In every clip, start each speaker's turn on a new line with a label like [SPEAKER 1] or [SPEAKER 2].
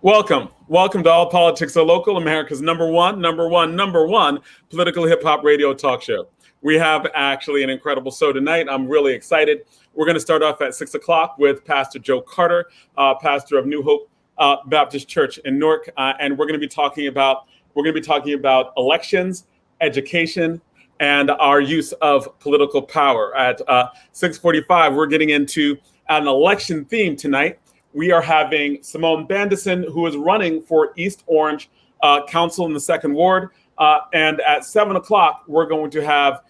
[SPEAKER 1] Welcome to All Politics Are Local, America's number one political hip hop radio talk show. We have actually an incredible show tonight. I'm really excited. We're going to start off at 6 o'clock with Pastor Joe Carter, pastor of New Hope Baptist Church in Newark, and we're going to be talking about elections, education, and our use of political power. At 6:45, we're getting into an election theme tonight. We are having Simone Bandison, who is running for East Orange Council in the 2nd Ward. And at 7 o'clock, we're going to have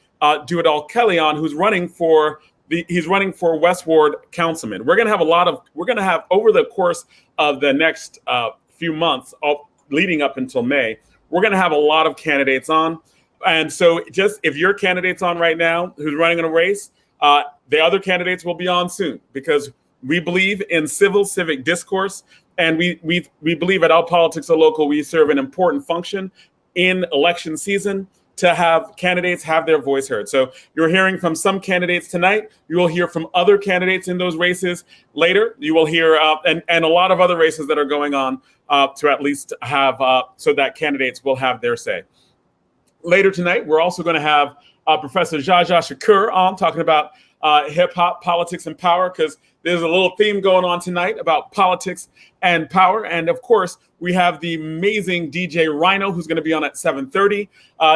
[SPEAKER 1] Doitall Kelly on, who's running for West Ward Councilman. We're going to have over the course of the next few months leading up until May, we're going to have a lot of candidates on. And so just if your candidate's on right now who's running in a race, the other candidates will be on soon, because we believe in civic discourse, and we believe at All Politics Are Local, we serve an important function in election season to have candidates have their voice heard. So you're hearing from some candidates tonight. You will hear from other candidates in those races later. You will hear and a lot of other races that are going on to at least have so that candidates will have their say. Later tonight, we're also going to have Professor Shakur on talking about hip hop, politics, and power, because there's a little theme going on tonight about politics and power. And of course, we have the amazing DJ Rhino, who's going to be on at 7:30.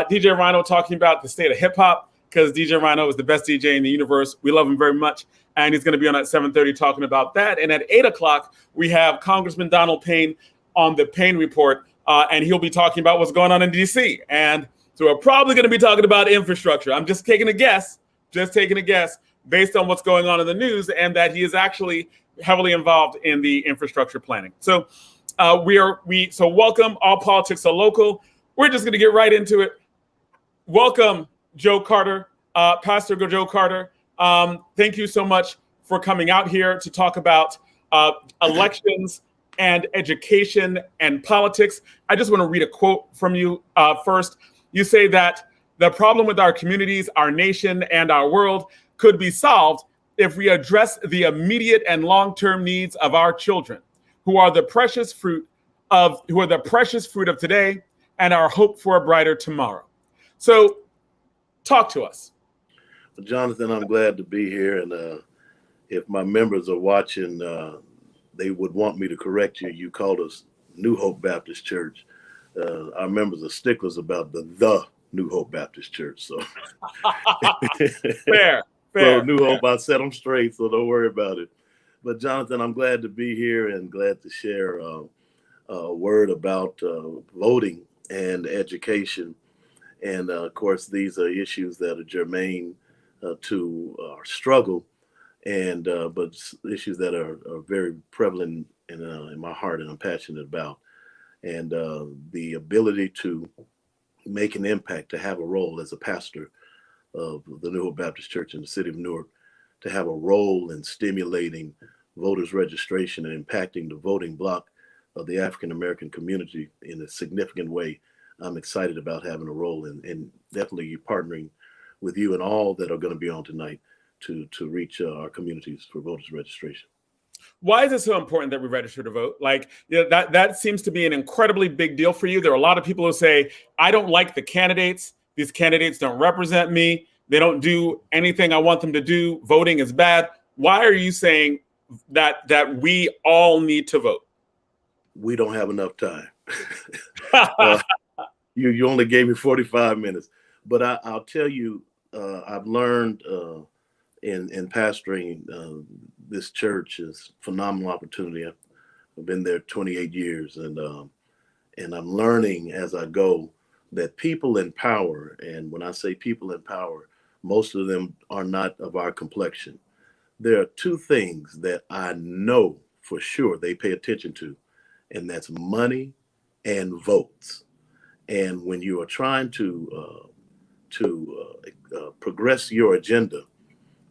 [SPEAKER 1] DJ Rhino talking about the state of hip hop, because DJ Rhino is the best DJ in the universe. We love him very much. And he's going to be on at 7:30 talking about that. And at 8 o'clock, we have Congressman Donald Payne on the Payne Report, and he'll be talking about what's going on in DC. And so we're probably going to be talking about infrastructure. I'm just taking a guess based on what's going on in the news, and that he is actually heavily involved in the infrastructure planning. So so welcome, All Politics Are Local. We're just going to get right into it. Welcome, Joe Carter, Pastor Joe Carter. Thank you so much for coming out here to talk about elections and education and politics. I just want to read a quote from you first. You say that the problem with our communities, our nation, and our world could be solved if we address the immediate and long-term needs of our children, who are the precious fruit of today and our hope for a brighter tomorrow. So, talk to us.
[SPEAKER 2] Well, Jonathan, I'm glad to be here, and if my members are watching, they would want me to correct you. You called us New Hope Baptist Church. Our members are sticklers about the New Hope Baptist Church. So
[SPEAKER 1] fair.
[SPEAKER 2] So New Hope, I set them straight, so don't worry about it. But Jonathan, I'm glad to be here and glad to share a word about voting and education. And of course, these are issues that are germane to our struggle, and but issues that are very prevalent in my heart and I'm passionate about. And the ability to make an impact, to have a role as a pastor of the New Hope Baptist Church in the city of Newark, to have a role in stimulating voters registration and impacting the voting bloc of the African American community in a significant way. I'm excited about having a role and definitely partnering with you and all that are going to be on tonight to reach our communities for voters registration.
[SPEAKER 1] Why is it so important that we register to vote? Like, that seems to be an incredibly big deal for you. There are a lot of people who say, I don't like the candidates. These candidates don't represent me. They don't do anything I want them to do. Voting is bad. Why are you saying that we all need to vote?
[SPEAKER 2] We don't have enough time. You only gave me 45 minutes. But I'll tell you, I've learned in pastoring this church is a phenomenal opportunity. I've been there 28 years, and I'm learning as I go that people in power, and when I say people in power, most of them are not of our complexion. There are two things that I know for sure they pay attention to, and that's money and votes. And when you are trying to progress your agenda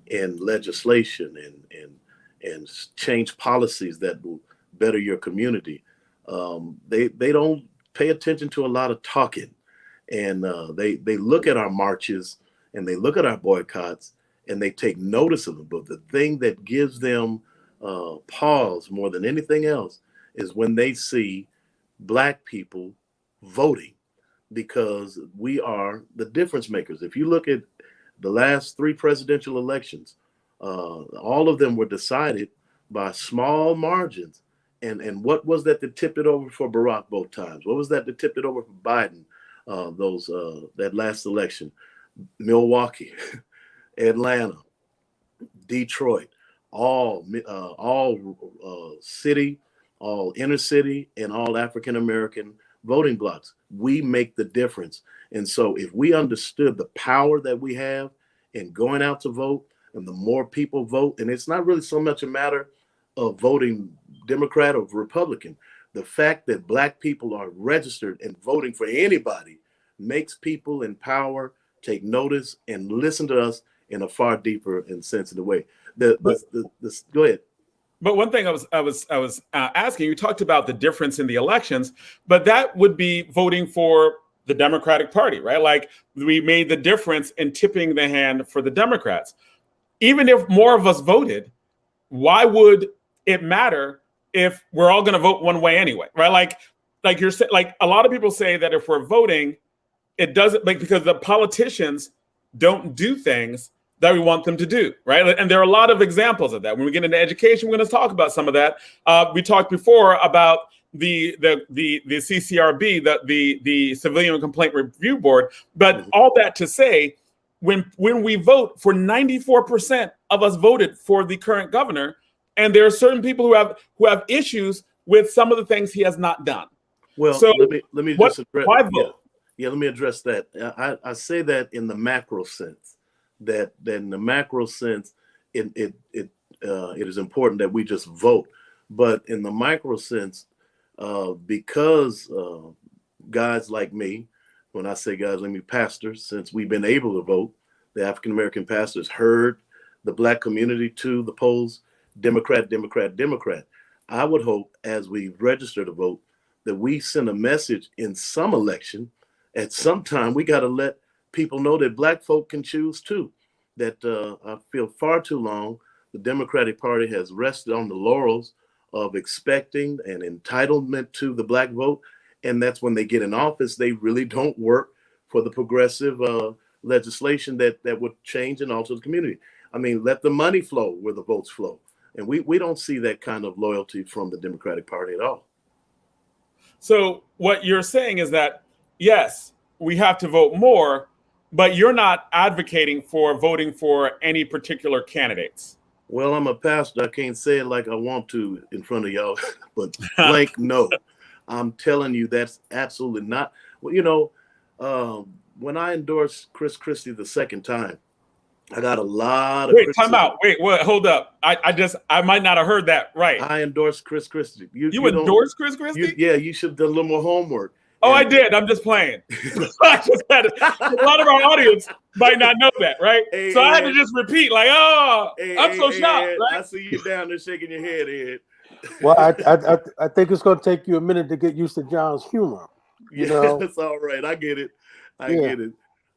[SPEAKER 2] in legislation and change policies that will better your community, they don't pay attention to a lot of talking. And they look at our marches and they look at our boycotts and they take notice of them. But the thing that gives them pause more than anything else is when they see Black people voting, because we are the difference makers. If you look at the last 3 presidential elections, all of them were decided by small margins. And what was that tipped it over for Barack both times? What was that tipped it over for Biden? That last election, Milwaukee, Atlanta, Detroit, all city, all inner city, and all African American voting blocks. We make the difference. And so if we understood the power that we have in going out to vote, and the more people vote, and it's not really so much a matter of voting Democrat or Republican, the fact that Black people are registered and voting for anybody makes people in power take notice and listen to us in a far deeper and sensitive way. Go ahead.
[SPEAKER 1] But one thing I was asking, you talked about the difference in the elections, but that would be voting for the Democratic Party, right? Like, we made the difference in tipping the hand for the Democrats. Even if more of us voted, why would it matter if we're all going to vote one way anyway, right? Like you're saying, like a lot of people say that if we're voting, it doesn't, like, because the politicians don't do things that we want them to do, right? And there are a lot of examples of that. When we get into education, we're going to talk about some of that. We talked before about the CCRB, the Civilian Complaint Review Board. But all that to say, when we vote, for 94% of us voted for the current governor, and there are certain people who have issues with some of the things he has not done.
[SPEAKER 2] Well,
[SPEAKER 1] so
[SPEAKER 2] let me just address.
[SPEAKER 1] Why vote?
[SPEAKER 2] Yeah, let me address that. I say that in the macro sense. That in the macro sense, it is important that we just vote. But in the micro sense, because guys like me, when I say guys like me, pastors, since we've been able to vote, the African American pastors heard the Black community to the polls, Democrat, Democrat, Democrat. I would hope, as we register to vote, that we send a message in some election. At some time, we got to let people know that Black folk can choose too. That I feel far too long the Democratic Party has rested on the laurels of expecting an entitlement to the Black vote. And that's when they get in office, they really don't work for the progressive legislation that would change and alter the community. I mean, let the money flow where the votes flow. And we don't see that kind of loyalty from the Democratic Party at all.
[SPEAKER 1] So what you're saying is that, yes, we have to vote more, but you're not advocating for voting for any particular candidates.
[SPEAKER 2] Well, I'm a pastor. I can't say it like I want to in front of y'all, but blank no. I'm telling you, that's absolutely not. Well, you know, when I endorsed Chris Christie the second time, I got a lot of
[SPEAKER 1] time out. Wait, hold up. I might not have heard that right.
[SPEAKER 2] I endorsed Chris Christie.
[SPEAKER 1] You endorsed Chris Christie?
[SPEAKER 2] Yeah, you should have done a little more homework.
[SPEAKER 1] Oh, I did. I'm just playing. I just had a lot of our audience might not know that, right? So I had to just repeat, like, I'm so shocked.
[SPEAKER 2] Ed,
[SPEAKER 1] right?
[SPEAKER 2] I see you down there shaking your head, Ed.
[SPEAKER 3] Well, I think it's going to take you a minute to get used to John's humor. You know?
[SPEAKER 2] That's all right. I get it. I get it.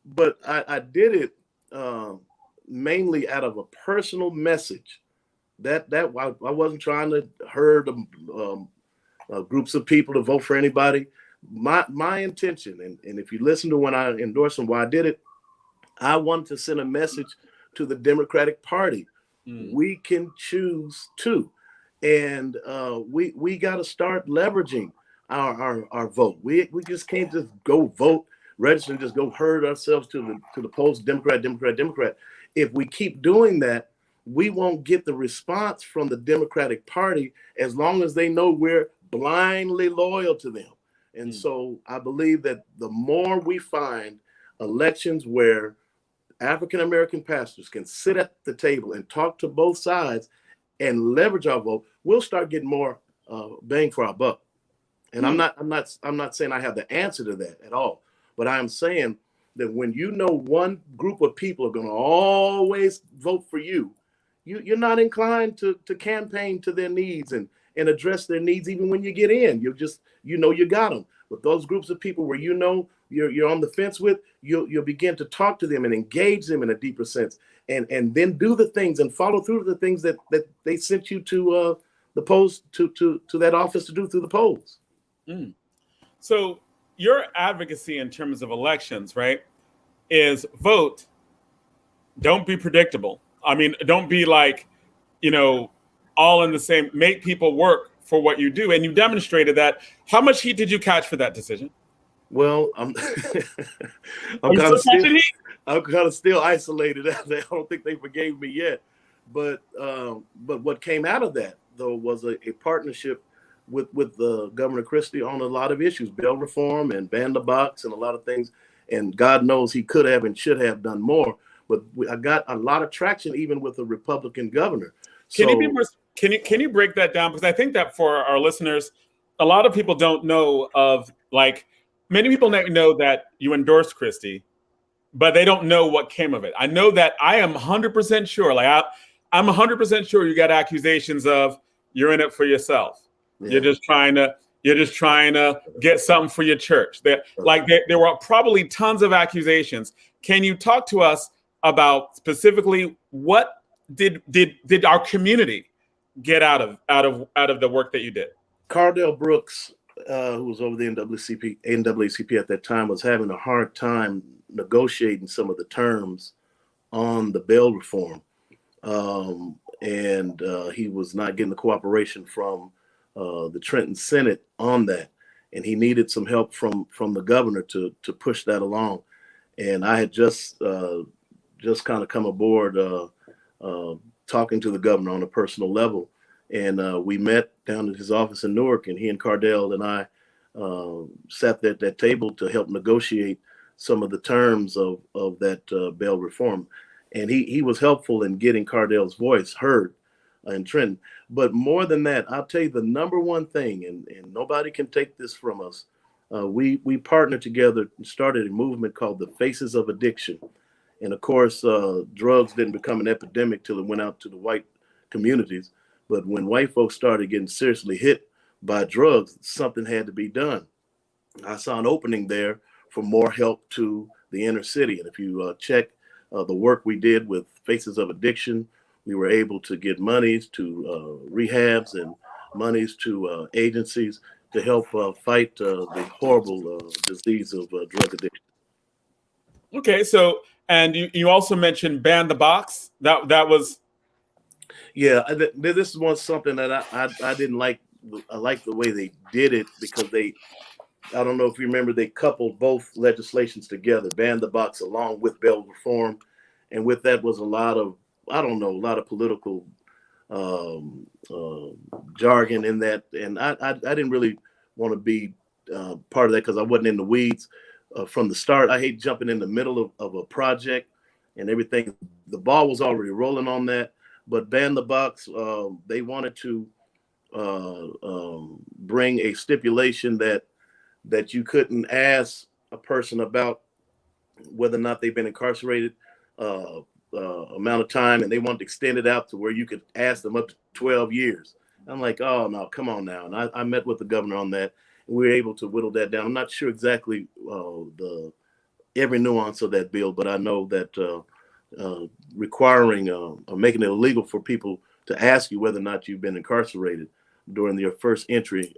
[SPEAKER 2] But I did it mainly out of a personal message. That I wasn't trying to herd groups of people to vote for anybody. My intention, and if you listen to when I endorsed him, why I did it, I wanted to send a message to the Democratic Party. We can choose too. And we got to start leveraging our vote. We just can't just go vote, register, and just go herd ourselves to the polls, Democrat, Democrat, Democrat. If we keep doing that, we won't get the response from the Democratic Party as long as they know we're blindly loyal to them. And so I believe that the more we find elections where African-American pastors can sit at the table and talk to both sides and leverage our vote, we'll start getting more bang for our buck. And I'm not saying I have the answer to that at all, but I'm saying that when you know one group of people are going to always vote for you, you're not inclined to campaign to their needs and address their needs even when you get in. You got them. But those groups of people where you're on the fence with, you'll begin to talk to them and engage them in a deeper sense, and then do the things and follow through the things that they sent you to the polls to that office to do through the polls.
[SPEAKER 1] Mm. So your advocacy in terms of elections, right, is vote. Don't be predictable. I mean, don't be like, all in the same. Make people work for what you do, and you demonstrated that. How much heat did you catch for that decision?
[SPEAKER 2] Well, I'm
[SPEAKER 1] Are you
[SPEAKER 2] kind of
[SPEAKER 1] still catching heat?
[SPEAKER 2] I'm kind of still isolated out there. I don't think they forgave me yet. But what came out of that though was a partnership with Governor Christie on a lot of issues, bail reform and ban the box and a lot of things. And God knows he could have and should have done more. But I got a lot of traction even with the Republican governor.
[SPEAKER 1] Can you be more? Can you break that down? Because I think that for our listeners, a lot of people don't know of, like, many people know that you endorsed Christie, but they don't know what came of it. I know that I am 100% sure. Like I'm 100% sure you got accusations of you're in it for yourself. Yeah. You're just trying to get something for your church. There were probably tons of accusations. Can you talk to us about specifically what did our community get out of the work that you did?
[SPEAKER 2] Cardell Brooks, who was over the NAACP at that time, was having a hard time negotiating some of the terms on the bail reform. And he was not getting the cooperation from the Trenton Senate on that. And he needed some help from the governor to push that along. And I had just kind of come aboard talking to the governor on a personal level. And we met down at his office in Newark, and he and Cardell and I sat at that table to help negotiate some of the terms of that bail reform. And he was helpful in getting Cardell's voice heard in Trenton. But more than that, I'll tell you the number one thing, and nobody can take this from us. We partnered together and started a movement called the Faces of Addiction. And of course, drugs didn't become an epidemic till it went out to the white communities. But when white folks started getting seriously hit by drugs, something had to be done. I saw an opening there for more help to the inner city. And if you check the work we did with Faces of Addiction, we were able to get monies to rehabs and monies to agencies to help fight the horrible disease of drug addiction.
[SPEAKER 1] Okay, so, and you also mentioned ban the box. That was...
[SPEAKER 2] Yeah, this was something that I didn't like. I liked the way they did it because I don't know if you remember, they coupled both legislations together, ban the box along with bail reform. And with that was a lot of political jargon in that. And I didn't really want to be part of that because I wasn't in the weeds from the start. I hate jumping in the middle of a project and everything. The ball was already rolling on that. But ban the box, they wanted to bring a stipulation that you couldn't ask a person about whether or not they've been incarcerated amount of time, and they wanted to extend it out to where you could ask them up to 12 years. I'm like, oh no, come on now. And I met with the governor on that, and we were able to whittle that down. I'm not sure exactly every nuance of that bill, but I know that requiring or making it illegal for people to ask you whether or not you've been incarcerated during your first entry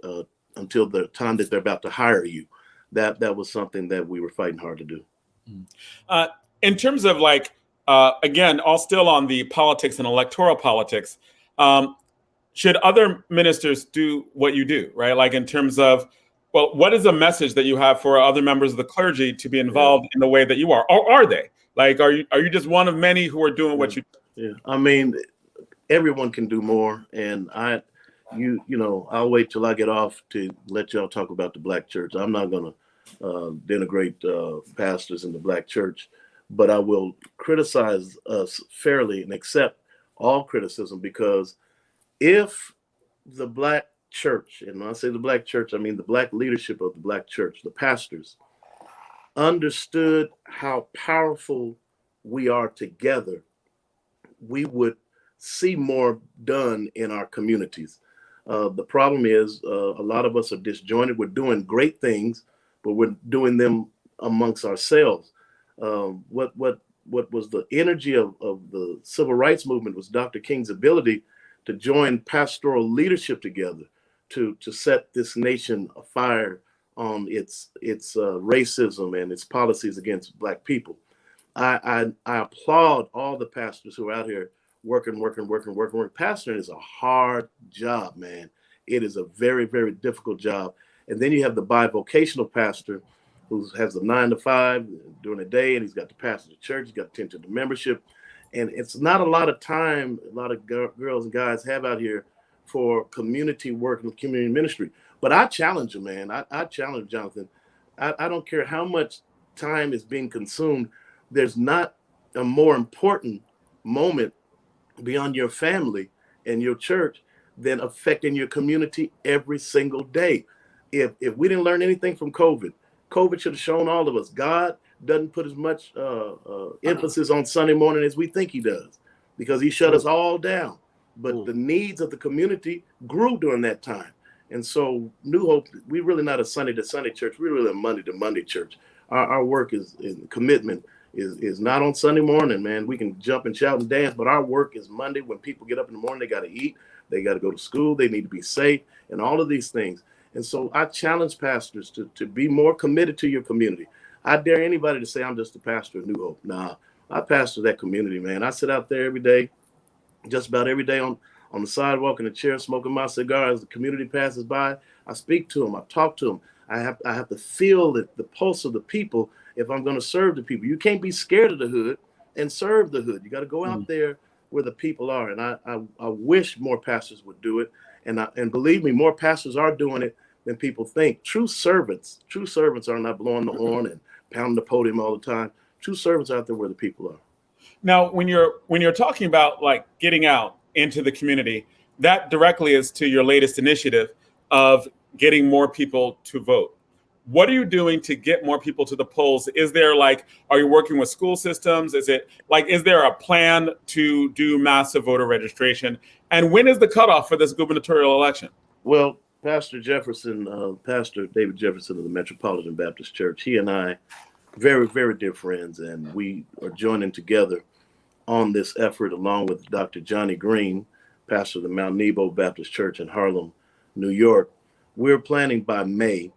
[SPEAKER 2] until the time that they're about to hire you, that was something that we were fighting hard to do.
[SPEAKER 1] In terms of again, all still on the politics and electoral politics, should other ministers do what you do, right? Like in terms of, well, what is the message that you have for other members of the clergy to be involved in the way that you are? Or are they? Like, are you just one of many who are doing what you do?
[SPEAKER 2] Yeah, I mean, everyone can do more. And I'll wait till I get off to let y'all talk about the Black church. I'm not going to denigrate pastors in the Black church, but I will criticize us fairly and accept all criticism, because if the Black church, and when I say the Black church, I mean the Black leadership of the Black church, the pastors, understood how powerful we are together, we would see more done in our communities. The problem is a lot of us are disjointed. We're doing great things, but we're doing them amongst ourselves. What was the energy of the civil rights movement was Dr. King's ability to join pastoral leadership together to set this nation afire on its racism and its policies against Black people. I applaud all the pastors who are out here working. Pastoring is a hard job, man. It is a very, very difficult job. And then you have the bivocational pastor who has a 9 to 5 during the day, and he's got to pastor the church, he's got to tend to the membership. And it's not a lot of time a lot of girls and guys have out here for community work and community ministry. But I challenge you, man. I challenge Jonathan. I don't care how much time is being consumed. There's not a more important moment beyond your family and your church than affecting your community every single day. If we didn't learn anything from COVID should have shown all of us God doesn't put as much emphasis on Sunday morning as we think he does, because he shut us all down. But the needs of the community grew during that time. And so New Hope, we're really not a Sunday to Sunday church. We're really a Monday to Monday church. Our work is commitment is not on Sunday morning, man. We can jump and shout and dance, but our work is Monday. When people get up in the morning, they got to eat, they got to go to school, they need to be safe, and all of these things. And so I challenge pastors to be more committed to your community. I dare anybody to say I'm just a pastor of New Hope. Nah, I pastor that community, man. I sit out there every day, just about every day on the sidewalk in a chair, smoking my cigar as the community passes by. I speak to them. I talk to them. I have to feel the pulse of the people if I'm going to serve the people. You can't be scared of the hood and serve the hood. You got to go out there where the people are. And I wish more pastors would do it. And believe me, more pastors are doing it than people think. True servants are not blowing the horn and pounding the podium all the time. True servants are out there where the people are.
[SPEAKER 1] Now, when you're talking about like getting out into the community, that directly is to your latest initiative of getting more people to vote. What are you doing to get more people to the polls? Is there are you working with school systems? Is there a plan to do massive voter registration? And when is the cutoff for this gubernatorial election?
[SPEAKER 2] Well, Pastor David Jefferson of the Metropolitan Baptist Church, he and I, very, very dear friends, and we are joining together on this effort along with Dr. Johnny Green, pastor of the Mount Nebo Baptist Church in Harlem, New York. We're planning by May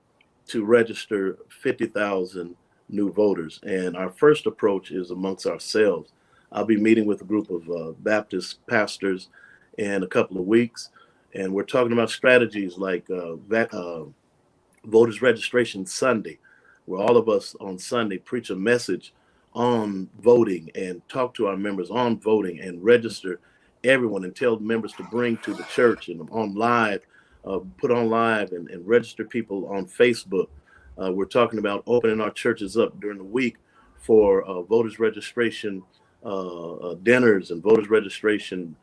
[SPEAKER 2] to register 50,000 new voters. And our first approach is amongst ourselves. I'll be meeting with a group of Baptist pastors in a couple of weeks. And we're talking about strategies like Voters Registration Sunday, where all of us on Sunday preach a message on voting and talk to our members on voting and register everyone and tell members to bring to the church and on live, put on live and register people on Facebook. We're talking about opening our churches up during the week for voters registration dinners and voters registration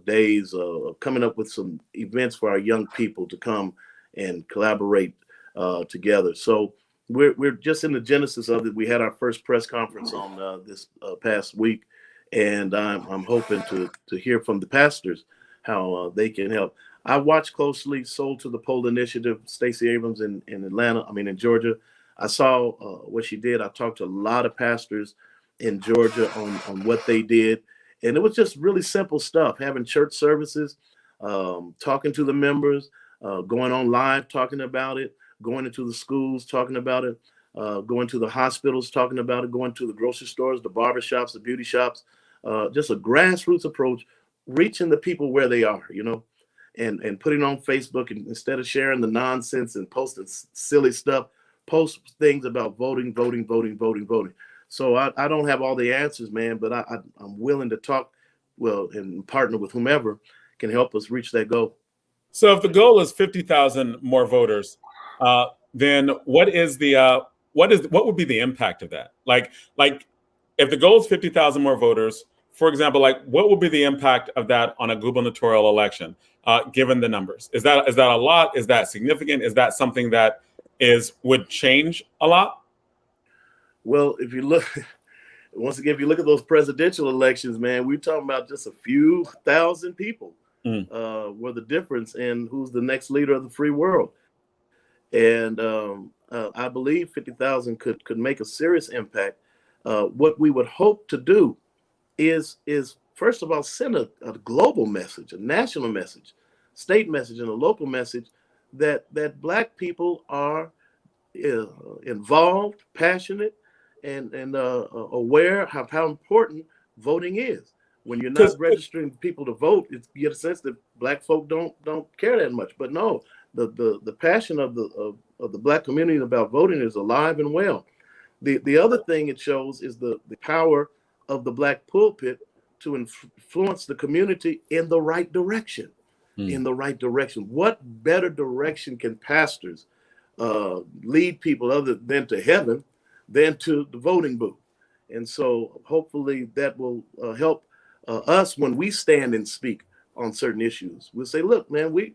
[SPEAKER 2] days, coming up with some events for our young people to come and collaborate together. So we're just in the genesis of it. We had our first press conference on this past week, and I'm hoping to hear from the pastors how they can help. I watched closely Sold to the Poll Initiative, Stacey Abrams in Georgia. I saw what she did. I talked to a lot of pastors in Georgia on what they did. And it was just really simple stuff, having church services, talking to the members, going on live, talking about it, going into the schools, talking about it, going to the hospitals, talking about it, going to the grocery stores, the barber shops, the beauty shops, just a grassroots approach, reaching the people where they are, and putting on Facebook, and instead of sharing the nonsense and posting silly stuff, post things about voting. So I don't have all the answers, man, but I'm willing to talk, and partner with whomever can help us reach that goal.
[SPEAKER 1] So if the goal is 50,000 more voters, then what would be the impact of that? Like if the goal is 50,000 more voters, for example, what would be the impact of that on a gubernatorial election, given the numbers? Is that a lot? Is that significant? Is that something that would change a lot?
[SPEAKER 2] Well, if you look, once again, if you look at those presidential elections, man, we're talking about just a few thousand people were the difference in who's the next leader of the free world. And I believe 50,000 could make a serious impact. What we would hope to do is first of all, send a global message, a national message, state message, and a local message that Black people are involved, passionate, and aware of how important voting is. When you're not registering people to vote, you get a sense that Black folk don't care that much. But no, the passion of the Black community about voting is alive and well. The other thing it shows is the power of the Black pulpit to influence the community in the right direction. In the right direction. What better direction can pastors lead people other than to heaven than to the voting booth? And so hopefully that will help us when we stand and speak on certain issues. We'll say, look, man, we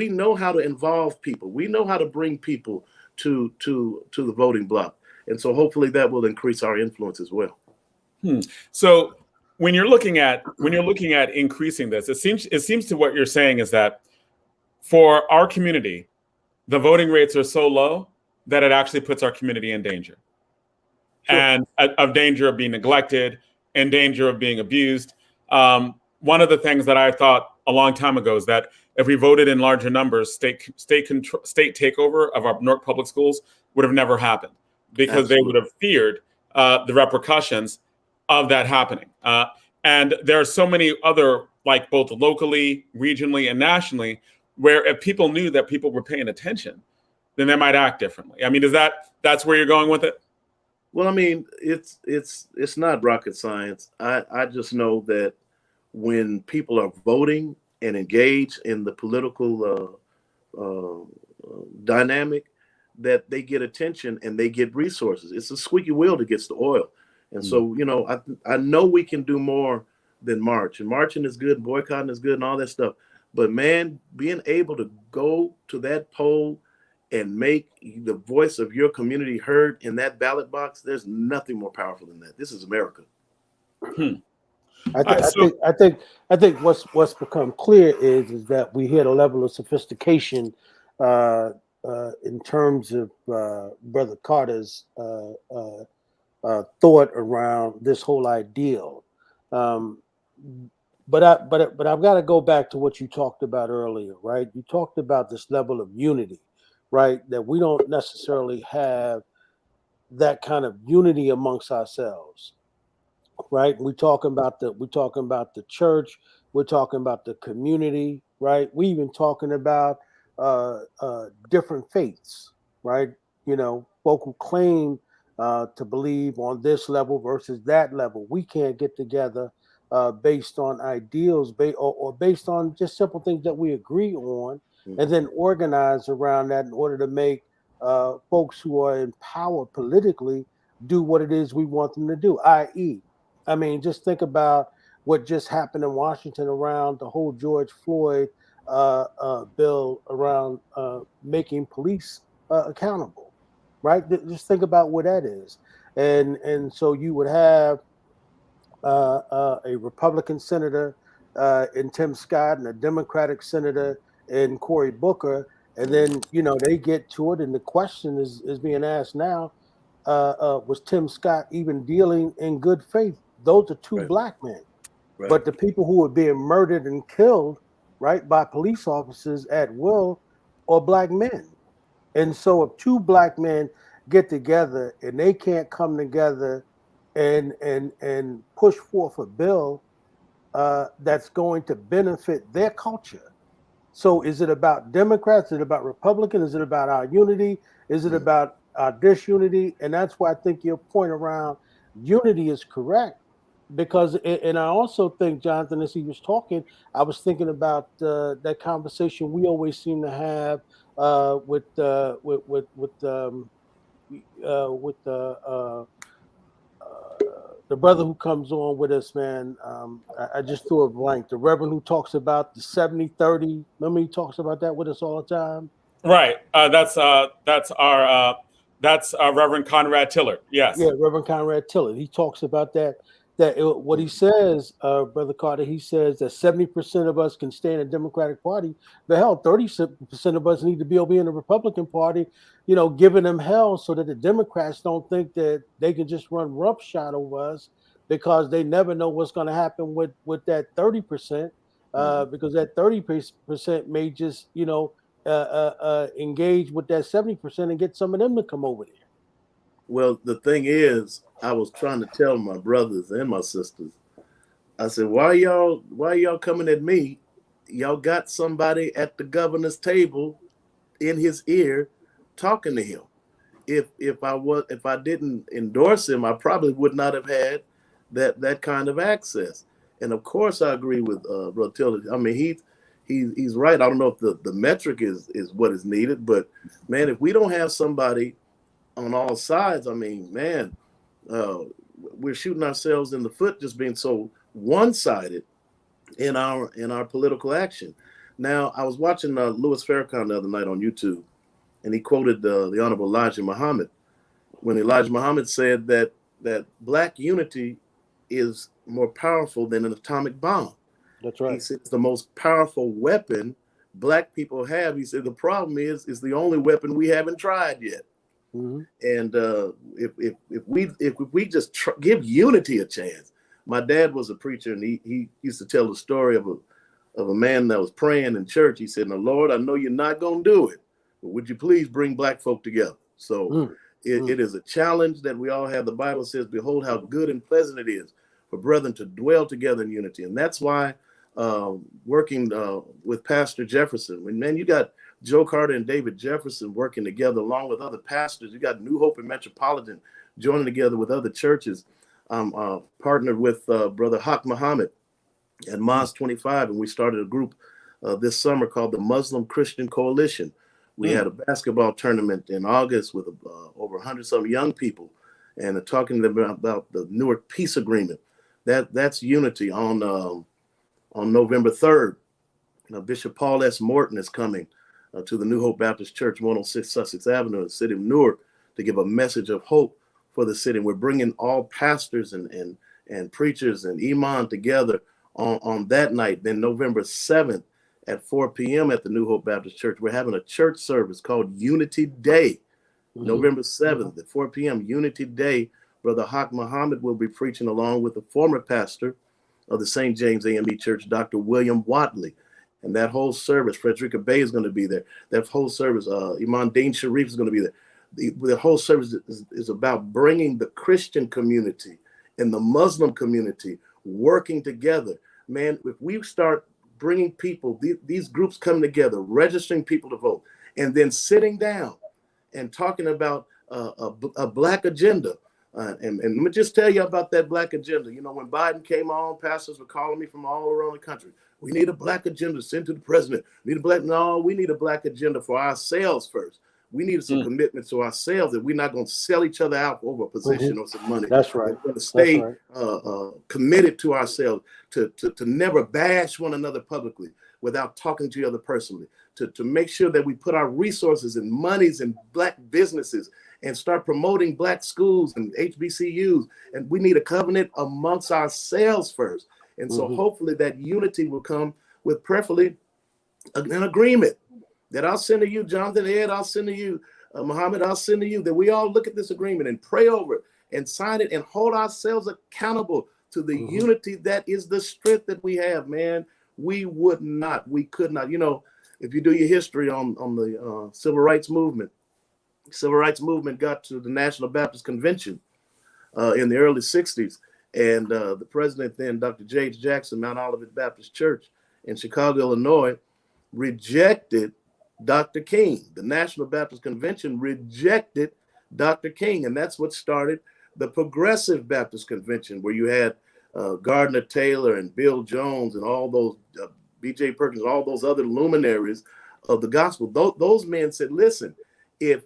[SPEAKER 2] know how to involve people. We know how to bring people to the voting block. And so hopefully that will increase our influence as well.
[SPEAKER 1] So when you're looking at increasing this, it seems to what you're saying is that for our community, the voting rates are so low that it actually puts our community in danger. Sure. And of danger of being neglected, in danger of being abused. One of the things that I thought a long time ago is that if we voted in larger numbers, state takeover of our Newark public schools would have never happened, because Absolutely. They would have feared the repercussions of that happening. And there are so many other, like both locally, regionally, and nationally, where if people knew that people were paying attention, then they might act differently. I mean, that's where you're going with it?
[SPEAKER 2] Well, I mean, it's not rocket science. I just know that when people are voting and engaged in the political dynamic, that they get attention and they get resources. It's a squeaky wheel that gets the oil. And so, I know we can do more than march. And marching is good, boycotting is good, and all that stuff. But man, being able to go to that poll and make the voice of your community heard in that ballot box, there's nothing more powerful than that. This is America.
[SPEAKER 3] I think what's become clear is that we hit a level of sophistication in terms of Brother Carter's thought around this whole ideal. But I've got to go back to what you talked about earlier, right? You talked about this level of unity, right? That we don't necessarily have that kind of unity amongst ourselves, right? We're talking about the church, we're talking about the community, right? We even talking about different faiths, right? Folk who claim to believe on this level versus that level. We can't get together based on ideals, or based on just simple things that we agree on, and then organize around that in order to make folks who are in power politically do what it is we want them to do, i.e., I mean, just think about what just happened in Washington around the whole George Floyd bill around making police accountable, right? Just think about what that is. And so you would have a Republican senator in Tim Scott and a Democratic senator in Cory Booker, and then they get to it, and the question is being asked now: was Tim Scott even dealing in good faith? Those are two
[SPEAKER 2] Right.
[SPEAKER 3] Black men,
[SPEAKER 2] Right.
[SPEAKER 3] but the people who are being murdered and killed, right, by police officers at will are Black men. And so if two Black men get together and they can't come together and push forth a bill that's going to benefit their culture. So is it about Democrats? Is it about Republicans? Is it about our unity? Is it about our disunity? And that's why I think your point around unity is correct. Because, and I also think, Jonathan, as he was talking, I was thinking about that conversation we always seem to have with the brother who comes on with us, man. I just threw a blank. The Reverend who talks about the 70-30. Remember, he talks about that with us all the time.
[SPEAKER 1] Right. That's our Reverend Conrad Tillard. Yes.
[SPEAKER 3] Yeah, Reverend Conrad Tillard. He talks about that. What he says, Brother Carter, he says that 70% of us can stay in the Democratic Party, but hell, 30% of us need to be in the Republican Party, giving them hell so that the Democrats don't think that they can just run roughshod over us because they never know what's going to happen with that 30%, because that 30% may just engage with that 70% and get some of them to come over there.
[SPEAKER 2] Well, the thing is, I was trying to tell my brothers and my sisters, I said, why y'all coming at me? Y'all got somebody at the governor's table in his ear talking to him. If I didn't endorse him, I probably would not have had that kind of access. And of course, I agree with Brother Tiller. I mean, he's right. I don't know if the metric is what is needed, but man, if we don't have somebody on all sides, I mean, man, we're shooting ourselves in the foot just being so one-sided in our political action. Now, I was watching Louis Farrakhan the other night on YouTube, and he quoted the Honorable Elijah Muhammad when Elijah Muhammad said that Black unity is more powerful than an atomic bomb.
[SPEAKER 3] That's right.
[SPEAKER 2] He said it's the most powerful weapon Black people have. He said the problem is the only weapon we haven't tried yet. Mm-hmm. And if we just give unity a chance. My dad was a preacher, and he used to tell the story of a man that was praying in church. He said, "Now, Lord, I know you're not going to do it, but would you please bring Black folk together?" So it is a challenge that we all have. The Bible says, "Behold, how good and pleasant it is for brethren to dwell together in unity." And that's why working with Pastor Jefferson, man, you got Joe Carter and David Jefferson working together along with other pastors. You got New Hope and Metropolitan joining together with other churches. I'm partnered with Brother Haq Muhammad at Mos 25, and we started a group this summer called the Muslim Christian Coalition. We had a basketball tournament in August with over 100-some young people, and talking to them about the Newark peace agreement. That's unity on November 3rd. Bishop Paul S. Morton is coming to the New Hope Baptist Church, 106 Sussex Avenue in the city of Newark, to give a message of hope for the city. And we're bringing all pastors and preachers and imam together on that night. Then November 7th at 4 p.m. at the New Hope Baptist Church, we're having a church service called Unity Day. November 7th at 4 p.m., Unity Day. Brother Haq Muhammad will be preaching along with the former pastor of the St. James AME Church, Dr. William Watley. And that whole service, Frederica Bay is going to be there. That whole service, Imam Dean Sharif is going to be there. The whole service is about bringing the Christian community and the Muslim community working together. Man, if we start bringing people, these groups come together, registering people to vote, and then sitting down and talking about a Black agenda. And let me just tell you about that Black agenda. You know, when Biden came on, pastors were calling me from all around the country. We need a Black agenda sent to the president. We need a Black agenda for ourselves first. We need some commitment to ourselves that we're not going to sell each other out over a position or some money.
[SPEAKER 3] That's right.
[SPEAKER 2] We're going to stay committed to ourselves, to never bash one another publicly without talking to each other personally, to make sure that we put our resources and monies in Black businesses and start promoting Black schools and HBCUs. And we need a covenant amongst ourselves first. And so hopefully that unity will come with preferably an agreement that I'll send to you, Jonathan, Ed, I'll send to you, Muhammad, I'll send to you, that we all look at this agreement and pray over it and sign it and hold ourselves accountable to the unity that is the strength that we have, man. We could not, you know, if you do your history on the civil rights movement got to the National Baptist Convention in the early 60s. And the president then, Dr. J.H. Jackson, Mount Olivet Baptist Church in Chicago, Illinois, rejected Dr. King. The National Baptist Convention rejected Dr. King. And that's what started the Progressive Baptist Convention, where you had Gardner Taylor and Bill Jones and all those, B.J. Perkins, all those other luminaries of the gospel. Those men said, listen, if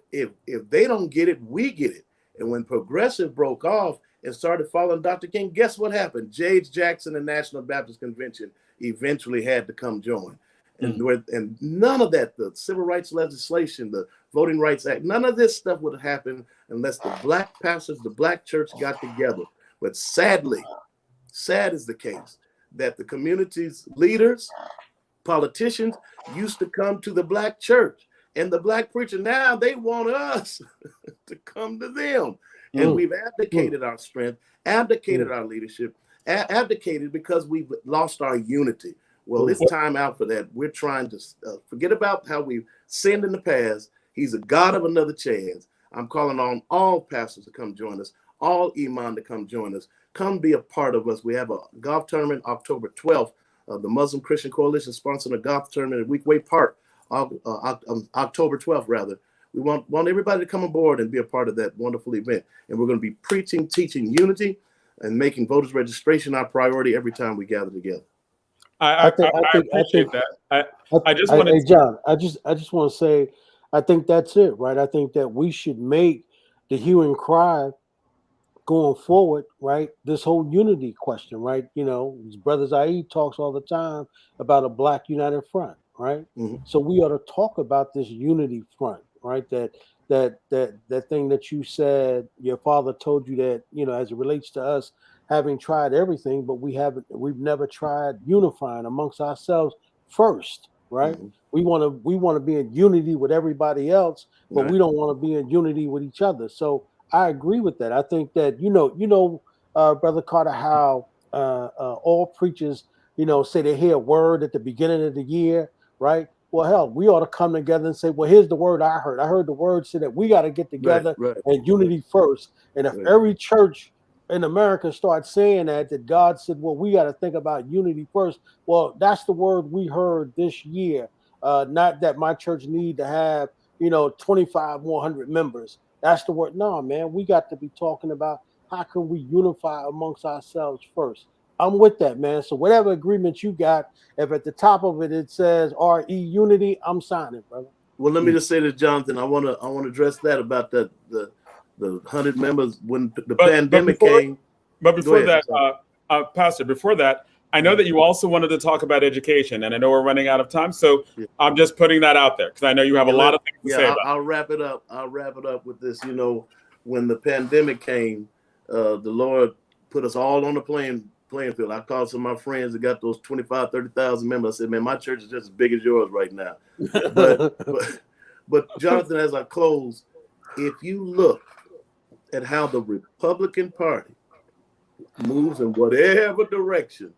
[SPEAKER 2] they don't get it, we get it. And when Progressive broke off and started following Dr. King, guess what happened? J.H. Jackson and National Baptist Convention eventually had to come join. And none of that, the civil rights legislation, the Voting Rights Act, none of this stuff would happen unless the Black pastors, the Black church got together. But sadly, sad is the case that the community's leaders, politicians used to come to the Black church, and the Black preacher now, they want us to come to them. And we've abdicated our strength, abdicated our leadership, abdicated because we've lost our unity. Well, it's time out for that. We're trying to forget about how we've sinned in the past. He's a God of another chance. I'm calling on all pastors to come join us, all imam to come join us. Come be a part of us. We have a golf tournament October 12th. The Muslim Christian Coalition sponsoring a golf tournament at Weekway Park, October 12th, rather. We want everybody to come aboard and be a part of that wonderful event. And we're going to be preaching, teaching unity, and making voters registration our priority every time we gather together.
[SPEAKER 1] I appreciate that. I just want to,
[SPEAKER 3] hey, John, I just want to say, I think that's it, right? I think that we should make the hue and cry going forward, right? This whole unity question, right? You know, his brother Zaid talks all the time about a Black United Front, right? So we ought to talk about this unity front, right? That thing that you said your father told you, that, you know, as it relates to us having tried everything, but we've never tried unifying amongst ourselves first, right? We want to be in unity with everybody else, but we don't want to be in unity with each other. So I agree with that. I think that, Brother Carter, how all preachers, say they hear a word at the beginning of the year, right? Well, hell, we ought to come together and say, well, here's the word I heard. I heard the word say that we got to get together and unity first. And if every church in America starts saying that God said, well, we got to think about unity first. Well, that's the word we heard this year. Not that my church need to have, 25 more hundred members. That's the word. No, man, we got to be talking about how can we unify amongst ourselves first. I'm with that, man. So whatever agreement you got, if at the top of it says RE unity, I'm signing, brother.
[SPEAKER 2] Well, let me just say this, Jonathan. I want to address that about the 100 members when the pandemic came.
[SPEAKER 1] But before that, Pastor, before that, I know that you also wanted to talk about education, and I know we're running out of time, so I'm just putting that out there because I know you have a lot of things to say about it.
[SPEAKER 2] I'll wrap it up. I'll wrap it up with this. When the pandemic came, the Lord put us all on the playing field. I called some of my friends that got those 25, 30,000 members. I said, man, my church is just as big as yours right now. But Jonathan, as I close, if you look at how the Republican Party moves in whatever direction,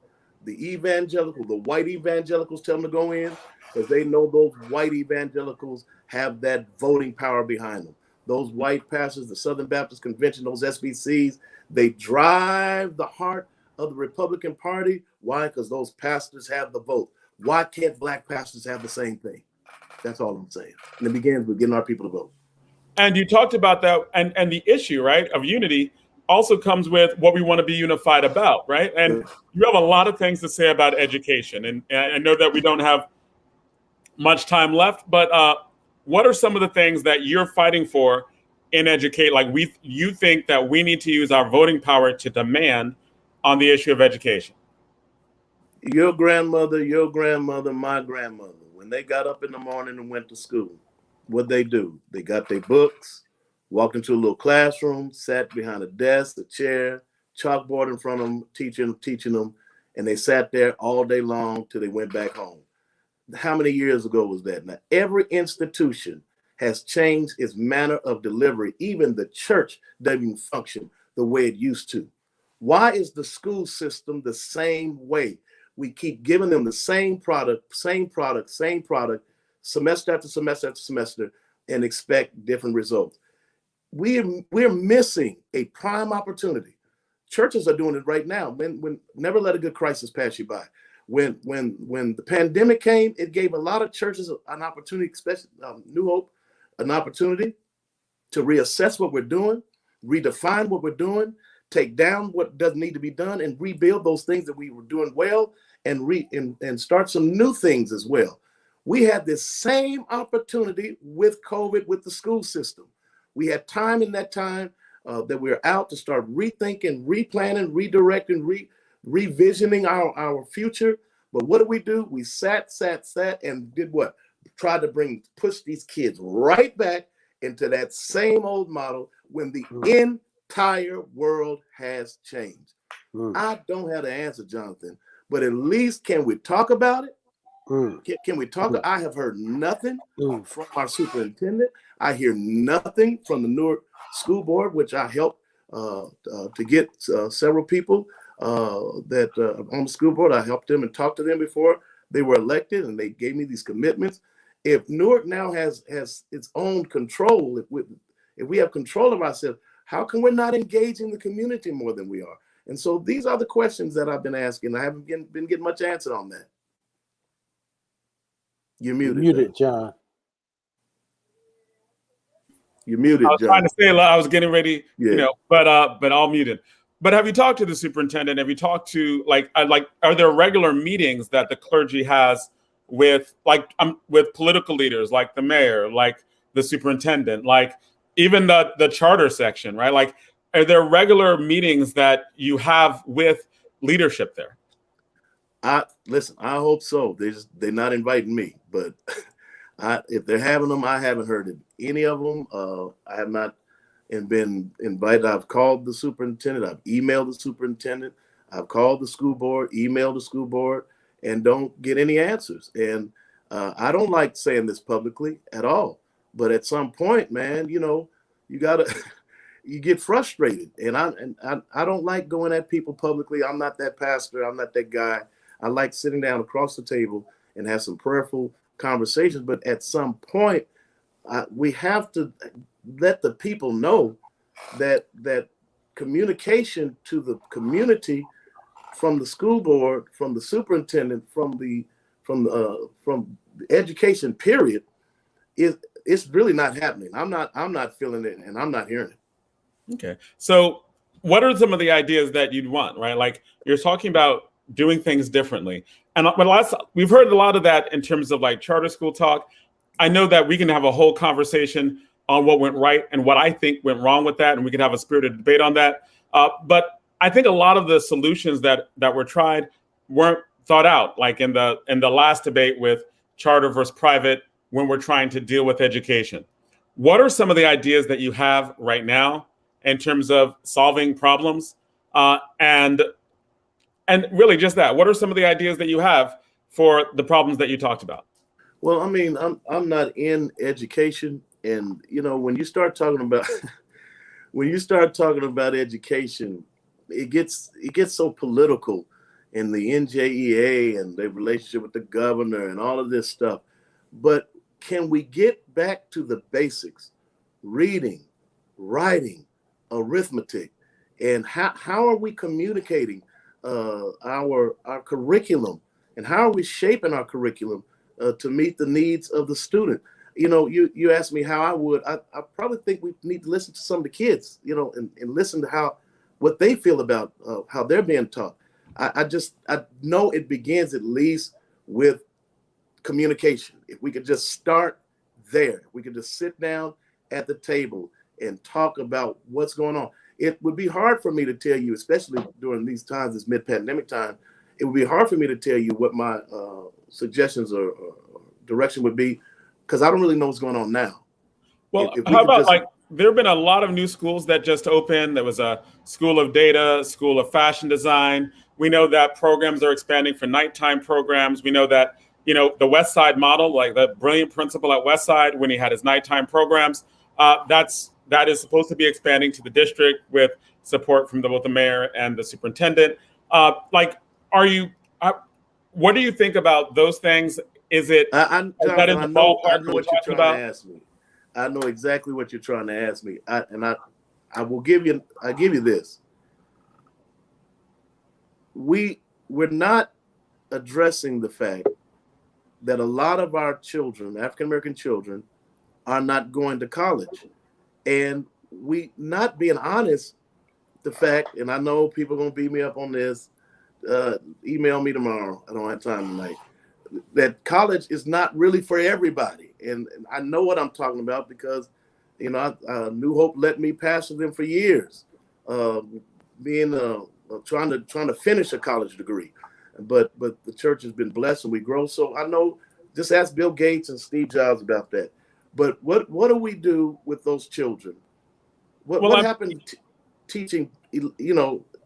[SPEAKER 2] the white evangelicals tell them to go in, because they know those white evangelicals have that voting power behind them. Those white pastors, the Southern Baptist Convention, those SBCs, they drive the heart of the Republican Party. Why? Because those pastors have the vote. Why can't Black pastors have the same thing? That's all I'm saying. And it begins with getting our people to vote.
[SPEAKER 1] And you talked about that, and the issue, right, of unity also comes with what we want to be unified about, right? And you have a lot of things to say about education. And I know that we don't have much time left, but what are some of the things that you're fighting for in educate? Like you think that we need to use our voting power to demand on the issue of education?
[SPEAKER 2] Your grandmother, my grandmother, when they got up in the morning and went to school, what'd they do? They got their books, walked into a little classroom, sat behind a desk, a chair, chalkboard in front of them, teaching them, and they sat there all day long till they went back home. How many years ago was that? Now, every institution has changed its manner of delivery. Even the church doesn't even function the way it used to. Why is the school system the same way? We keep giving them the same product, semester after semester after semester, and expect different results. We're missing a prime opportunity. Churches are doing it right now. When never let a good crisis pass you by. When the pandemic came, it gave a lot of churches an opportunity, especially New Hope, an opportunity to reassess what we're doing, redefine what we're doing, take down what doesn't need to be done, and rebuild those things that we were doing well, and start some new things as well. We had this same opportunity with COVID, with the school system. We had time in that time that we were out to start rethinking, replanning, redirecting, revisioning our future. But what did? We sat and did what? Tried to push these kids right back into that same old model when the entire world has changed. I don't have the answer, Jonathan, but at least can we talk about it? Can we talk? I have heard nothing from our superintendent. I hear nothing from the Newark School Board, which I helped to get several people that on the school board. I helped them and talked to them before they were elected, and they gave me these commitments. If Newark now has its own control, if we have control of ourselves, how come we're not engaging the community more than we are? And so these are the questions that I've been asking. I haven't been getting much answer on that. You're muted,
[SPEAKER 3] John.
[SPEAKER 2] You're muted,
[SPEAKER 1] I was
[SPEAKER 2] John.
[SPEAKER 1] trying to say a lot. I was getting ready,
[SPEAKER 2] Yeah.
[SPEAKER 1] but all muted. But have you talked to the superintendent? Have you talked to are there regular meetings that the clergy has with with political leaders, like the mayor, like the superintendent, like even the charter section, right? Like, are there regular meetings that you have with leadership there?
[SPEAKER 2] Listen, I hope so. They're not inviting me, but if they're having them, I haven't heard of any of them. I have not been invited. I've called the superintendent. I've emailed the superintendent. I've called the school board, emailed the school board, and don't get any answers. And I don't like saying this publicly at all. But at some point, man, you gotta you get frustrated. And I don't like going at people publicly. I'm not that pastor. I'm not that guy. I like sitting down across the table and have some prayerful conversations. But at some point, we have to let the people know that communication to the community from the school board, from the superintendent, from the education period, it's really not happening. I'm not feeling it, and I'm not hearing it.
[SPEAKER 1] Okay. So what are some of the ideas that you'd want, right? Like, you're talking about doing things differently. And we've heard a lot of that in terms of like charter school talk. I know that we can have a whole conversation on what went right and what I think went wrong with that, and we can have a spirited debate on that. But I think a lot of the solutions that were tried weren't thought out, like in the last debate with charter versus private, when we're trying to deal with education. What are some of the ideas that you have right now in terms of solving problems? And really just that, what are some of the ideas that you have for the problems that you talked about?
[SPEAKER 2] Well, I mean, I'm not in education, and when you start talking about education, it gets so political, in the NJEA and the relationship with the governor and all of this stuff. But can we get back to the basics? Reading, writing, arithmetic, and how are we communicating our curriculum, and how are we shaping our curriculum to meet the needs of the student? You asked me how I would. I probably think we need to listen to some of the kids, and listen to what they feel about how they're being taught. I know it begins at least with communication. If we could just start there, we could just sit down at the table and talk about what's going on. It would be hard for me to tell you, especially during these times, this mid-pandemic time, it would be hard for me to tell you what my suggestions or direction would be, because I don't really know what's going on now.
[SPEAKER 1] Well, how about there have been a lot of new schools that just opened. There was a School of Data, School of Fashion Design. We know that programs are expanding for nighttime programs. We know that, the West Side model, like the brilliant principal at West Side, when he had his nighttime programs, that is supposed to be expanding to the district with support from both the mayor and the superintendent. What do you think about those things? Is it
[SPEAKER 2] I know what you're trying to ask me. I know exactly what you're trying to ask me. I will give you this. We're not addressing the fact that a lot of our children, African American children, are not going to college. And we not being honest, the fact, and I know people are going to beat me up on this, email me tomorrow. I don't have time tonight. That college is not really for everybody. And I know what I'm talking about because, New Hope let me pastor them for years, trying to finish a college degree. But the church has been blessed and we grow. So I know, just ask Bill Gates and Steve Jobs about that. But what do we do with those children? What happened teaching,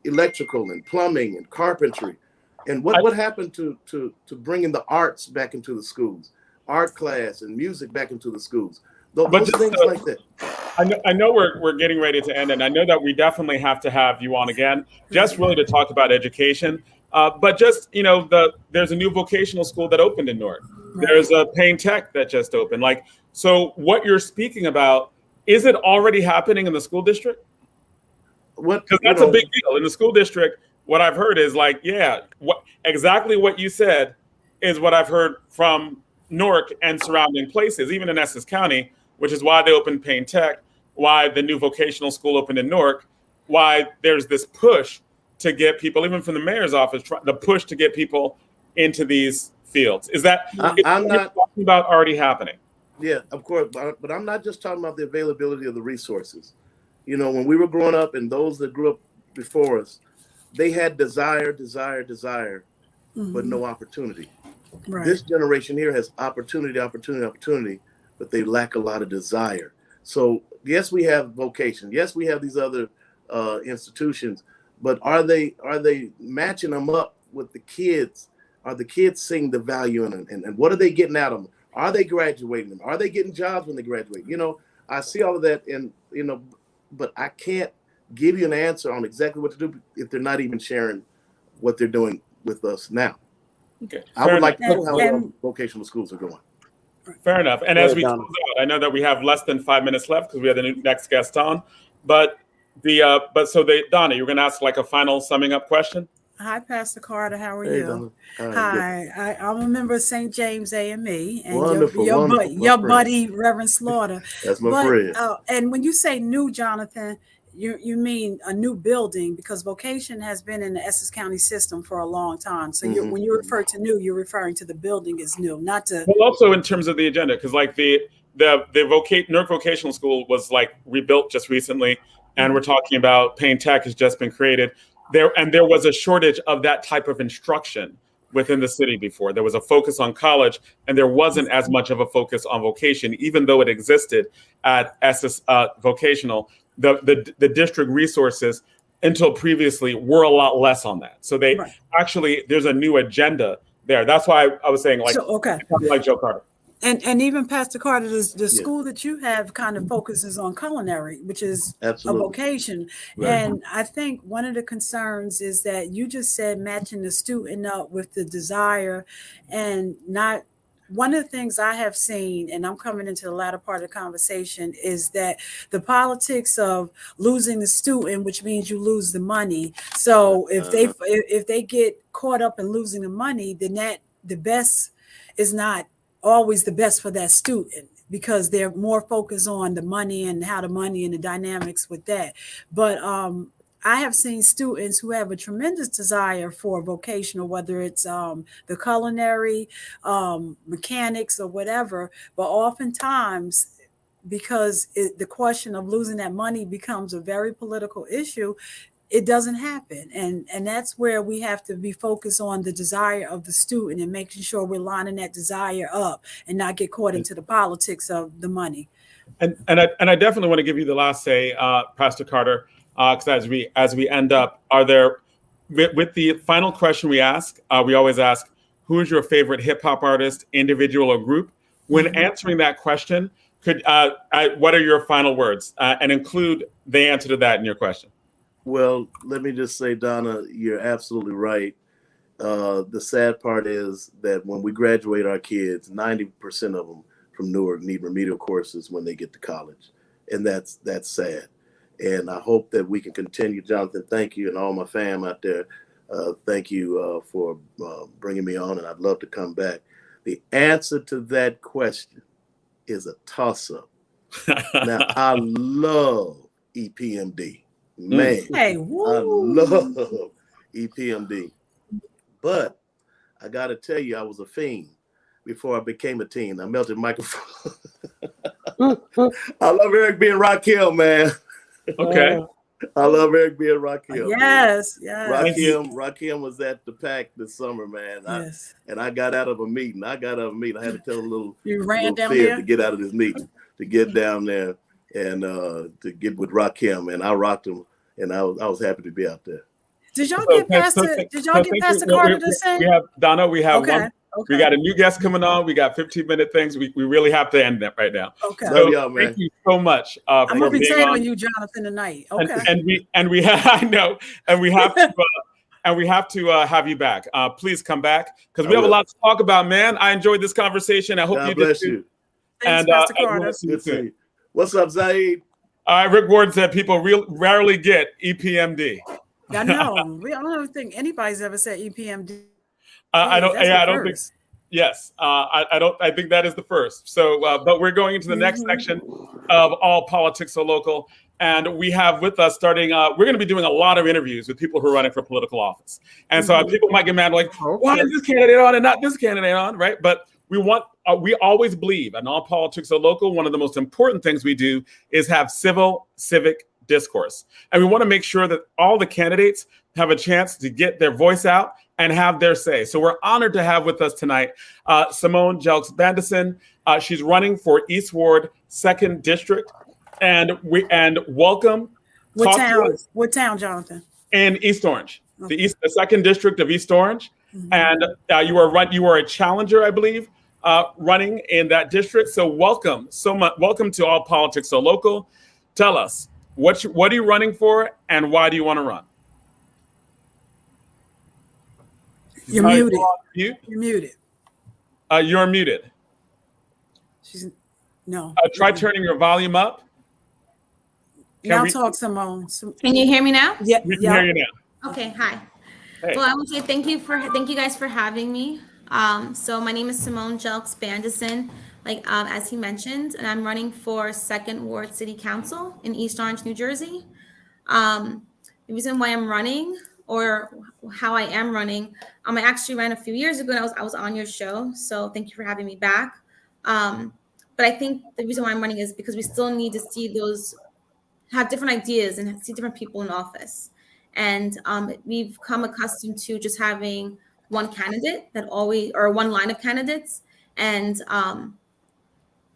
[SPEAKER 2] electrical and plumbing and carpentry? And what happened to bringing the arts back into the schools, art class and music back into the schools? Those things like that.
[SPEAKER 1] I know we're getting ready to end, and I know that we definitely have to have you on again, just really to talk about education. But just, there's a new vocational school that opened in Newark.
[SPEAKER 4] Right.
[SPEAKER 1] There's a Payne Tech that just opened. So what you're speaking about, is it already happening in the school district? Because that's a big deal in the school district. What I've heard is exactly what you said is what I've heard from Newark and surrounding places, even in Essex County, which is why they opened Payne Tech, why the new vocational school opened in Newark, why there's this push to get people, even from the mayor's office, the push to get people into these fields. Is that
[SPEAKER 2] I'm not
[SPEAKER 1] talking about already happening?
[SPEAKER 2] Yeah, of course, but I'm not just talking about the availability of the resources. When we were growing up, and those that grew up before us, they had desire, but no opportunity.
[SPEAKER 4] Right.
[SPEAKER 2] This generation here has opportunity, but they lack a lot of desire. So yes, we have vocation. Yes, we have these other institutions, but are they matching them up with the kids? Are the kids seeing the value in them? And what are they getting out of them? Are they graduating them? Are they getting jobs when they graduate? I see all of that, and but I can't give you an answer on exactly what to do if they're not even sharing what they're doing with us now.
[SPEAKER 1] Okay.
[SPEAKER 2] I would like to know how our vocational schools are going.
[SPEAKER 1] Fair enough. And as we close out, I know that we have less than 5 minutes left because we have the next guest on. But Donna, you're going to ask a final summing up question?
[SPEAKER 4] Hi, Pastor Carter. How are
[SPEAKER 2] Hey,
[SPEAKER 4] you?
[SPEAKER 2] Donna.
[SPEAKER 4] Hi, I'm a member of St. James AME, and
[SPEAKER 2] Wonderful,
[SPEAKER 4] your buddy, Reverend Slaughter.
[SPEAKER 2] That's my friend.
[SPEAKER 4] And when you say new, Jonathan, you mean a new building, because vocation has been in the Essex County system for a long time. So when you refer to new, you're referring to the building is new, not to.
[SPEAKER 1] Well, also in terms of the agenda, because the Newark Vocational School was rebuilt just recently, and we're talking about Payne Tech has just been created. There was a shortage of that type of instruction within the city before. There was a focus on college, and there wasn't as much of a focus on vocation, even though it existed at Essex Vocational. The district resources until previously were a lot less on that. So there's a new agenda there. That's why I was saying like Joe Carter.
[SPEAKER 4] And even Pastor Carter, the school that you have kind of focuses on culinary, which is
[SPEAKER 2] Absolutely.
[SPEAKER 4] a vocation. Right. And I think one of the concerns is that you just said matching the student up with the desire, and not. One of the things I have seen, and I'm coming into the latter part of the conversation, is that the politics of losing the student, which means you lose the money. So if they get caught up in losing the money, then the best is not always the best for that student, because they're more focused on the money and how the money and the dynamics with that. But I have seen students who have a tremendous desire for vocational, whether it's the culinary, mechanics, or whatever. But oftentimes, because the question of losing that money becomes a very political issue, it doesn't happen. And that's where we have to be focused on the desire of the student and making sure we're lining that desire up and not get caught into the politics of the money.
[SPEAKER 1] And I definitely want to give you the last say, Pastor Carter, because as we end up, are there, with the final question we ask, we always ask, who is your favorite hip hop artist, individual or group? When answering that question, what are your final words? And include the answer to that in your question.
[SPEAKER 2] Well, let me just say, Donna, you're absolutely right. The sad part is that when we graduate our kids, 90% of them from Newark need remedial courses when they get to college. And that's sad. And I hope that we can continue. Jonathan, thank you, and all my fam out there. Thank you for bringing me on, and I'd love to come back. The answer to that question is a toss-up. Now, I love EPMD. Man, I love EPMD. But I got to tell you, I was a fiend before I became a teen. I melted microphone. I love Eric B. and Rakim, man.
[SPEAKER 1] Okay.
[SPEAKER 2] I love Eric B. and Rakim.
[SPEAKER 4] Yes.
[SPEAKER 2] Rakim was at the PAC this summer, man.
[SPEAKER 4] Yes.
[SPEAKER 2] And I got out of a meeting. I had to tell a little,
[SPEAKER 4] you ran down
[SPEAKER 2] fib
[SPEAKER 4] there
[SPEAKER 2] to get out of this meeting, to get down there and to get with Rakim. And I rocked him, and I was happy to be out there.
[SPEAKER 4] Did y'all get Pastor Carter to sing?
[SPEAKER 1] We have Donna. We have We got a new guest coming on. We got 15-minute things. We really have to end that right now.
[SPEAKER 4] Okay.
[SPEAKER 1] So
[SPEAKER 2] Love y'all, man.
[SPEAKER 1] thank you so much
[SPEAKER 4] I'm
[SPEAKER 1] for
[SPEAKER 4] gonna be
[SPEAKER 1] being
[SPEAKER 4] on
[SPEAKER 1] on.
[SPEAKER 4] you, Jonathan, tonight. Okay.
[SPEAKER 1] And we I know, and we have to. And we have to have you back. Please come back because we have a lot to talk about, man. I enjoyed this conversation. I hope
[SPEAKER 2] God
[SPEAKER 1] you
[SPEAKER 2] bless
[SPEAKER 1] did too.
[SPEAKER 2] you.
[SPEAKER 4] Thanks,
[SPEAKER 1] And
[SPEAKER 4] Pastor
[SPEAKER 1] I
[SPEAKER 4] Carter.
[SPEAKER 1] will see you
[SPEAKER 2] Good to see
[SPEAKER 1] soon.
[SPEAKER 2] you. What's up, Zaid?
[SPEAKER 1] All right, Rick Ward said people rarely get EPMD.
[SPEAKER 4] I know. I don't think anybody's ever said EPMD.
[SPEAKER 1] I don't.
[SPEAKER 4] That's
[SPEAKER 1] Yeah,
[SPEAKER 4] the
[SPEAKER 1] I don't think.
[SPEAKER 4] first.
[SPEAKER 1] Yes, I don't. I think that is the first. So, but we're going into the next section of All Politics Are Local, and we have with us starting. We're going to be doing a lot of interviews with people who are running for political office, and so people might get mad, like, why is this candidate on and not this candidate on, right? But we want. We always believe in All Politics Are Local. One of the most important things we do is have civic discourse, and we want to make sure that all the candidates have a chance to get their voice out and have their say. So we're honored to have with us tonight Simone Bandison. She's running for East Ward 2nd District, and welcome.
[SPEAKER 4] What town? What town, Jonathan?
[SPEAKER 1] In East Orange,
[SPEAKER 4] Okay.
[SPEAKER 1] the 2nd District of East Orange, and you are a challenger, I believe, running in that district. So welcome so much. Welcome to All Politics Are Local. Tell us what are you running for, and why do you want to run?
[SPEAKER 4] You're muted.
[SPEAKER 1] You're
[SPEAKER 4] muted.
[SPEAKER 1] You're muted.
[SPEAKER 4] No.
[SPEAKER 1] Try turning your volume up.
[SPEAKER 4] Now talk, Simone.
[SPEAKER 5] Can you hear me now?
[SPEAKER 4] Yeah.
[SPEAKER 1] We can hear you now.
[SPEAKER 5] Okay. Hi.
[SPEAKER 1] Hey.
[SPEAKER 5] Well, I want to say thank you guys for having me. So my name is Simone Bandison, as he mentioned, and I'm running for 2nd Ward City Council in East Orange, New Jersey. The reason why I'm running, or how I am running, I actually ran a few years ago, and I was on your show, so thank you for having me back. But I think the reason why I'm running is because we still need to see have different ideas and see different people in office. And we've come accustomed to just having one candidate or one line of candidates, and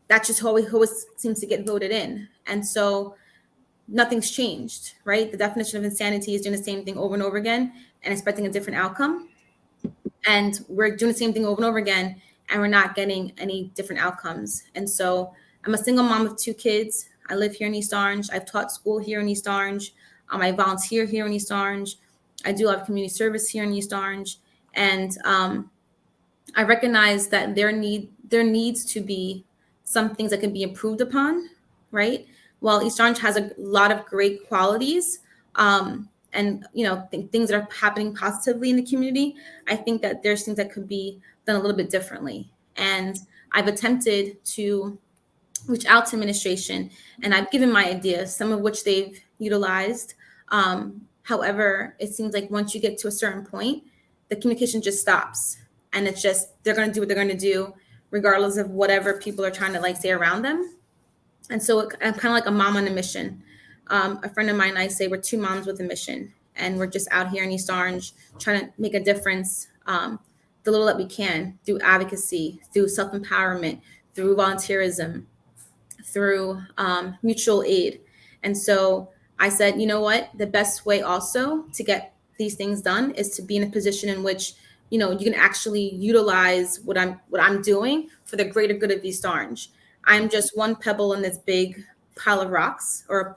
[SPEAKER 5] that just always seems to get voted in. And so nothing's changed, right? The definition of insanity is doing the same thing over and over again and expecting a different outcome. And we're doing the same thing over and over again, and we're not getting any different outcomes. And so I'm a single mom of 2 kids. I live here in East Orange. I've taught school here in East Orange. I volunteer here in East Orange. I do a lot of community service here in East Orange. And I recognize that there needs to be some things that can be improved upon, right? While East Orange has a lot of great qualities, and things that are happening positively in the community, I think that there's things that could be done a little bit differently. And I've attempted to reach out to administration, and I've given my ideas, some of which they've utilized. However, it seems like once you get to a certain point, the communication just stops, and it's just they're going to do what they're going to do, regardless of whatever people are trying to say around them. And so I'm kind of like a mom on a mission. A friend of mine and I say we're 2 moms with a mission, and we're just out here in East Orange trying to make a difference, the little that we can, through advocacy, through self-empowerment, through volunteerism, through mutual aid. And so I said, you know what, the best way also to get these things done is to be in a position in which you can actually utilize what I'm doing for the greater good of East Orange. I'm just one pebble in this big pile of rocks or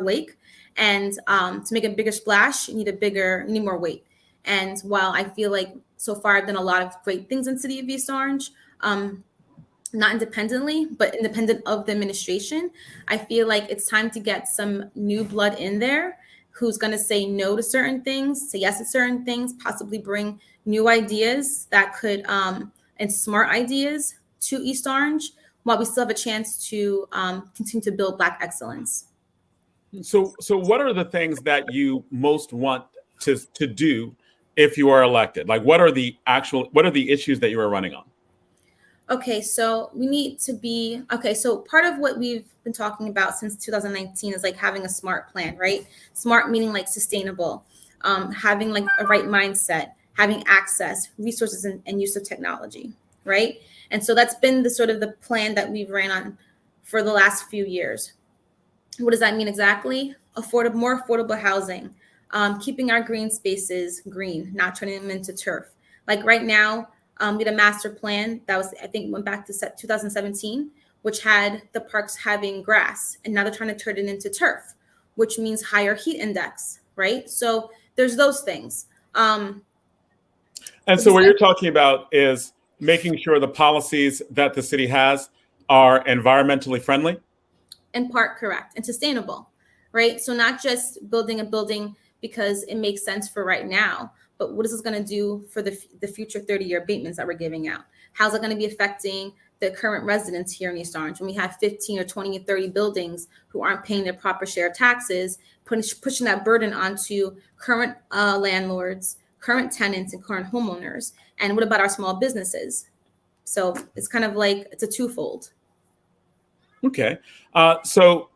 [SPEAKER 5] lake, and to make a bigger splash, you need more weight. And while I feel like so far I've done a lot of great things in the city of East Orange, not independently, but independent of the administration, I feel like it's time to get some new blood in there who's going to say no to certain things, say yes to certain things, possibly bring new ideas that could, and smart ideas to East Orange, while we still have a chance to continue to build Black excellence.
[SPEAKER 1] So what are the things that you most want to do if you are elected? What are the issues that you are running on?
[SPEAKER 5] Okay, so we need to be, so part of what we've been talking about since 2019 is having a SMART plan, right? SMART meaning sustainable, having a right mindset, having access, resources, and use of technology, right? And so that's been the plan that we've ran on for the last few years. What does that mean exactly? More affordable housing, keeping our green spaces green, not turning them into turf. Right now, We had a master plan that was, I think, went back to 2017, which had the parks having grass, and now they're trying to turn it into turf, which means higher heat index, right? So there's those things.
[SPEAKER 1] And so what you're talking about is making sure the policies that the city has are environmentally friendly?
[SPEAKER 5] In part, correct, and sustainable, right? So not just building a building because it makes sense for right now, but what is this going to do for the future 30-year abatements that we're giving out? How's it going to be affecting the current residents here in East Orange when we have 15 or 20 or 30 buildings who aren't paying their proper share of taxes, pushing that burden onto current landlords, current tenants, and current homeowners? And what about our small businesses? So it's kind of like it's a twofold.
[SPEAKER 1] Okay. So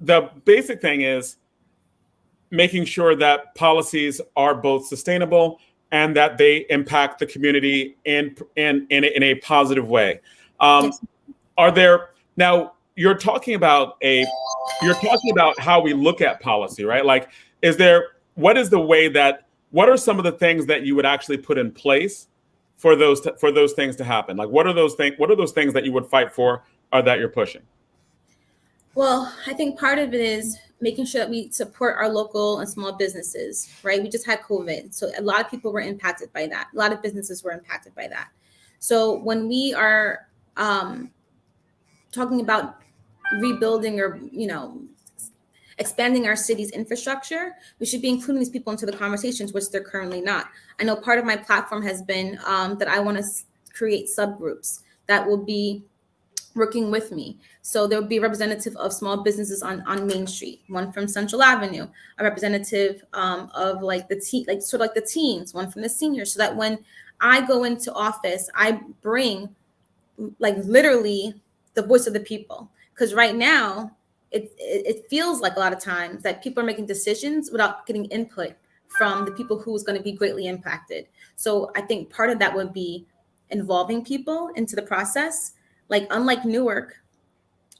[SPEAKER 1] the basic thing is making sure that policies are both sustainable and that they impact the community in a positive way.
[SPEAKER 5] Yes.
[SPEAKER 1] Are there now? You're talking about how we look at policy, right? Like, what are some of the things that you would actually put in place for those things to happen? Like, what are those things that you would fight for or that you're pushing?
[SPEAKER 5] Well, I think part of it is making sure that we support our local and small businesses, right? We just had COVID. So a lot of people were impacted by that. A lot of businesses were impacted by that. So when we are talking about rebuilding or, expanding our city's infrastructure, we should be including these people into the conversations, which they're currently not. I know part of my platform has been that I want to create subgroups that will be working with me. So there will be a representative of small businesses on Main Street, one from Central Avenue, a representative of the teens, one from the seniors, so that when I go into office, I bring literally the voice of the people. Because right now, it feels like a lot of times that people are making decisions without getting input from the people who's going to be greatly impacted. So I think part of that would be involving people into the process. Like, unlike Newark,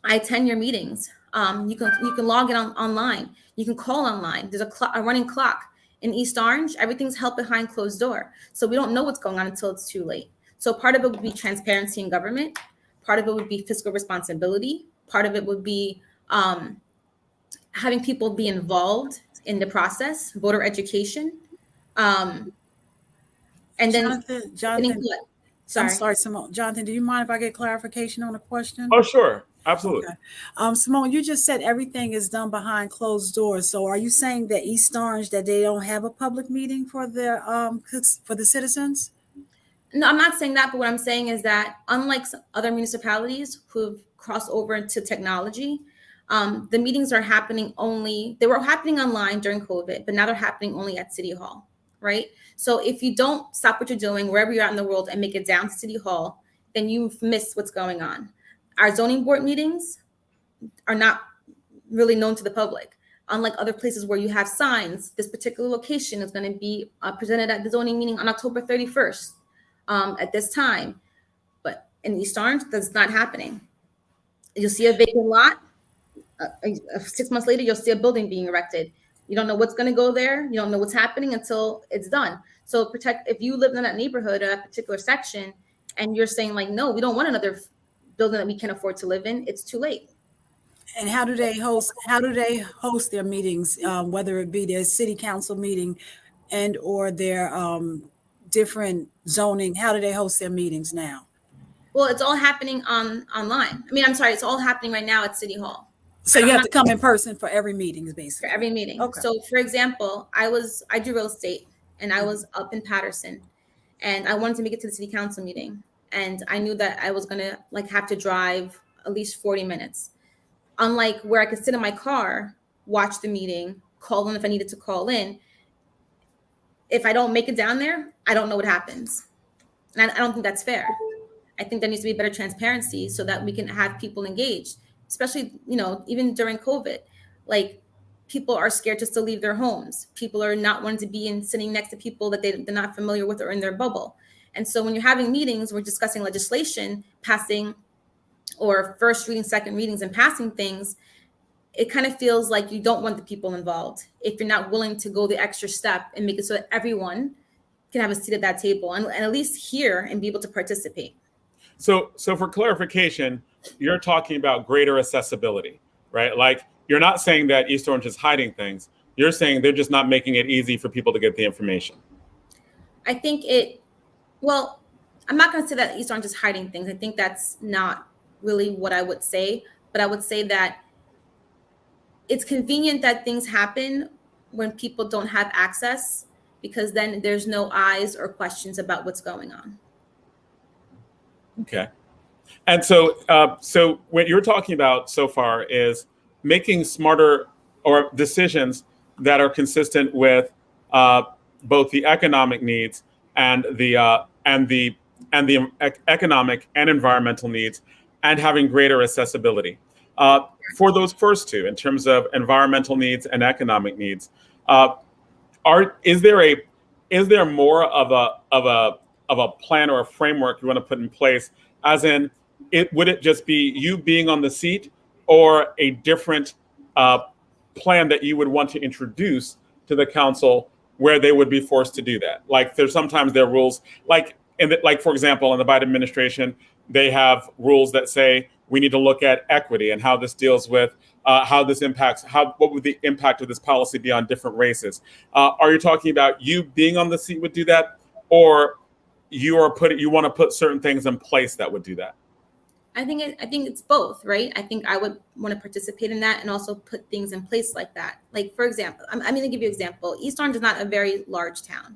[SPEAKER 5] I attend your meetings. You can log in online. You can call online. There's a running clock. In East Orange, everything's held behind closed door. So we don't know what's going on until it's too late. So part of it would be transparency in government. Part of it would be fiscal responsibility. Part of it would be having people be involved in the process, voter education. And then
[SPEAKER 4] Jonathan,
[SPEAKER 5] sorry.
[SPEAKER 4] I'm sorry, Simone. Jonathan, do you mind if I get clarification on a question?
[SPEAKER 1] Oh, sure. Absolutely.
[SPEAKER 4] Okay. Simone, you just said everything is done behind closed doors. So are you saying that East Orange, that they don't have a public meeting for the citizens?
[SPEAKER 5] No, I'm not saying that, but what I'm saying is that unlike other municipalities who've crossed over into technology, the meetings are happening they were happening online during COVID, but now they're happening only at City Hall, right? So if you don't stop what you're doing wherever you're at in the world and make it down to City Hall, then you've missed what's going on. Our zoning board meetings are not really known to the public. Unlike other places where you have signs, this particular location is going to be presented at the zoning meeting on October 31st at this time. But in East Orange, that's not happening. You'll see a vacant lot. 6 months later, you'll see a building being erected. You don't know what's going to go there. You don't know what's happening until it's done. So if you live in that neighborhood or that particular section, and you're saying no, we don't want another building that we can afford to live in, it's too late.
[SPEAKER 4] And how do they host their meetings, whether it be their city council meeting and or their different zoning? How do they host their meetings now?
[SPEAKER 5] Well, it's all happening online. It's all happening right now at City Hall.
[SPEAKER 4] So you have to come in person for every meeting, basically.
[SPEAKER 5] For every meeting. Okay. So, for example, I do real estate, and I was up in Patterson, and I wanted to make it to the city council meeting, and I knew that I was gonna have to drive at least 40 minutes. Unlike where I could sit in my car, watch the meeting, call in if I needed to call in. If I don't make it down there, I don't know what happens, and I don't think that's fair. I think there needs to be better transparency so that we can have people engaged, especially, even during COVID. People are scared just to leave their homes. People are not wanting to be sitting next to people that they're not familiar with or in their bubble. And so when you're having meetings, we're discussing legislation, passing, or first reading, second readings, and passing things, it kind of feels like you don't want the people involved if you're not willing to go the extra step and make it so that everyone can have a seat at that table and at least hear and be able to participate.
[SPEAKER 1] So for clarification, you're talking about greater accessibility, right? Like, you're not saying that East Orange is hiding things. You're saying they're just not making it easy for people to get the information.
[SPEAKER 5] I think I'm not going to say that East Orange is hiding things. I think that's not really what I would say, but I would say that it's convenient that things happen when people don't have access, because then there's no eyes or questions about what's going on.
[SPEAKER 1] Okay. And so what you're talking about so far is making smarter or decisions that are consistent with both the economic needs and the economic and environmental needs, and having greater accessibility. For those first two, in terms of environmental needs and economic needs, is there more of a plan or a framework you want to put in place? As in, would it just be you being on the seat, or a different plan that you would want to introduce to the council where they would be forced to do that? Like, sometimes there are rules, like for example, in the Biden administration, they have rules that say we need to look at equity and how this deals with how this impacts, what would the impact of this policy be on different races? Are you talking about you being on the seat would do that, or you want to put certain things in place that would do that?
[SPEAKER 5] I think it's both, right? I think I would want to participate in that and also put things in place like that. Like, for example, I'm going to give you an example. East Orange is not a very large town.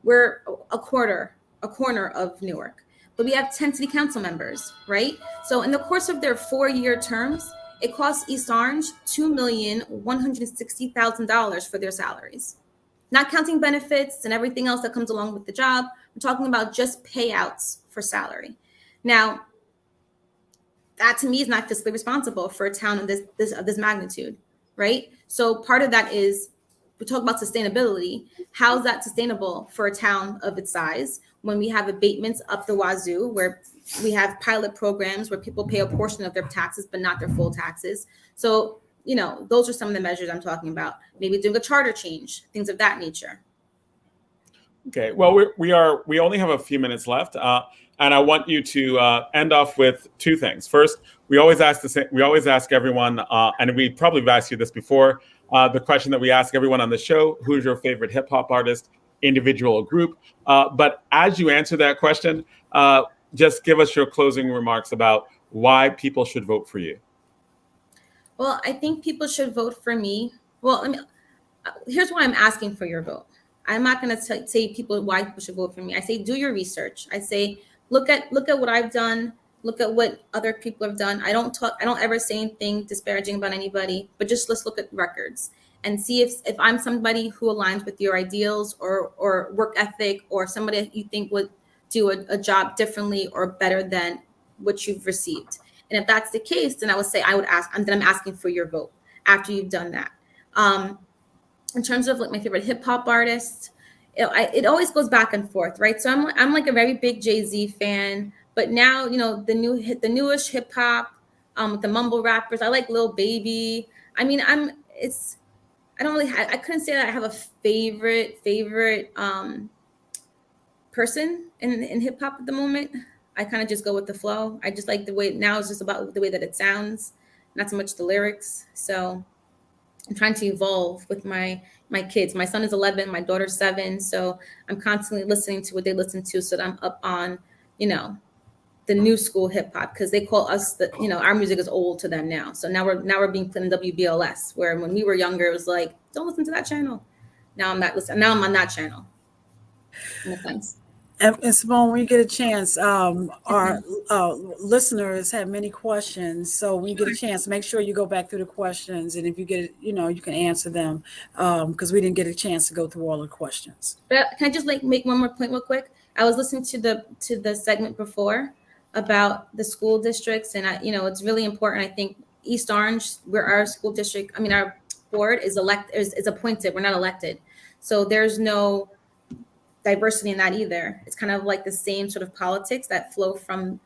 [SPEAKER 5] We're a corner of Newark, but we have 10 city council members, right? So in the course of their 4-year terms, it costs East Orange $2,160,000 for their salaries, not counting benefits and everything else that comes along with the job. We're talking about just payouts for salary. Now, that to me is not fiscally responsible for a town of this magnitude, right? So part of that is, we talk about sustainability. How is that sustainable for a town of its size when we have abatements up the wazoo, where we have pilot programs where people pay a portion of their taxes but not their full taxes? So, those are some of the measures I'm talking about. Maybe doing a charter change, things of that nature.
[SPEAKER 1] Okay. Well, we only have a few minutes left, and I want you to end off with two things. First, we always ask everyone, and we probably have asked you this before, the question that we ask everyone on the show: who's your favorite hip hop artist, individual or group? But as you answer that question, just give us your closing remarks about why people should vote for you.
[SPEAKER 5] Well, I think people should vote for me. Well, here's why I'm asking for your vote. I'm not going to say why people should vote for me. I say, do your research. I say, look at what I've done. Look at what other people have done. I don't ever say anything disparaging about anybody, but just let's look at records and see if I'm somebody who aligns with your ideals or work ethic, or somebody that you think would do a job differently or better than what you've received. And if that's the case, then I would say I'm asking for your vote after you've done that. In terms of like my favorite hip hop artist, it always goes back and forth, right? So I'm like a very big Jay-Z fan, but now, the newish hip hop, with the mumble rappers, I like Lil Baby. I mean, I couldn't say that I have a favorite person in hip hop at the moment. I kind of just go with the flow. I just like the way now it's just about the way that it sounds, not so much the lyrics. So I'm trying to evolve with my kids. My son is 11, my daughter's 7. So I'm constantly listening to what they listen to, so that I'm up on, the new school hip hop, because they call us our music is old to them now. So now we're being put in WBLS, where when we were younger, it was like, don't listen to that channel. Now I'm not listening. Now I'm on that channel. In a sense.
[SPEAKER 4] And Simone, when you get a chance, our listeners have many questions. So when you get a chance, make sure you go back through the questions. And if you get it, you can answer them, because we didn't get a chance to go through all the questions.
[SPEAKER 5] But can I just make one more point real quick? I was listening to the segment before about the school districts, and it's really important. I think East Orange, where our school district, our board is appointed. We're not elected. So there's no diversity in that either. It's kind of like the same sort of politics that flow from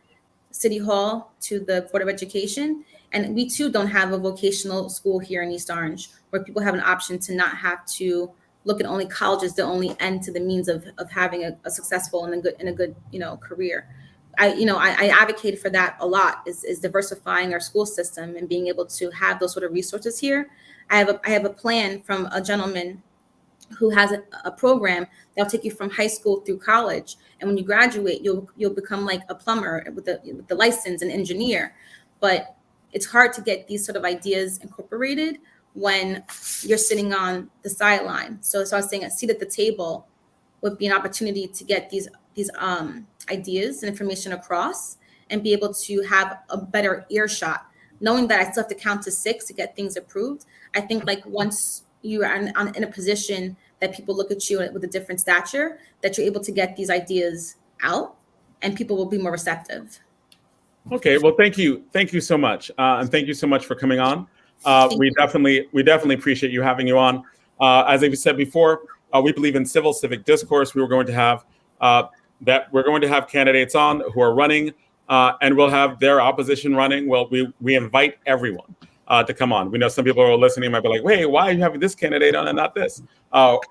[SPEAKER 5] City Hall to the Board of Education. And we too don't have a vocational school here in East Orange, where people have an option to not have to look at only college as the only end to the means of having a successful and a good career. I advocate for that a lot, is diversifying our school system and being able to have those sort of resources here. I have a plan from a gentleman who has a program that'll take you from high school through college, and when you graduate, you'll become like a plumber with the license, an engineer. But it's hard to get these sort of ideas incorporated when you're sitting on the sideline. So I was saying a seat at the table would be an opportunity to get these ideas and information across and be able to have a better earshot, knowing that I still have to count to 6 to get things approved. I think like once you are in a position that people look at you with a different stature, that you're able to get these ideas out and people will be more receptive.
[SPEAKER 1] Okay, well, thank you so much, and thank you so much for coming on. We definitely appreciate you having you on. As I said before, we believe in civic discourse. We're going to have candidates on who are running, and we'll have their opposition running. Well, we invite everyone to come on. We know some people who are listening might be like, "Wait, why are you having this candidate on and not this?"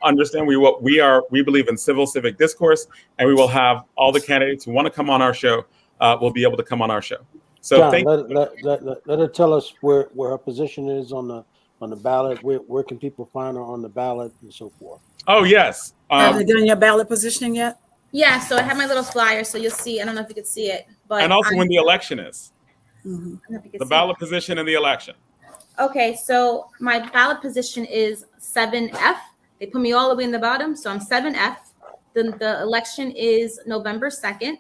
[SPEAKER 1] Understand we believe in civic discourse, and we will have all the candidates who want to come on our show will be able to come on our show. So
[SPEAKER 3] John, let her tell us where her position is on the ballot. Where can people find her on the ballot and so forth?
[SPEAKER 1] Oh yes.
[SPEAKER 4] Have you done your ballot positioning yet?
[SPEAKER 5] Yeah, so I have my little flyer, so you'll see. I don't know if you can see it, but
[SPEAKER 1] and also when the election is.
[SPEAKER 4] Mm-hmm.
[SPEAKER 1] The ballot position in the election.
[SPEAKER 5] Okay, so my ballot position is 7F. They put me all the way in the bottom, so I'm 7F. The election is November 2nd.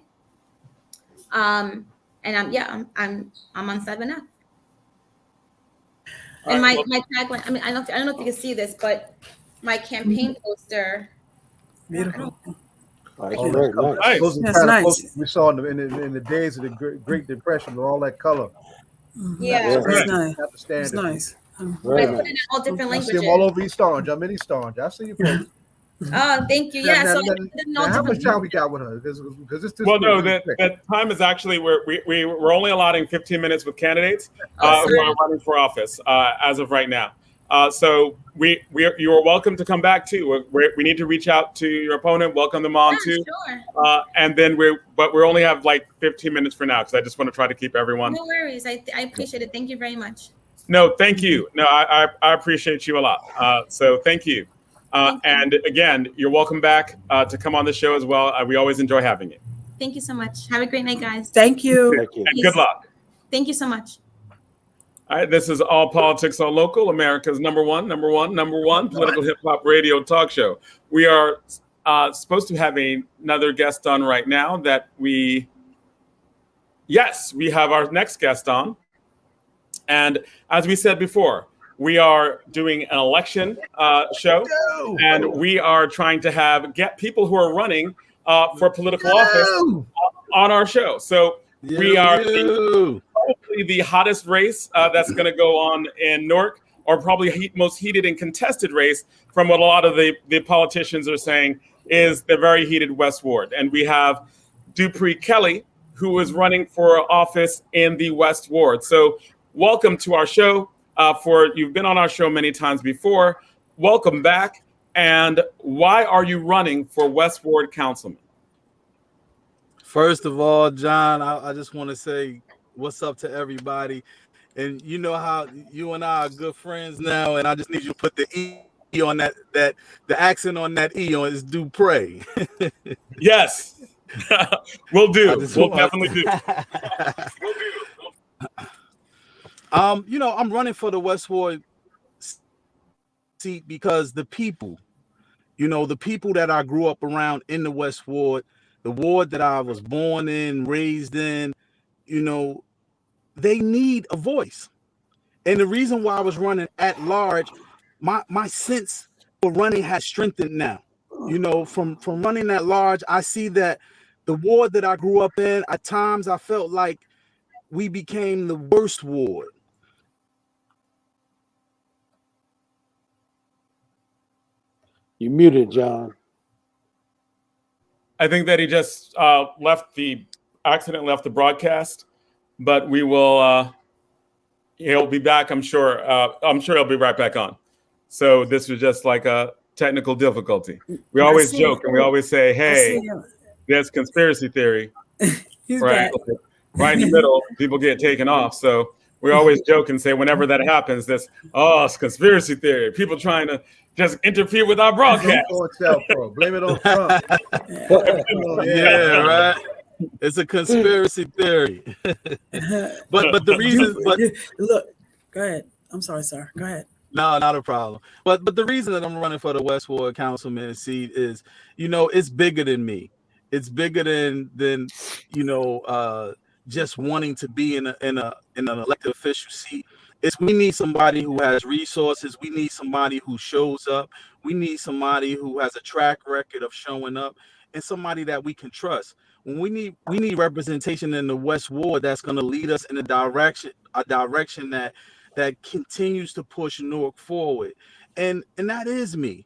[SPEAKER 5] And I'm on 7F. And my tagline, I mean, I don't know if you can see this, but my campaign poster.
[SPEAKER 4] Beautiful.
[SPEAKER 3] Oh, very nice.
[SPEAKER 6] Those are
[SPEAKER 4] That's
[SPEAKER 6] kind of
[SPEAKER 4] nice.
[SPEAKER 6] posters we saw in the days of the Great Depression with all that color.
[SPEAKER 5] Yeah.
[SPEAKER 4] That's nice.
[SPEAKER 6] Have to stand
[SPEAKER 4] That's
[SPEAKER 6] it.
[SPEAKER 4] nice.
[SPEAKER 3] Very
[SPEAKER 5] I put it
[SPEAKER 3] nice.
[SPEAKER 5] in all different
[SPEAKER 6] I see
[SPEAKER 5] languages.
[SPEAKER 6] them all over East Orange. I'm in East Orange. I see you folks.
[SPEAKER 5] Oh, thank you. Yeah.
[SPEAKER 6] Now,
[SPEAKER 5] So I put it in all
[SPEAKER 6] how much
[SPEAKER 5] different.
[SPEAKER 6] time we got with her? Because this
[SPEAKER 1] Well, no,
[SPEAKER 6] quick.
[SPEAKER 1] that time is actually we're only allotting 15 minutes with candidates
[SPEAKER 5] Oh,
[SPEAKER 1] who are running for office as of right now. So you are welcome to come back too. We need to reach out to your opponent, welcome them on too,
[SPEAKER 5] Sure.
[SPEAKER 1] and then we only have like 15 minutes for now because I just want to try to keep everyone.
[SPEAKER 5] No worries. I appreciate it. Thank you very much.
[SPEAKER 1] No, thank you. No, I appreciate you a lot. So thank you. And again, you're welcome back to come on the show as well. We always enjoy having you.
[SPEAKER 5] Thank you so much. Have a great night, guys.
[SPEAKER 4] Thank you.
[SPEAKER 3] Thank you.
[SPEAKER 1] And good luck.
[SPEAKER 5] Thank you so much.
[SPEAKER 1] All right, this is All Politics, All Local, America's number one political hip hop radio talk show. We are supposed to have another guest on right now that we have our next guest on. And as we said before, we are doing an election show, and we are trying to get people who are running for political office on our show. So we are probably the hottest race that's going to go on in Newark, or probably most heated and contested race from what a lot of the politicians are saying is the very heated West Ward. And we have Dupre Kelly, who is running for office in the West Ward. So welcome to our show. You've been on our show many times before. Welcome back. And why are you running for West Ward councilman?
[SPEAKER 7] First of all, John, I just want to say what's up to everybody. And you know how you and I are good friends now, and I just need you to put the E on that the accent on that E on is Dupre.
[SPEAKER 1] Yes. We'll do. We'll definitely do.
[SPEAKER 7] I'm running for the West Ward seat because the people that I grew up around in the West Ward, the ward that I was born in, raised in, they need a voice. And the reason why I was running at large, my sense for running has strengthened now. From running at large, I see that the ward that I grew up in, at times I felt like we became the worst ward.
[SPEAKER 3] You muted, John.
[SPEAKER 1] I think that he just accidentally left the broadcast, but we will, he'll be back, I'm sure. I'm sure he'll be right back on. So this was just like technical difficulty. We
[SPEAKER 4] I
[SPEAKER 1] always
[SPEAKER 4] see
[SPEAKER 1] joke
[SPEAKER 4] it.
[SPEAKER 1] and we always say,
[SPEAKER 4] I
[SPEAKER 1] hey,
[SPEAKER 4] see him.
[SPEAKER 1] there's conspiracy theory,
[SPEAKER 4] He's
[SPEAKER 1] right?
[SPEAKER 4] back.
[SPEAKER 1] Right in the middle, people get taken off. So we always joke and say whenever that happens, it's conspiracy theory. People trying to just interfere with our broadcast.
[SPEAKER 6] Watch out, bro. Blame it on Trump. Oh,
[SPEAKER 7] Yeah, right. It's a conspiracy theory. but the reason,
[SPEAKER 4] look, go ahead. I'm sorry, sir. Go ahead.
[SPEAKER 7] No, not a problem. But the reason that I'm running for the West Ward councilman seat is, it's bigger than me. It's bigger than just wanting to be in an elected official seat. We need somebody who has resources. We need somebody who shows up. We need somebody who has a track record of showing up, and somebody that we can trust. We need representation in the West Ward that's going to lead us in a direction that continues to push Newark forward, and that is me.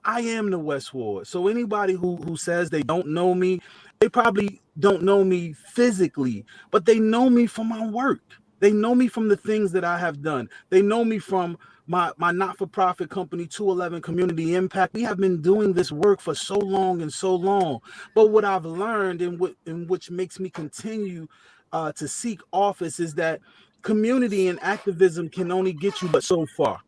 [SPEAKER 7] I am the West Ward. So anybody who says they don't know me, they probably don't know me physically, but they know me from my work. They know me from the things that I have done. They know me from my not-for-profit company, 211 Community Impact. We have been doing this work for so long and so long. But what I've learned and which makes me continue to seek office is that community and activism can only get you but so far.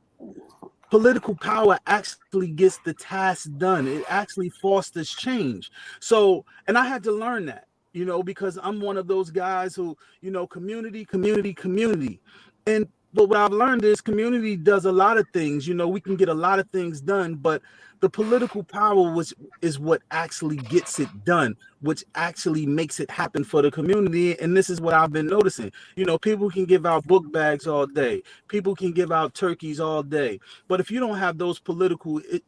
[SPEAKER 7] Political power actually gets the task done. It actually fosters change. So, and I had to learn that, because I'm one of those guys who, community. But what I've learned is community does a lot of things. We can get a lot of things done, but the political power is what actually gets it done, which actually makes it happen for the community. And this is what I've been noticing. People can give out book bags all day. People can give out turkeys all day. But if you don't have those if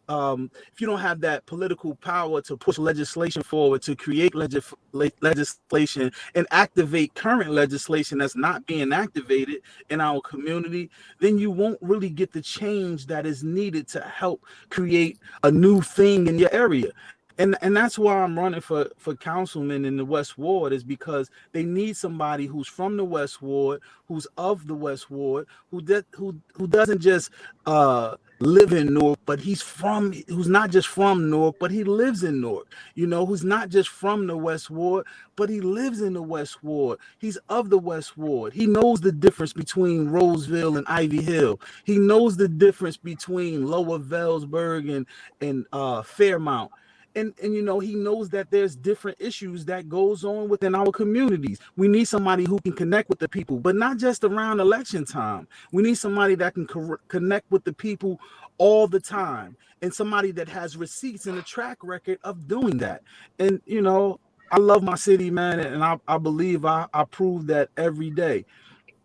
[SPEAKER 7] you don't have that political power to push legislation forward, to create legislation and activate current legislation that's not being activated in our community, then you won't really get the change that is needed to help create a new thing in your area. And that's why I'm running for councilman in the West Ward, is because they need somebody who's from the West Ward, who's of the West Ward, who doesn't just live in Newark, but who's not just from Newark, but he lives in Newark. Who's not just from the West Ward, but he lives in the West Ward. He's of the West Ward. He knows the difference between Roseville and Ivy Hill. He knows the difference between Lower Velsburg and Fairmount. And he knows that there's different issues that goes on within our communities. We need somebody who can connect with the people, but not just around election time. We need somebody that can connect with the people all the time, and somebody that has receipts and a track record of doing that. And I love my city, man, and I believe I prove that every day.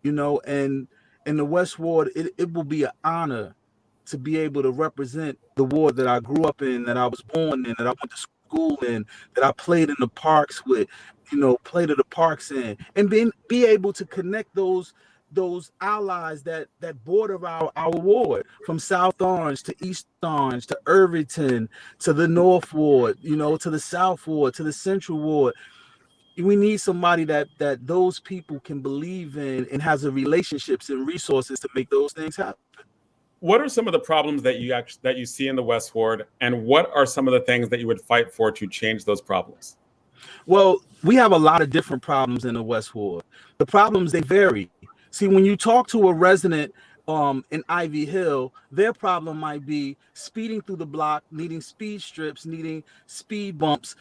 [SPEAKER 7] And in the West Ward, it will be an honor to be able to represent the ward that I grew up in, that I was born in, that I went to school in, that I played in the parks with, played at the parks in, and be able to connect those allies that border our ward, from South Orange to East Orange to Irvington to the North Ward, to the South Ward, to the Central Ward. We need somebody that those people can believe in and has the relationships and resources to make those things happen.
[SPEAKER 1] What are some of the problems that you see in the West Ward, and what are some of the things that you would fight for to change those problems?
[SPEAKER 7] Well, we have a lot of different problems in the West Ward. The problems, they vary. See, when you talk to a resident in Ivy Hill, their problem might be speeding through the block, needing speed strips, needing speed bumps.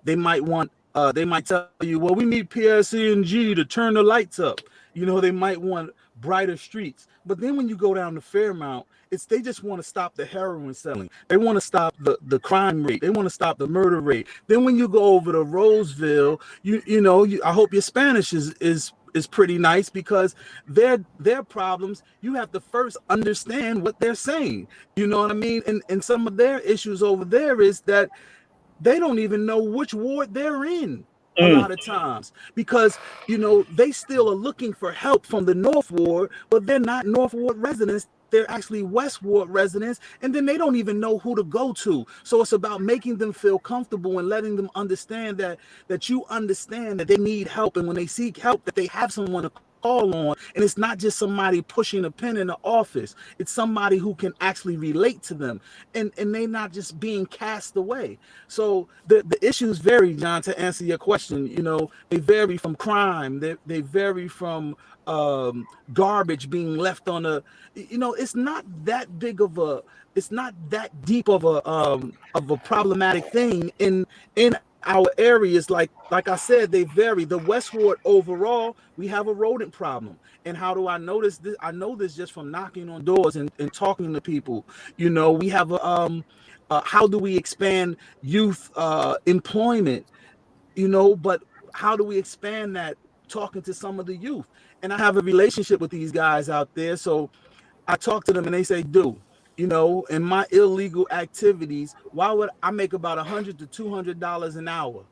[SPEAKER 7] They might tell you, well, we need PSE&G to turn the lights up. They might want brighter streets. But then when you go down to Fairmount, they just want to stop the heroin selling. They want to stop the crime rate. They want to stop the murder rate. Then when you go over to Roseville, I hope your Spanish is pretty nice, because their problems, you have to first understand what they're saying. You know what I mean? And some of their issues over there is that they don't even know which ward they're in. A lot of times, because they still are looking for help from the North Ward, but they're not North Ward residents. They're actually West Ward residents, and then they don't even know who to go to. So it's about making them feel comfortable and letting them understand that you understand that they need help, and when they seek help, that they have someone to call on, and it's not just somebody pushing a pen in the office. It's somebody who can actually relate to them, and they not just being cast away. So the issues vary, John, to answer your question. You know, they vary from crime, they vary from garbage being left on a, you know, it's not that big of a, it's not that deep of a problematic thing in our areas. Like I said, they vary. The West Ward overall, we have a rodent problem. And how do I notice this? I know this just from knocking on doors and talking to people. You know, we have a how do we expand youth employment? You know, but how do we expand that? Talking to some of the youth, and I have a relationship with these guys out there, so I talk to them and they say, "Dude, you know, in my illegal activities, why would I make about $100 to $200 an hour?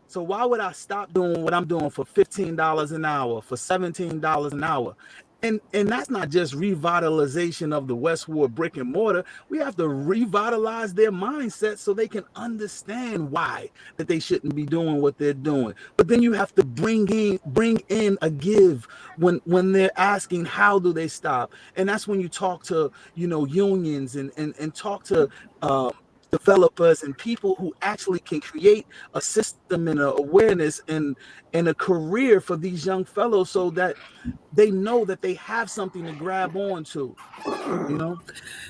[SPEAKER 7] So why would I stop doing what I'm doing for $15 an hour, for $17 an hour?" And that's not just revitalization of the Westwood brick and mortar. We have to revitalize their mindset so they can understand why that they shouldn't be doing what they're doing. But then you have to bring in a give when they're asking how do they stop. And that's when you talk to, you know, unions and talk to developers and people who actually can create a system and an awareness and a career for these young fellows so that they know that they have something to grab on to, you know.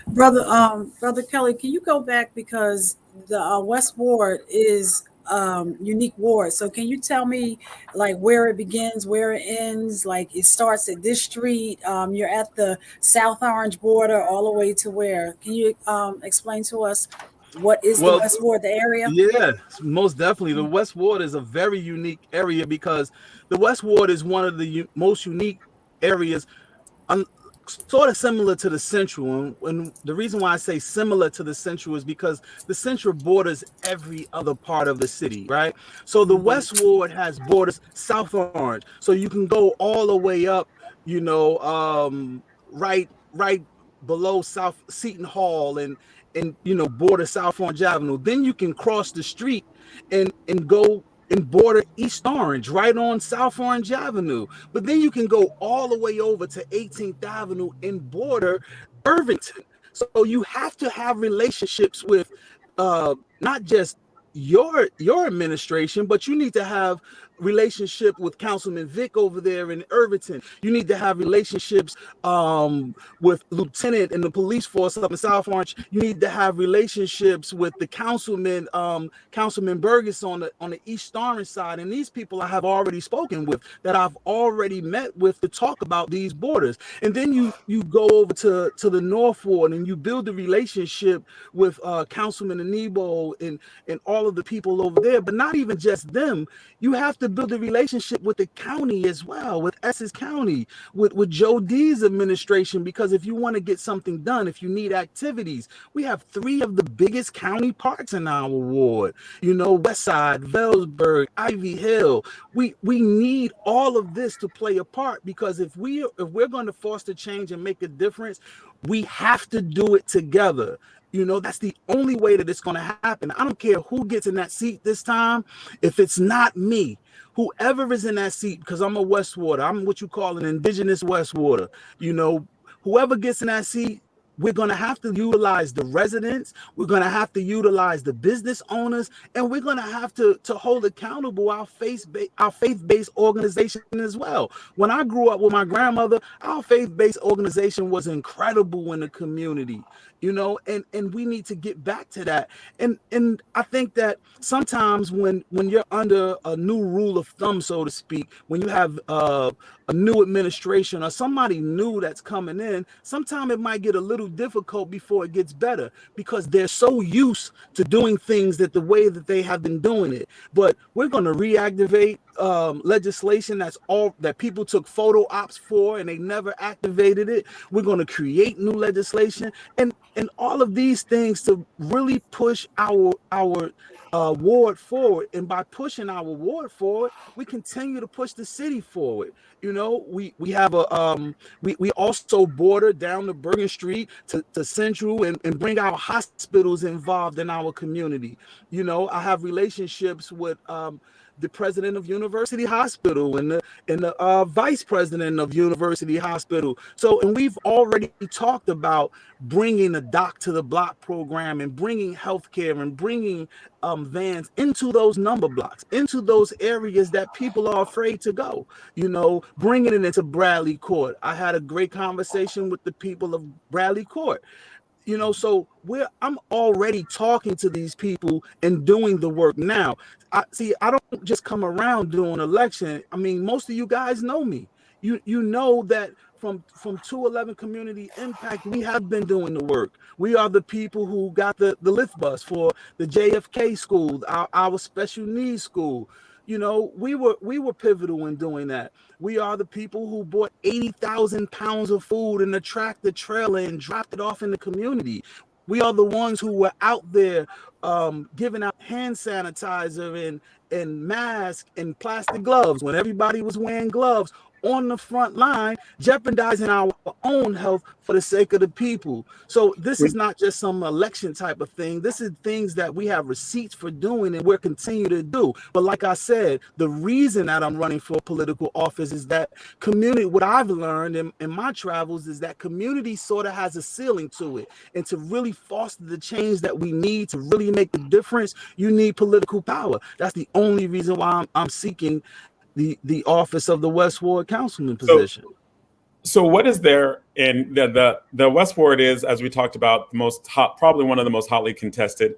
[SPEAKER 4] Brother Kelly, can you go back, because the West Ward is unique ward. So can you tell me like where it begins, where it ends? Like it starts at this street, you're at the South Orange border all the way to where? Can you explain to us what is the West Ward, the area?
[SPEAKER 7] Yeah, most definitely. The West Ward is a very unique area because the West Ward is one of the most unique areas, sort of similar to the Central. And the reason why I say similar to the Central is because the Central borders every other part of the city, right? So the West Ward has borders South Orange. So you can go all the way up, you know, right below South Seton Hall and you know, border South Orange Avenue. Then you can cross the street and go and border East Orange right on South Orange Avenue. But then you can go all the way over to 18th Avenue and border Irvington. So you have to have relationships with not just your administration, but you need to have relationship with Councilman Vic over there in Irvington. You need to have relationships with Lieutenant and the police force up in South Orange. You need to have relationships with the councilman, Councilman Burgess on the East Orange side. And these people I have already spoken with, that I've already met with to talk about these borders. And then you go over to the North Ward and you build a relationship with Councilman Anebo and all of the people over there, but not even just them. You have to build a relationship with the county as well, with Essex County, with Joe D's administration, because if you want to get something done, if you need activities, we have 3 of the biggest county parks in our ward, you know, Westside, Velsburg, Ivy Hill. We need all of this to play a part, because if we're going to foster change and make a difference, we have to do it together. You know, that's the only way that it's going to happen. I don't care who gets in that seat this time. If it's not me, whoever is in that seat, because I'm a Westwater, I'm what you call an indigenous Westwater, you know, whoever gets in that seat, we're going to have to utilize the residents. We're going to have to utilize the business owners, and we're going to have to hold accountable our faith-based organization as well. When I grew up with my grandmother, our faith-based organization was incredible in the community, you know, and we need to get back to that. And I think that sometimes when you're under a new rule of thumb, so to speak, when you have a new administration or somebody new that's coming in, sometimes it might get a little difficult before it gets better, because they're so used to doing things that the way that they have been doing it. But we're going to reactivate legislation that people took photo ops for and they never activated it. We're going to create new legislation and all of these things to really push our ward forward. And by pushing our ward forward, we continue to push the city forward. You know, we have we also border down the Bergen Street to Central and bring our hospitals involved in our community. You know, I have relationships with the president of University Hospital and the vice president of University Hospital. So, and we've already talked about bringing the Doc to the Block program and bringing healthcare and bringing vans into those number blocks, into those areas that people are afraid to go, bringing it into Bradley Court. I had a great conversation with the people of Bradley Court. So I'm already talking to these people and doing the work now. I don't just come around doing election. I mean, most of you guys know me. You know that from 211 Community Impact, we have been doing the work. We are the people who got the lift bus for the JFK school, our special needs school. We were pivotal in doing that. We are the people who bought 80,000 pounds of food in a tractor trailer and dropped it off in the community. We are the ones who were out there giving out hand sanitizer and masks and plastic gloves when everybody was wearing gloves on the front line, jeopardizing our own health for the sake of the people. So this is not just some election type of thing. This is things that we have receipts for doing and we're continue to do. But like I said, the reason that I'm running for political office is that community, what I've learned in my travels is that community sort of has a ceiling to it. And to really foster the change that we need to really make the difference, you need political power. That's the only reason why I'm seeking the office of the West Ward councilman position.
[SPEAKER 1] So what is there in the West Ward is, as we talked about, the most hot, probably one of the most hotly contested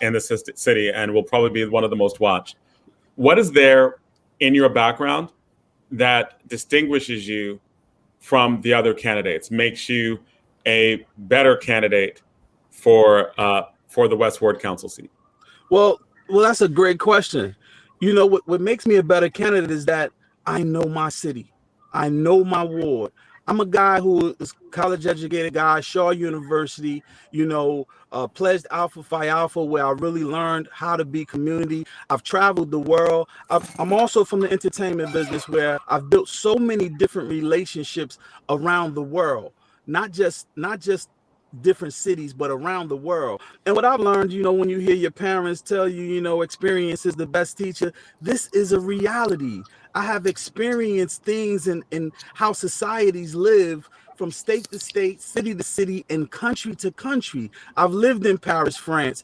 [SPEAKER 1] in the city, and will probably be one of the most watched. What is there in your background that distinguishes you from the other candidates, makes you a better candidate for the West Ward council seat?
[SPEAKER 7] Well, that's a great question. What makes me a better candidate is that I know my city. I know my ward. I'm a guy who is college educated guy, Shaw University, pledged Alpha Phi Alpha, where I really learned how to be community. I've traveled the world. I'm also from the entertainment business, where I've built so many different relationships around the world, not just different cities, but around the world. And what I've learned, when you hear your parents tell you, experience is the best teacher, this is a reality. I have experienced things in how societies live from state to state, city to city, and country to country. I've lived in Paris, France.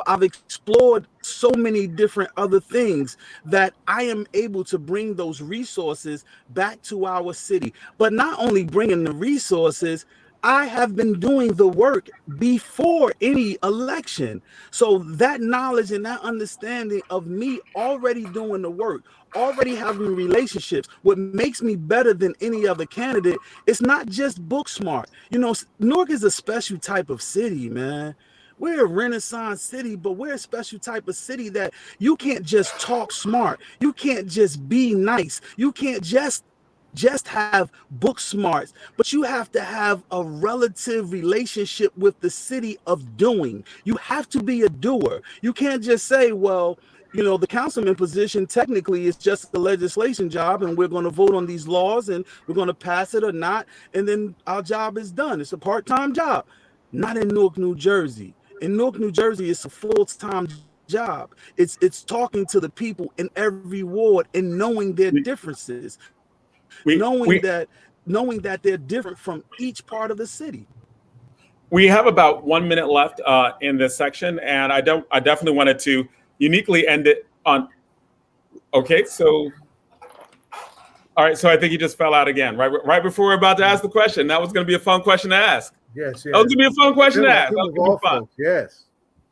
[SPEAKER 7] I've explored so many different other things that I am able to bring those resources back to our city. But not only bringing the resources, I have been doing the work before any election. So that knowledge and that understanding of me already doing the work, already having relationships, what makes me better than any other candidate, it's not just book smart. Newark is a special type of city, man. We're a Renaissance city, but we're a special type of city that you can't just talk smart. You can't just be nice. You can't just have book smarts, but you have to have a relative relationship with the city of doing. You have to be a doer. You can't just say, well, the councilman position technically is just a legislation job, and we're going to vote on these laws and we're going to pass it or not, and then our job is done. It's a part-time job. Not in Newark, New Jersey. In Newark, New Jersey, it's a full-time job. It's talking to the people in every ward and knowing their differences. Knowing that they're different from each part of the city.
[SPEAKER 1] We have about 1 minute left in this section, and I definitely wanted to uniquely end it on. Okay, so all right, so I think you just fell out again, right before we're about to ask the question. That was going to be a fun question to ask.
[SPEAKER 6] Yes.
[SPEAKER 1] That was going to be a fun question to ask. That was going to be fun.
[SPEAKER 6] Yes.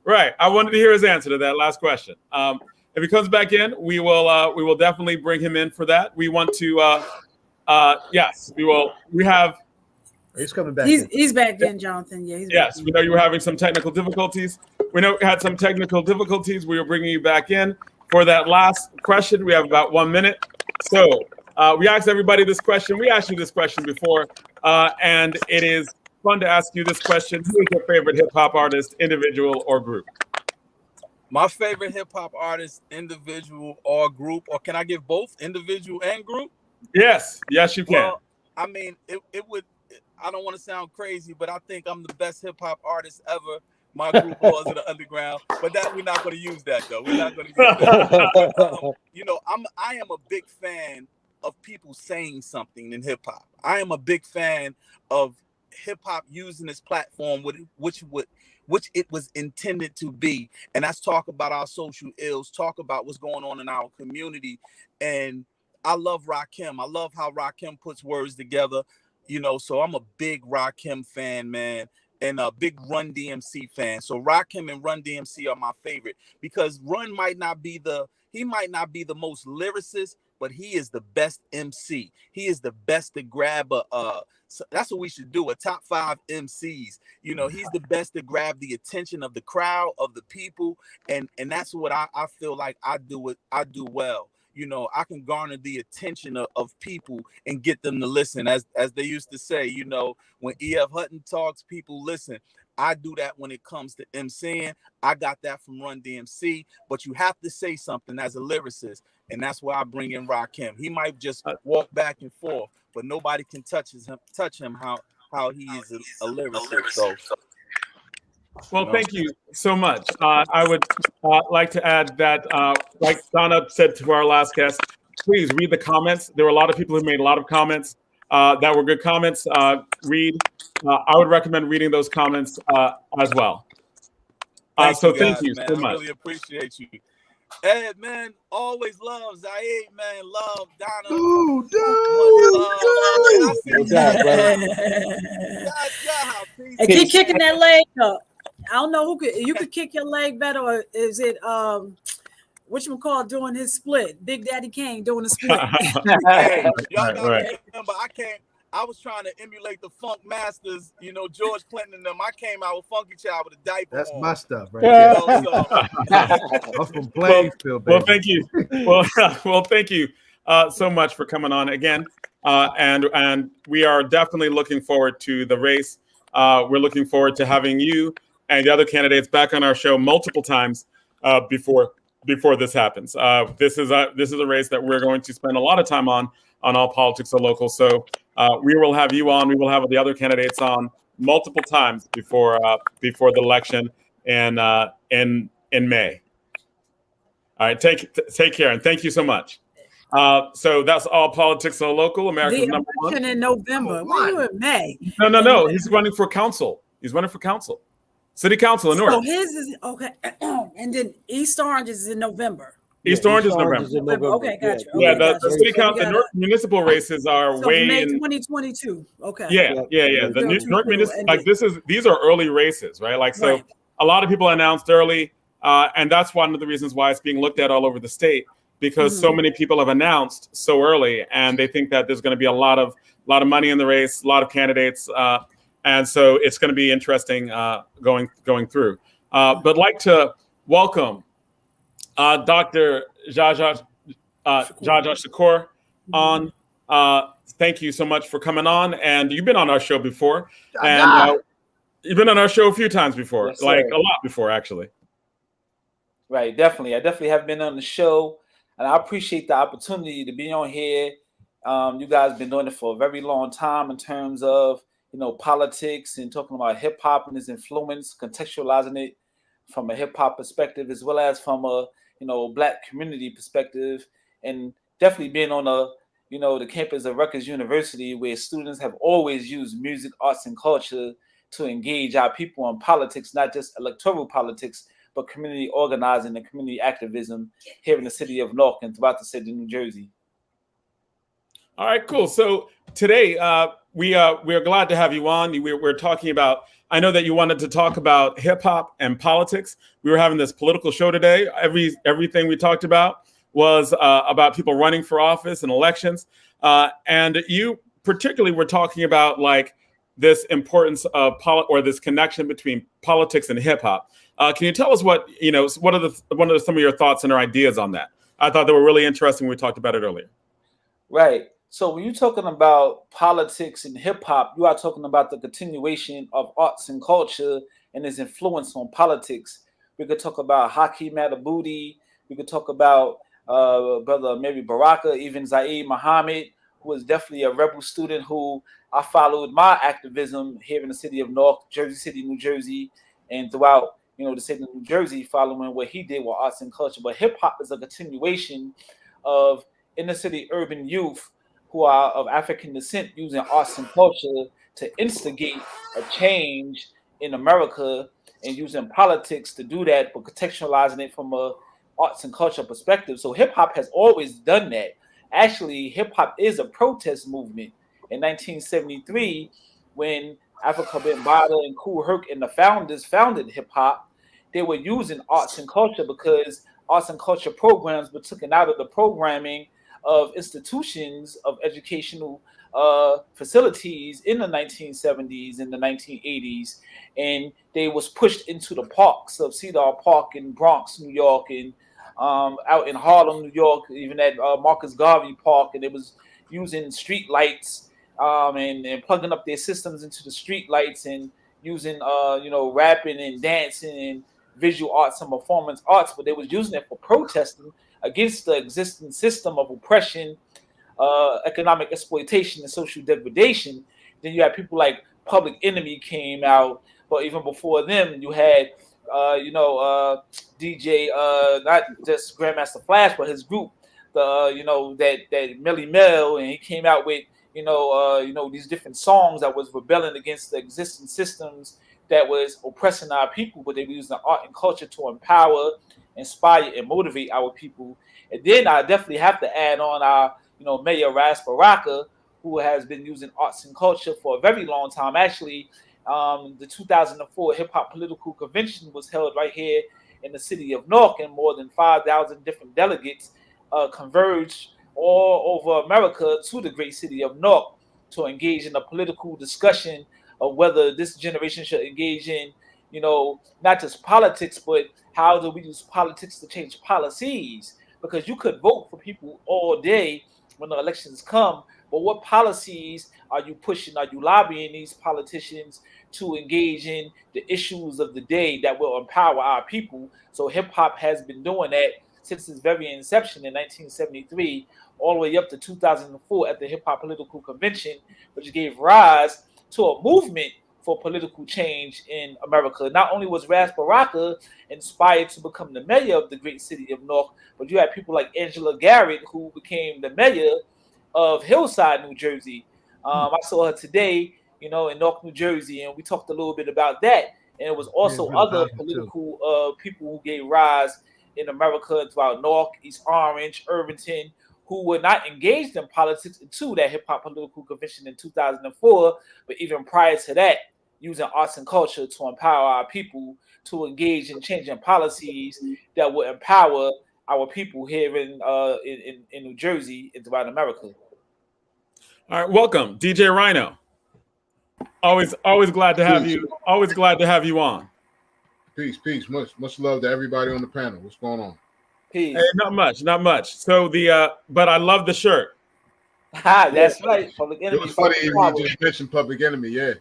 [SPEAKER 1] Right. I wanted to hear his answer to that last question. If he comes back in, we will definitely bring him in for that. We want to. Yes, we will. We have.
[SPEAKER 6] He's coming back.
[SPEAKER 4] He's back in, Jonathan. Yeah.
[SPEAKER 1] Yes, we know you were having some technical difficulties. We know we had some technical difficulties. We are bringing you back in for that last question. We have about 1 minute. So we asked everybody this question. We asked you this question before, and it is fun to ask you this question. Who is your favorite hip hop artist, individual or group?
[SPEAKER 8] My favorite hip hop artist, individual or group, or can I give both individual and group?
[SPEAKER 1] Yes, you can.
[SPEAKER 8] Well, I mean, it would. I don't want to sound crazy, but I think I'm the best hip hop artist ever my group Laws of the Underground. But that we're not going to use that though. We're not going to use that. But, you know, I am a big fan of people saying something in hip hop. I am a big fan of hip hop using this platform, which it was intended to be. And that's talk about our social ills, talk about what's going on in our community. And I love Rakim. I love how Rakim puts words together, you know. So I'm a big Rakim fan, man, and a big Run DMC fan. So Rakim and Run DMC are my favorite because Run might not be the most lyricist, but he is the best MC. He is the best to grab so that's what we should do, a top 5 MCs. You know, he's the best to grab the attention of the crowd, of the people, and that's what I feel like I do well. You know, I can garner the attention of people and get them to listen. As they used to say, you know, when E.F. Hutton talks, people listen. I do that when it comes to MCing. I got that from Run DMC, but you have to say something as a lyricist, and that's why I bring in Rakim. He might just walk back and forth, but nobody can touch him how he is a lyricist. So.
[SPEAKER 1] Well, thank you so much. I would like to add that, like Donna said to our last guest, please read the comments. There were a lot of people who made a lot of comments that were good comments. I would recommend reading those comments as well. Thank you
[SPEAKER 8] man.
[SPEAKER 1] so much.
[SPEAKER 8] I really appreciate you. Ed, man, always love Zaid, man. Love Donna.
[SPEAKER 6] Ooh,
[SPEAKER 8] dude.
[SPEAKER 4] And keep kicking that leg up. I don't know you could kick your leg better, or is it whatchamacallit doing his split? Big Daddy Kane doing a split.
[SPEAKER 8] Hey, y'all gotta remember, I was trying to emulate the Funk Masters, you know, George Clinton and them. I came out with Funky Child with a diaper.
[SPEAKER 6] That's
[SPEAKER 8] on.
[SPEAKER 6] my stuff, right there. I'm from Plainfield, baby.
[SPEAKER 1] Well, thank you. Well, thank you so much for coming on again. And we are definitely looking forward to the race. We're looking forward to having you and the other candidates back on our show multiple times before this happens. This is a race that we're going to spend a lot of time on All Politics Are Local. So we will have you on. We will have the other candidates on multiple times before the election in May. All right, take care, and thank you so much. So that's All Politics Are Local, America's number one.
[SPEAKER 4] In November. Why you in May?
[SPEAKER 1] No. He's running for council. City council in Newark.
[SPEAKER 4] So his is okay, and then East Orange is in November.
[SPEAKER 1] East Orange is November.
[SPEAKER 4] Okay, gotcha.
[SPEAKER 1] Yeah, the city council, the Newark municipal races are way
[SPEAKER 4] May
[SPEAKER 1] in
[SPEAKER 4] 2022. Okay.
[SPEAKER 1] Yeah. The Newark municipal, these are early races, right? Like, so a lot of people announced early, and that's one of the reasons why it's being looked at all over the state, because so many people have announced so early, and they think that there's going to be a lot of money in the race, a lot of candidates, and so it's going to be interesting going through. But like to welcome Dr. Jaja Shakur on. Thank you so much for coming on, and you've been on our show before, and you've been on our show a few times before,
[SPEAKER 9] yes,
[SPEAKER 1] like a lot before, actually.
[SPEAKER 9] Right, definitely. I definitely have been on the show, and I appreciate the opportunity to be on here. You guys have been doing it for a very long time in terms of, you know, politics and talking about hip hop and its influence, contextualizing it from a hip hop perspective as well as from a, you know, Black community perspective, and definitely being on the campus of Rutgers University, where students have always used music, arts, and culture to engage our people on politics, not just electoral politics, but community organizing and community activism here in the city of Newark and throughout the city of New Jersey.
[SPEAKER 1] All right, cool. So today we are glad to have you on. We're talking about, I know that you wanted to talk about hip hop and politics. We were having this political show today. Everything we talked about was about people running for office and elections. And you particularly were talking about like this importance of this connection between politics and hip hop. Can you tell us what are some of your thoughts and or ideas on that? I thought they were really interesting. We talked about it earlier.
[SPEAKER 9] Right. So when you're talking about politics and hip hop, you are talking about the continuation of arts and culture and its influence on politics. We could talk about Hakeem Adabudi. We could talk about Brother Mary Baraka, even Zaid Muhammad, who was definitely a rebel student who I followed my activism here in the city of Newark, Jersey City, New Jersey, and throughout, the state of New Jersey, following what he did with arts and culture. But hip hop is a continuation of inner city urban youth who are of African descent using arts and culture to instigate a change in America, and using politics to do that, but contextualizing it from a arts and culture perspective. So hip hop has always done that. Actually, hip hop is a protest movement. In 1973, when Africa Bambaataa and Kool Herc and the founders founded hip hop, they were using arts and culture because arts and culture programs were taken out of the programming of institutions of educational facilities in the 1970s and the 1980s, and they was pushed into the parks of Cedar Park in Bronx, New York, and out in Harlem, New York, even at Marcus Garvey Park, and it was using street lights and plugging up their systems into the street lights, and using rapping and dancing and visual arts and performance arts, but they was using it for protesting against the existing system of oppression, economic exploitation, and social degradation. Then you had people like Public Enemy came out, but even before them, you had DJ, not just Grandmaster Flash, but his group, that Millie Mel, and he came out with these different songs that was rebelling against the existing systems that was oppressing our people, but they were using art and culture to empower, inspire, and motivate our people. And then I definitely have to add on our, Mayor Ras Baraka, who has been using arts and culture for a very long time. Actually, the 2004 Hip Hop Political Convention was held right here in the city of Newark, and more than 5,000 different delegates converged all over America to the great city of Newark to engage in a political discussion of whether this generation should engage in, not just politics, but how do we use politics to change policies? Because you could vote for people all day when the elections come, but what policies are you pushing? Are you lobbying these politicians to engage in the issues of the day that will empower our people? So hip hop has been doing that since its very inception in 1973, all the way up to 2004 at the Hip Hop Political Convention, which gave rise to a movement for political change in America. Not only was Ras Baraka inspired to become the mayor of the great city of Newark, but you had people like Angela Garrett, who became the mayor of Hillside, New Jersey. I saw her today, in Newark, New Jersey, and we talked a little bit about that. And it was also other political people who gave rise in America throughout Newark, East Orange, Irvington, who were not engaged in politics until that Hip Hop Political Convention in 2004, but even prior to that, using arts and culture to empower our people to engage in changing policies that will empower our people here in New Jersey and throughout America.
[SPEAKER 1] All right, welcome, DJ Rhino. Always glad to have you. Always glad to have you on.
[SPEAKER 10] Peace. Much love to everybody on the panel. What's going on?
[SPEAKER 1] Peace. Hey, not much. So but I love the shirt.
[SPEAKER 9] That's right. Public Enemy.
[SPEAKER 10] It was funny you just mentioned Public Enemy. Yeah.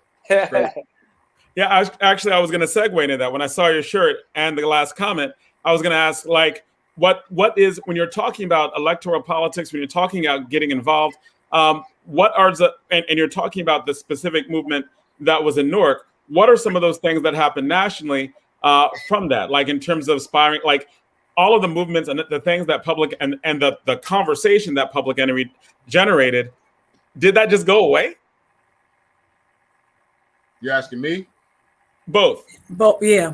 [SPEAKER 1] Yeah, I was going to segue into that. When I saw your shirt and the last comment, I was going to ask, what is, when you're talking about electoral politics, when you're talking about getting involved, what are and you're talking about the specific movement that was in Newark, what are some of those things that happened nationally from that, in terms of inspiring, all of the movements and the things that public and the conversation that Public Enemy generated, did that just go away?
[SPEAKER 10] You're asking me?
[SPEAKER 4] Both, yeah.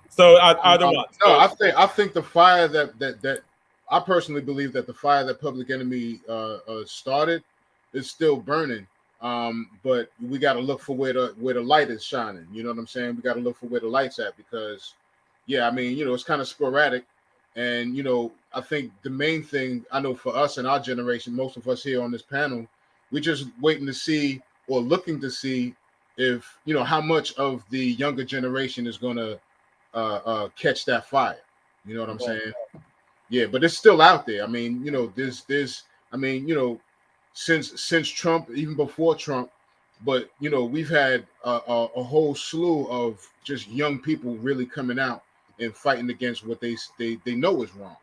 [SPEAKER 1] So either one.
[SPEAKER 10] No, I think the fire that I personally believe that the fire that Public Enemy started is still burning. But we got to look for where the light is shining. You know what I'm saying? We got to look for where the light's at, because, it's kind of sporadic. And, I think the main thing I know for us and our generation, most of us here on this panel, we're just waiting to see or looking to see if, how much of the younger generation is going to catch that fire. You know what I'm saying? Yeah, but it's still out there. I mean, since Trump, even before Trump, but, we've had a whole slew of just young people really coming out and fighting against what they know is wrong.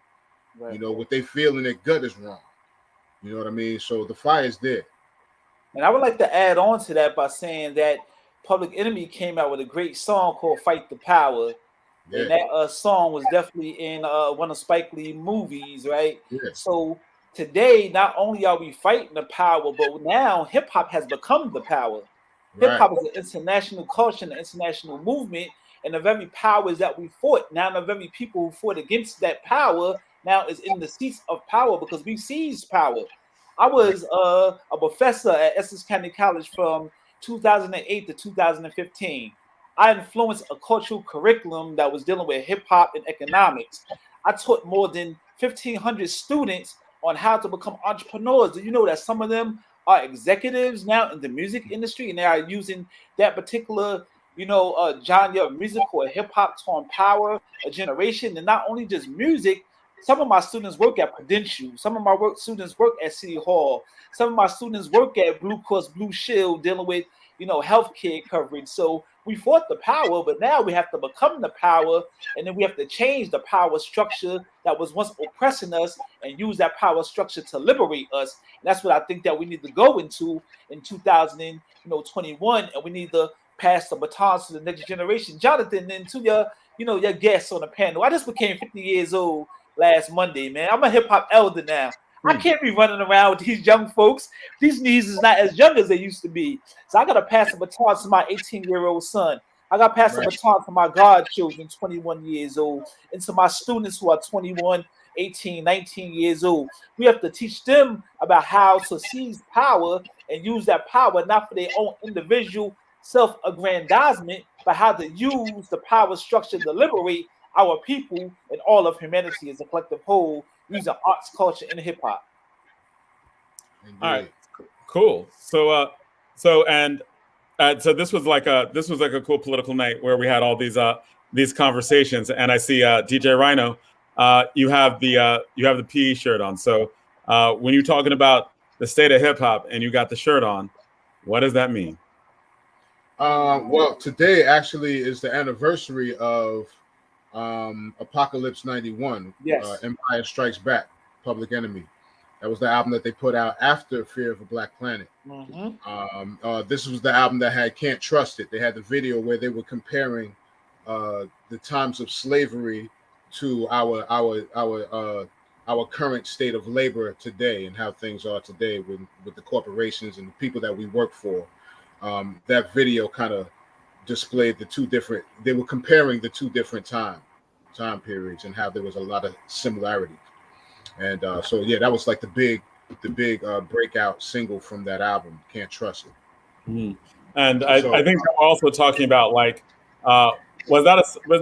[SPEAKER 10] Right. What they feel in their gut is wrong. You know what I mean? So the fire is there.
[SPEAKER 9] And I would like to add on to that by saying that Public Enemy came out with a great song called "Fight the Power."
[SPEAKER 10] Yeah.
[SPEAKER 9] And that song was definitely in one of Spike Lee movies, right?
[SPEAKER 10] Yeah.
[SPEAKER 9] So today, not only are we fighting the power, but now hip hop has become the power. Hip hop is an international culture, an international movement, and the very powers that we fought, now the very people who fought against that power now is in the seats of power because we seized power. I was a professor at Essex County College from 2008 to 2015. I influenced a cultural curriculum that was dealing with hip hop and economics. I taught more than 1,500 students on how to become entrepreneurs. Do you know that some of them are executives now in the music industry, and they are using that particular, genre of music or hip hop to empower a generation? And not only just music, some of my students work at Prudential. Some of my students work at City Hall. Some of my students work at Blue Cross Blue Shield dealing with, healthcare coverage. So we fought the power, but now we have to become the power, and then we have to change the power structure that was once oppressing us and use that power structure to liberate us. And that's what I think that we need to go into in 2021, and we need to pass the batons to the next generation. Jonathan, and to your guests on the panel, I just became 50 years old last Monday, man. I'm a hip hop elder now. I can't be running around with these young folks. These knees is not as young as they used to be. So I got to pass the baton to my 18-year-old son. I got to pass the baton to my godchildren, 21 years old, and to my students who are 21, 18, 19 years old. We have to teach them about how to seize power and use that power, not for their own individual self-aggrandizement, but how to use the power structure to liberate our people and all of humanity as a collective whole, using arts, culture, and hip hop.
[SPEAKER 1] All right, cool. So this was like a cool political night where we had all these conversations, and I see DJ Rhino, you have the PE shirt on. So when you're talking about the state of hip hop and you got the shirt on, what does that mean?
[SPEAKER 10] Well, today actually is the anniversary of Apocalypse 91.
[SPEAKER 9] Yes.
[SPEAKER 10] Empire Strikes Back, Public Enemy. That was the album that they put out after Fear of a Black Planet. This was the album that had Can't Trust It. They had the video where they were comparing the times of slavery to our current state of labor today and how things are today with the corporations and the people that we work for. That video kind of displayed they were comparing the two different time periods and how there was a lot of similarity. And so yeah, that was like the big breakout single from that album, Can't Trust It.
[SPEAKER 1] Mm-hmm. And I think we're also talking about was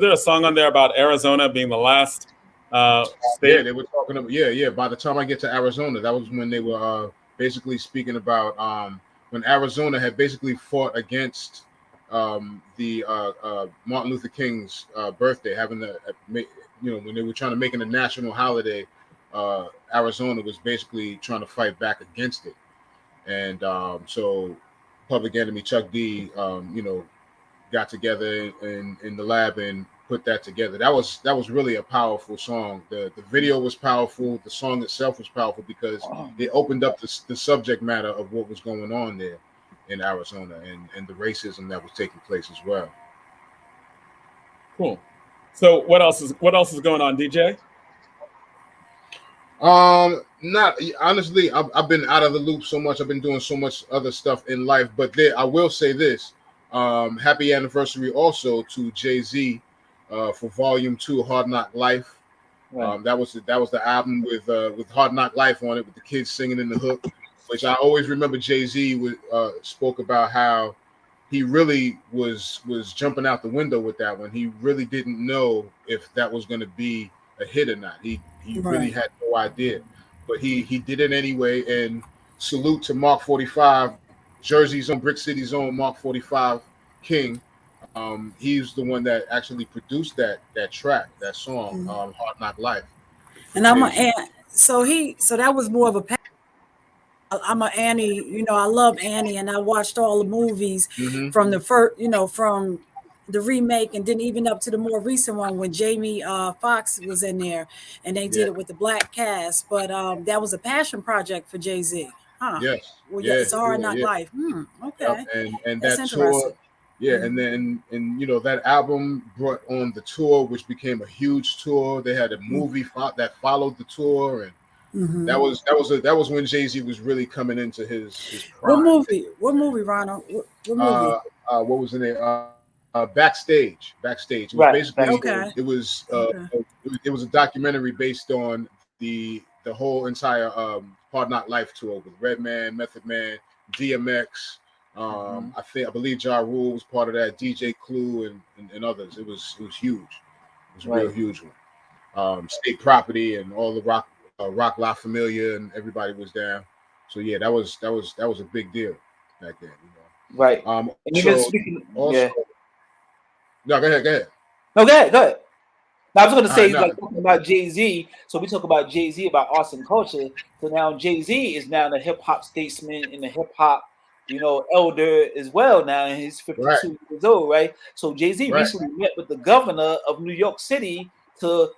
[SPEAKER 1] there a song on there about Arizona being the last state?
[SPEAKER 10] Yeah, they were talking about by the time I get to Arizona, that was when they were basically speaking about when Arizona had basically fought against the Martin Luther King's birthday, having when they were trying to make it a national holiday, Arizona was basically trying to fight back against it. And so Public Enemy, Chuck D, got together in the lab and put that together. That was really a powerful song. The video was powerful. The song itself was powerful because it opened up the subject matter of what was going on there in Arizona and the racism that was taking place as well.
[SPEAKER 1] Cool. So what else is going on, DJ?
[SPEAKER 10] Not honestly, I've been out of the loop so much. I've been doing so much other stuff in life, but I will say this. Happy anniversary also to Jay-Z for Volume 2, Hard Knock Life. Right. That was the album with Hard Knock Life on it, with the kids singing in the hook, which I always remember Jay-Z spoke about how he really was jumping out the window with that one. He really didn't know if that was going to be a hit or not. He really had no idea, but he did it anyway. And salute to Mark 45, Jersey's own, Brick City's own Mark 45 King. He's the one that actually produced that track, that song, Hard Knock Life.
[SPEAKER 4] And so that was more of a. I'm an Annie, I love Annie, and I watched all the movies from the first, from the remake, and then even up to the more recent one when Jamie Foxx was in there, and they did it with the black cast. But that was a passion project for Jay-Z, huh?
[SPEAKER 10] Yes.
[SPEAKER 4] Well, it's Hard Knock Life. Okay.
[SPEAKER 10] And
[SPEAKER 4] that's
[SPEAKER 10] that tour, Yeah, and then that album brought on the tour, which became a huge tour. They had a movie that followed the tour, and that was when Jay-Z was really coming into his prime.
[SPEAKER 4] What movie, Rhino? What movie?
[SPEAKER 10] What was the name? Backstage. It was basically it was a documentary based on the whole entire Hard Knock Life tour with Redman, Method Man, DMX. I believe Ja Rule was part of that, DJ Clue and others. It was huge. It was a real huge one. State Property and all the Rock La Familia and everybody was down. So yeah, that was a big deal back then.
[SPEAKER 9] Right.
[SPEAKER 10] And
[SPEAKER 9] even speaking,
[SPEAKER 10] no, go ahead.
[SPEAKER 9] No, go ahead. Now, I was going to say,
[SPEAKER 10] right,
[SPEAKER 9] talking about Jay-Z. So we talk about Jay-Z, about arts and culture. So now Jay-Z is now the hip hop statesman and the hip hop, elder as well. Now, and he's 52 years old, right? So Jay-Z recently met with the governor of New York City to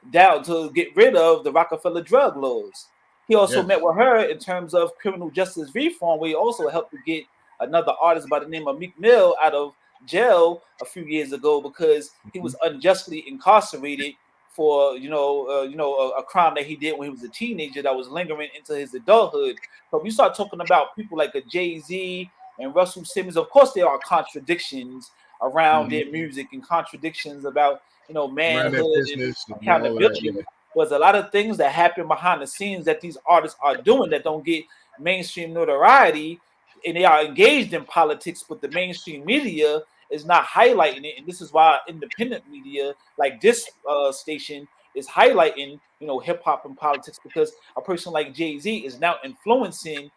[SPEAKER 9] get rid of the Rockefeller drug laws. He also met with her in terms of criminal justice reform, where he also helped to get another artist by the name of Meek Mill out of jail a few years ago because he was unjustly incarcerated for a crime that he did when he was a teenager that was lingering into his adulthood. But we start talking about people like a Jay-Z and Russell Simmons. Of course, there are contradictions around their music and contradictions about manhood and accountability. There's a lot of things that happen behind the scenes that these artists are doing that don't get mainstream notoriety, and they are engaged in politics, but the mainstream media is not highlighting it. And this is why independent media like this station is highlighting, hip hop and politics, because a person like Jay-Z is now influencing,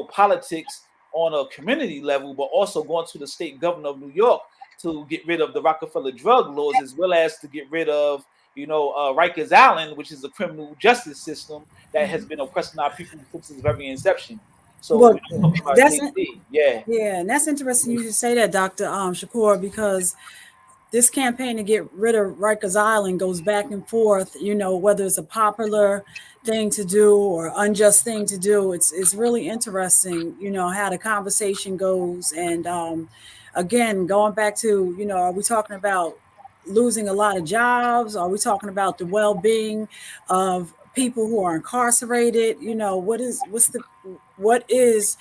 [SPEAKER 9] politics on a community level, but also going to the state governor of New York to get rid of the Rockefeller drug laws, as well as to get rid of, Rikers Island, which is a criminal justice system that has been oppressing our people since its very inception. So
[SPEAKER 4] that's and that's interesting you should say that, Dr. Shakur, because this campaign to get rid of Rikers Island goes back and forth, whether it's a popular thing to do or unjust thing to do. It's really interesting, how the conversation goes. And again, going back to, are we talking about losing a lot of jobs? Are we talking about the well-being of people who are incarcerated? What is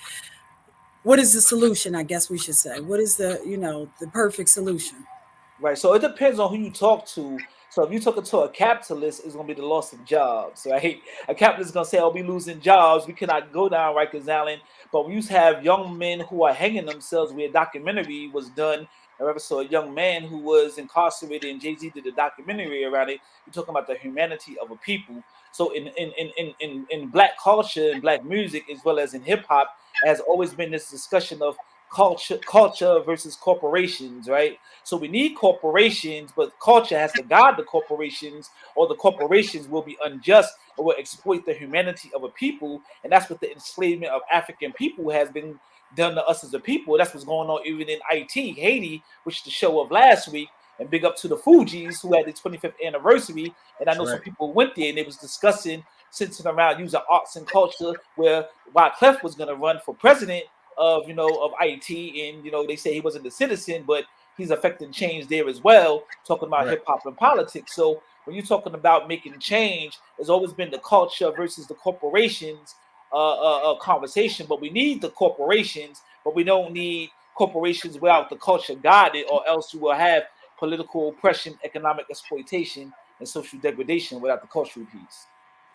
[SPEAKER 4] the solution? I guess we should say. What is the perfect solution?
[SPEAKER 9] Right. So it depends on who you talk to. So if you talk to a capitalist, it's going to be the loss of jobs, right? A capitalist is going to say, "Oh, we losing jobs. We cannot go down Rikers Island." But we used to have young men who are hanging themselves. Where a documentary was done. I ever saw a young man who was incarcerated, and Jay-Z did a documentary around it. You're talking about the humanity of a people. So in Black culture and Black music, as well as in hip hop, has always been this discussion of culture versus corporations, right? So we need corporations, but culture has to guide the corporations, or the corporations will be unjust or will exploit the humanity of a people. And that's what the enslavement of African people has been done to us as a people. That's what's going on even in Haiti, which is the show of last week. And big up to the Fugees, who had the 25th anniversary. And I know some people went there and they was discussing, centering around using arts and culture, where Wyclef was going to run for president of Haiti. And, they say he wasn't a citizen, but he's affecting change there as well, talking about hip hop and politics. So when you're talking about making change, there's always been the culture versus the corporations conversation. But we need the corporations, but we don't need corporations without the culture guided, or else you will have political oppression, economic exploitation, and social degradation without the cultural piece.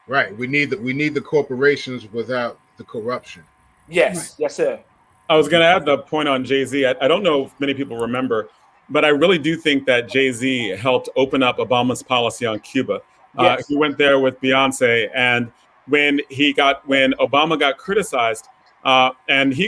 [SPEAKER 10] Right. We need the corporations without the corruption.
[SPEAKER 9] Yes. Yes, sir.
[SPEAKER 1] I was going to add the point on Jay-Z. I don't know if many people remember, but I really do think that Jay-Z helped open up Obama's policy on Cuba.
[SPEAKER 9] Yes.
[SPEAKER 1] He went there with Beyonce, and when Obama got criticized, I think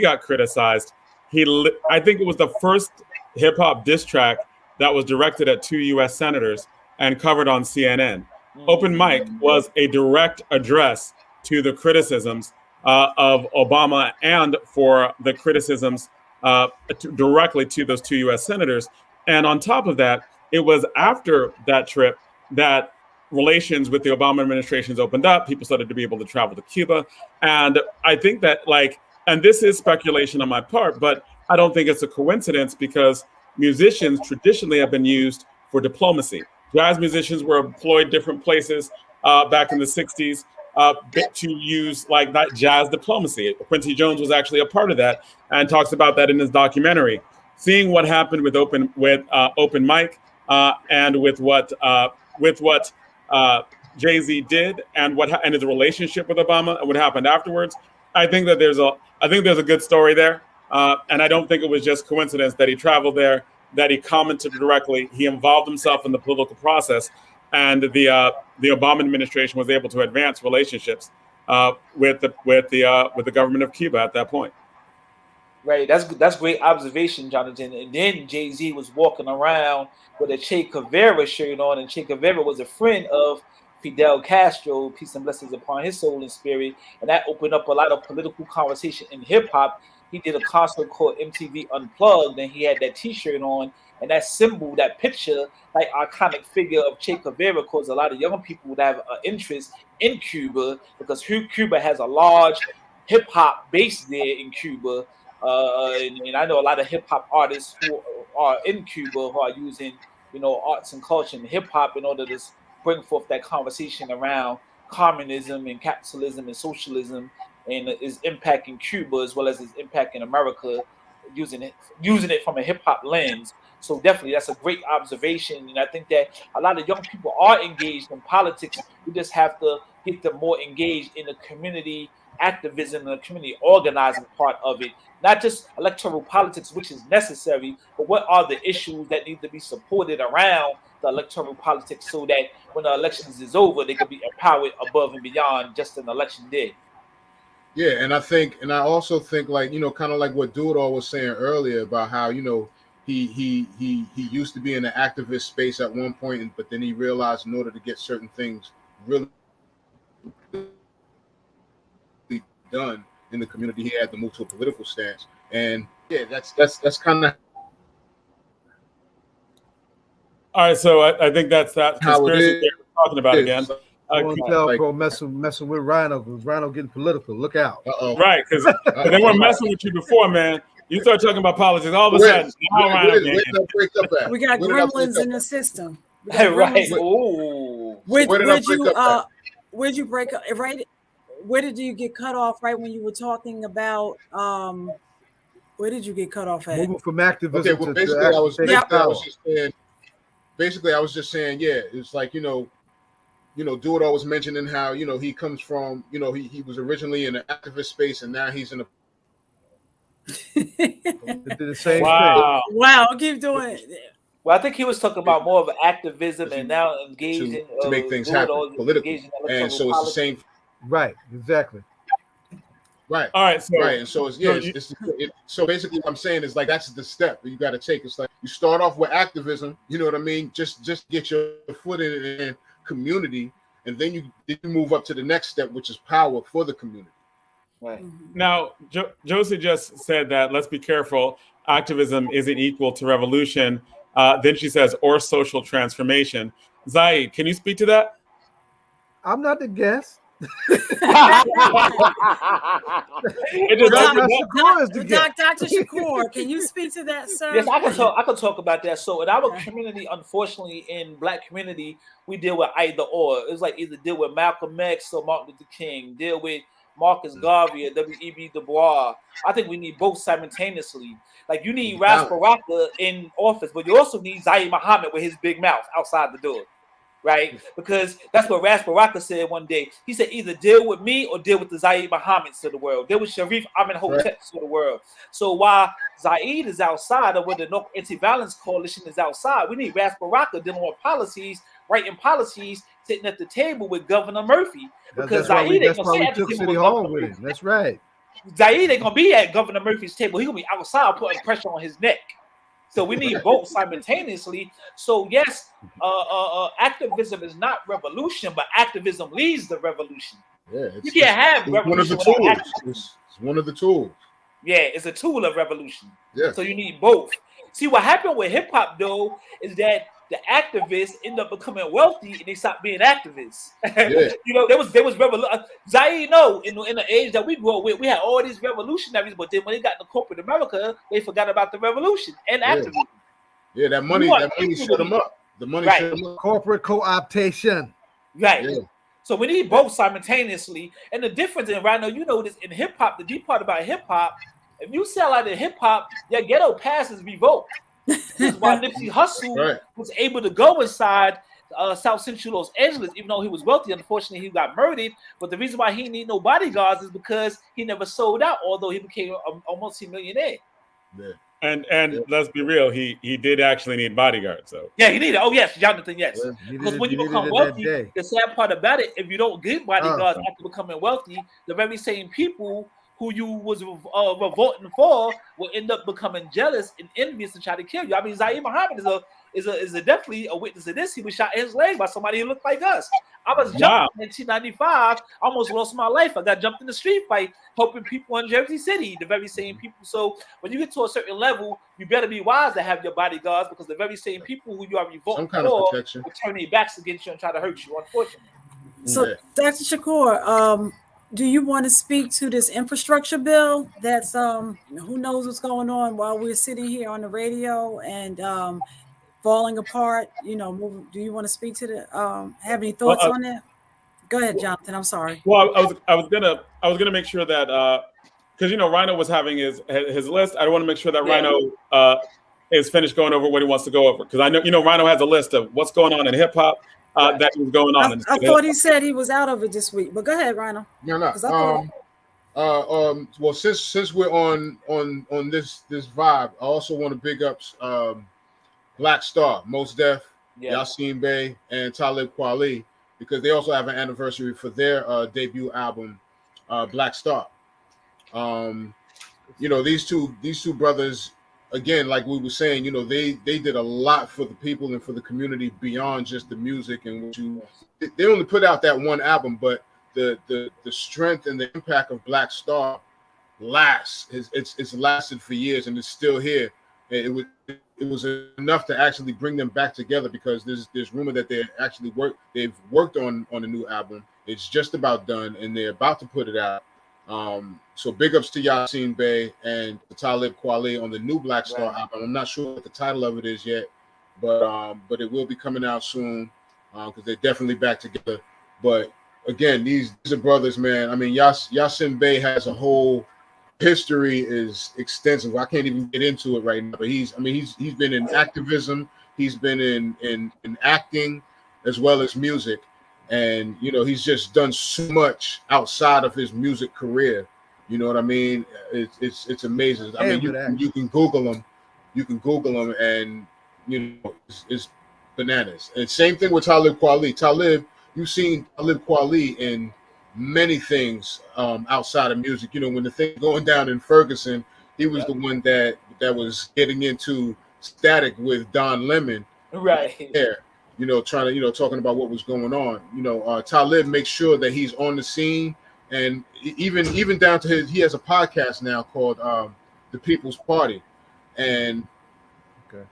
[SPEAKER 1] it was the first hip hop diss track that was directed at 2 U.S. senators and covered on CNN. Open Mic was a direct address to the criticisms of Obama, and for the criticisms directly to those 2 U.S. senators. And on top of that, it was after that trip that relations with the Obama administrations opened up. People started to be able to travel to Cuba. And I think that, and this is speculation on my part, but I don't think it's a coincidence, because musicians traditionally have been used for diplomacy. Jazz musicians were employed different places back in the 60s to use like that jazz diplomacy. Quincy Jones was actually a part of that and talks about that in his documentary. Seeing what happened with open mic and with what Jay-Z did and his relationship with Obama and what happened afterwards, I think there's a good story there. And I don't think it was just coincidence that he traveled there, that he commented directly, he involved himself in the political process, and the Obama administration was able to advance relationships with the government of Cuba at that point.
[SPEAKER 9] Right, that's great observation, Jonathan. And then Jay-Z was walking around with a Che Guevara shirt on, and Che Guevara was a friend of Fidel Castro, peace and blessings upon his soul and spirit, and that opened up a lot of political conversation in hip hop. He did a concert called MTV Unplugged, and he had that T-shirt on, and that symbol, that picture, like iconic figure of Che Guevara, caused a lot of young people would have an interest in Cuba because Cuba has a large hip hop base there in Cuba. And I know a lot of hip hop artists who are in Cuba who are using, arts and culture and hip hop in order to bring forth that conversation around communism and capitalism and socialism and its impact in Cuba as well as its impact in America, using it from a hip hop lens. So definitely, that's a great observation, and I think that a lot of young people are engaged in politics. We just have to get them more engaged in the community activism and the community organizing part of it. Not just electoral politics, which is necessary, but what are the issues that need to be supported around the electoral politics so that when the elections is over, they can be empowered above and beyond just an election day.
[SPEAKER 10] Yeah, and I also think like, kind of like what Doitall was saying earlier about how, he used to be in the activist space at one point, but then he realized in order to get certain things really done in the community, he had to move to a political stance. And yeah, that's kind of
[SPEAKER 1] all right. So I think that's that conspiracy theory we're talking about again.
[SPEAKER 6] Bro, messing with Rhino, because Rhino getting political. Look out!
[SPEAKER 1] Right, because they weren't messing with you before, man. You start talking about politics, all of a sudden.
[SPEAKER 4] We got gremlins in the system.
[SPEAKER 9] Right.
[SPEAKER 4] Where'd you break up? Right. Where did you get cut off? Right when you were talking about where did you get cut off at?
[SPEAKER 6] Moving from activism.
[SPEAKER 10] Okay, well, basically, I was just saying, yeah, it's like Doitall was mentioning how he comes from he was originally in the activist space and now he's in a
[SPEAKER 6] the same
[SPEAKER 1] wow.
[SPEAKER 6] thing.
[SPEAKER 4] Wow, keep doing it.
[SPEAKER 9] Well, I think he was talking about more of an activism and now engaged
[SPEAKER 10] to make things happen politically, and so it's the same.
[SPEAKER 6] Right, exactly.
[SPEAKER 10] Right.
[SPEAKER 1] All right. So,
[SPEAKER 10] right. And so so basically what I'm saying is like that's the step that you got to take. It's like you start off with activism, you know what I mean? Just get your foot in community, and then you move up to the next step, which is power for the community.
[SPEAKER 9] Right.
[SPEAKER 1] Now, Josie just said that let's be careful. Activism isn't equal to revolution. Then she says, or social transformation. Zaid, can you speak to that?
[SPEAKER 6] I'm not the guest.
[SPEAKER 4] Dr. Shakur, can you speak to that, sir?
[SPEAKER 9] Yes, I can talk about that. So in our community, unfortunately, in Black community, we deal with either or. It's like either deal with Malcolm X or Martin Luther King, deal with Marcus Garvey or W.E.B. Du Bois. I think we need both simultaneously. Like you need Ras Baraka in office, but you also need Zaid Muhammad with his big mouth outside the door. Right? Because that's what Ras Baraka said one day. He said, either deal with me or deal with the Zaid Muhammads of the world. Deal with Sharif Amenhotep of the world. So while Zaid is outside, or where the No Anti-Violence Coalition is outside, we need Ras Baraka dealing with policies, writing policies, sitting at the table with Governor Murphy. Because Zaid ain't going to sit at the table with Governor Murphy.
[SPEAKER 6] That's right.
[SPEAKER 9] Zaid ain't going to be at Governor Murphy's table. He's going to be outside putting pressure on his neck. So we need both simultaneously. So yes, activism is not revolution, but activism leads the revolution.
[SPEAKER 10] Yeah,
[SPEAKER 9] you can't have revolution without activism.
[SPEAKER 10] It's one of the tools.
[SPEAKER 9] Yeah, it's a tool of revolution.
[SPEAKER 10] Yeah.
[SPEAKER 9] So you need both. See, what happened with hip hop though is that the activists end up becoming wealthy and they stop being activists.
[SPEAKER 10] Yeah.
[SPEAKER 9] There was revolution. Zaid, in the age that we grew up with, we had all these revolutionaries, but then when they got into corporate America, they forgot about the revolution and activism.
[SPEAKER 10] Yeah, that money shut them up. The money
[SPEAKER 8] Right.
[SPEAKER 10] shut them up.
[SPEAKER 6] Corporate co-optation.
[SPEAKER 8] Right.
[SPEAKER 10] Yeah.
[SPEAKER 8] So we need both simultaneously. And the difference in Rhino, you know this in hip hop, the deep part about hip hop, if you sell out of hip hop, your ghetto pass is revoked. This is why Nipsey Hussle was able to go inside South Central Los Angeles, even though he was wealthy. Unfortunately, he got murdered. But the reason why he need no bodyguards is because he never sold out, although he became a multi-millionaire.
[SPEAKER 10] Yeah.
[SPEAKER 1] And let's be real, he did actually need bodyguards, though.
[SPEAKER 8] Yeah, he needed. Oh yes, Jonathan, yes.
[SPEAKER 6] Yeah,
[SPEAKER 8] Because when you become wealthy, the sad part about it, if you don't get bodyguards after becoming wealthy, the very same people who you was revolting for will end up becoming jealous and envious and try to kill you. I mean, Zaire Muhammad is definitely a witness of this. He was shot in his leg by somebody who looked like us. I was jumping in 1995. I almost lost my life. I got jumped in the street fight, helping people in Jersey City, the very same people. So when you get to a certain level, you better be wise to have your bodyguards, because the very same people who you are revolting for will turn their backs against you and try to hurt you, unfortunately.
[SPEAKER 4] So, Dr. Shakur, do you want to speak to this infrastructure bill that's who knows what's going on while we're sitting here on the radio and falling apart? You know, do you want to speak to the have any thoughts on that? Go ahead, Jonathan. I'm sorry.
[SPEAKER 1] Well, I was gonna make sure that because Rhino was having his list. I want to make sure that Rhino is finished going over what he wants to go over, because I know Rhino has a list of what's going on in hip hop. That was going on.
[SPEAKER 4] I thought he said he was out of it this week, but go ahead, Rhino.
[SPEAKER 10] No. Well, since we're on this vibe, I also want to big up Black Star, Mos Def, Yasin Bey, and Talib Kweli, because they also have an anniversary for their debut album, Black Star. These two brothers, again, like we were saying, they did a lot for the people and for the community beyond just the music. And they only put out that one album, but the strength and the impact of Black Star lasts. It's lasted for years, and it's still here. It was enough to actually bring them back together, because there's rumor that they've worked on a new album. It's just about done, and they're about to put it out. So big ups to Yasin Bey and Talib Kweli on the new Black Star album. I'm not sure what the title of it is yet, but it will be coming out soon, because they're definitely back together. But again, these are brothers, man. I mean, Yasin Bey has a whole history, is extensive. I can't even get into it right now, but he's been in activism, he's been in acting as well as music. And he's just done so much outside of his music career. You know what I mean? It's amazing. I mean, you can Google him, and it's bananas. And same thing with Talib Kweli. Talib, you've seen Talib Kweli in many things outside of music. When the thing going down in Ferguson, he was the one that was getting into static with Don Lemon.
[SPEAKER 8] Right.
[SPEAKER 10] There. Trying to, talking about what was going on. Talib makes sure that he's on the scene, and even down to he has a podcast now called The People's Party, and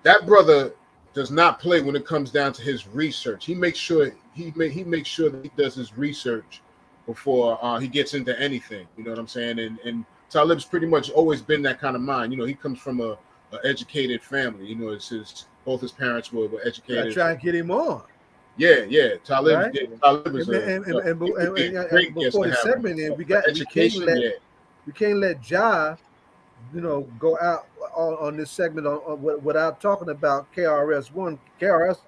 [SPEAKER 10] that brother does not play when it comes down to his research. He makes sure he makes sure that he does his research before he gets into anything. You know what I'm saying? And Talib's pretty much always been that kind of mind. He comes from a educated family. Both his parents were educated.
[SPEAKER 6] I try and get him on.
[SPEAKER 10] Yeah. Talib, right? Talib is
[SPEAKER 6] and before the segment, we can't let Ja, go out on this segment without talking about KRS-One. Because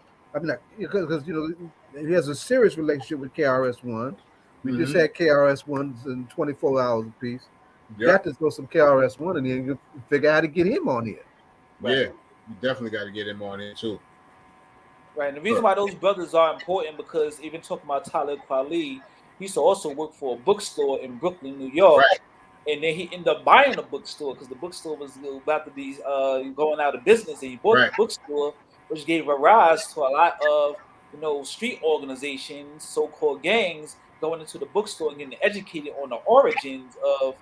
[SPEAKER 6] he has a serious relationship with KRS-One. We just had KRS-One in 24 hours apiece. You got to throw some KRS-One in here and you figure out how to get him on here.
[SPEAKER 10] Right. Yeah. You definitely got to get him on it too.
[SPEAKER 8] Right. And the reason why those brothers are important, because even talking about Talib Kweli, he used to also work for a bookstore in Brooklyn, New York.
[SPEAKER 10] Right.
[SPEAKER 8] And then he ended up buying a bookstore because the bookstore was about to be going out of business, and he bought the bookstore, which gave a rise to a lot of street organizations, so-called gangs, going into the bookstore and getting educated on the origins of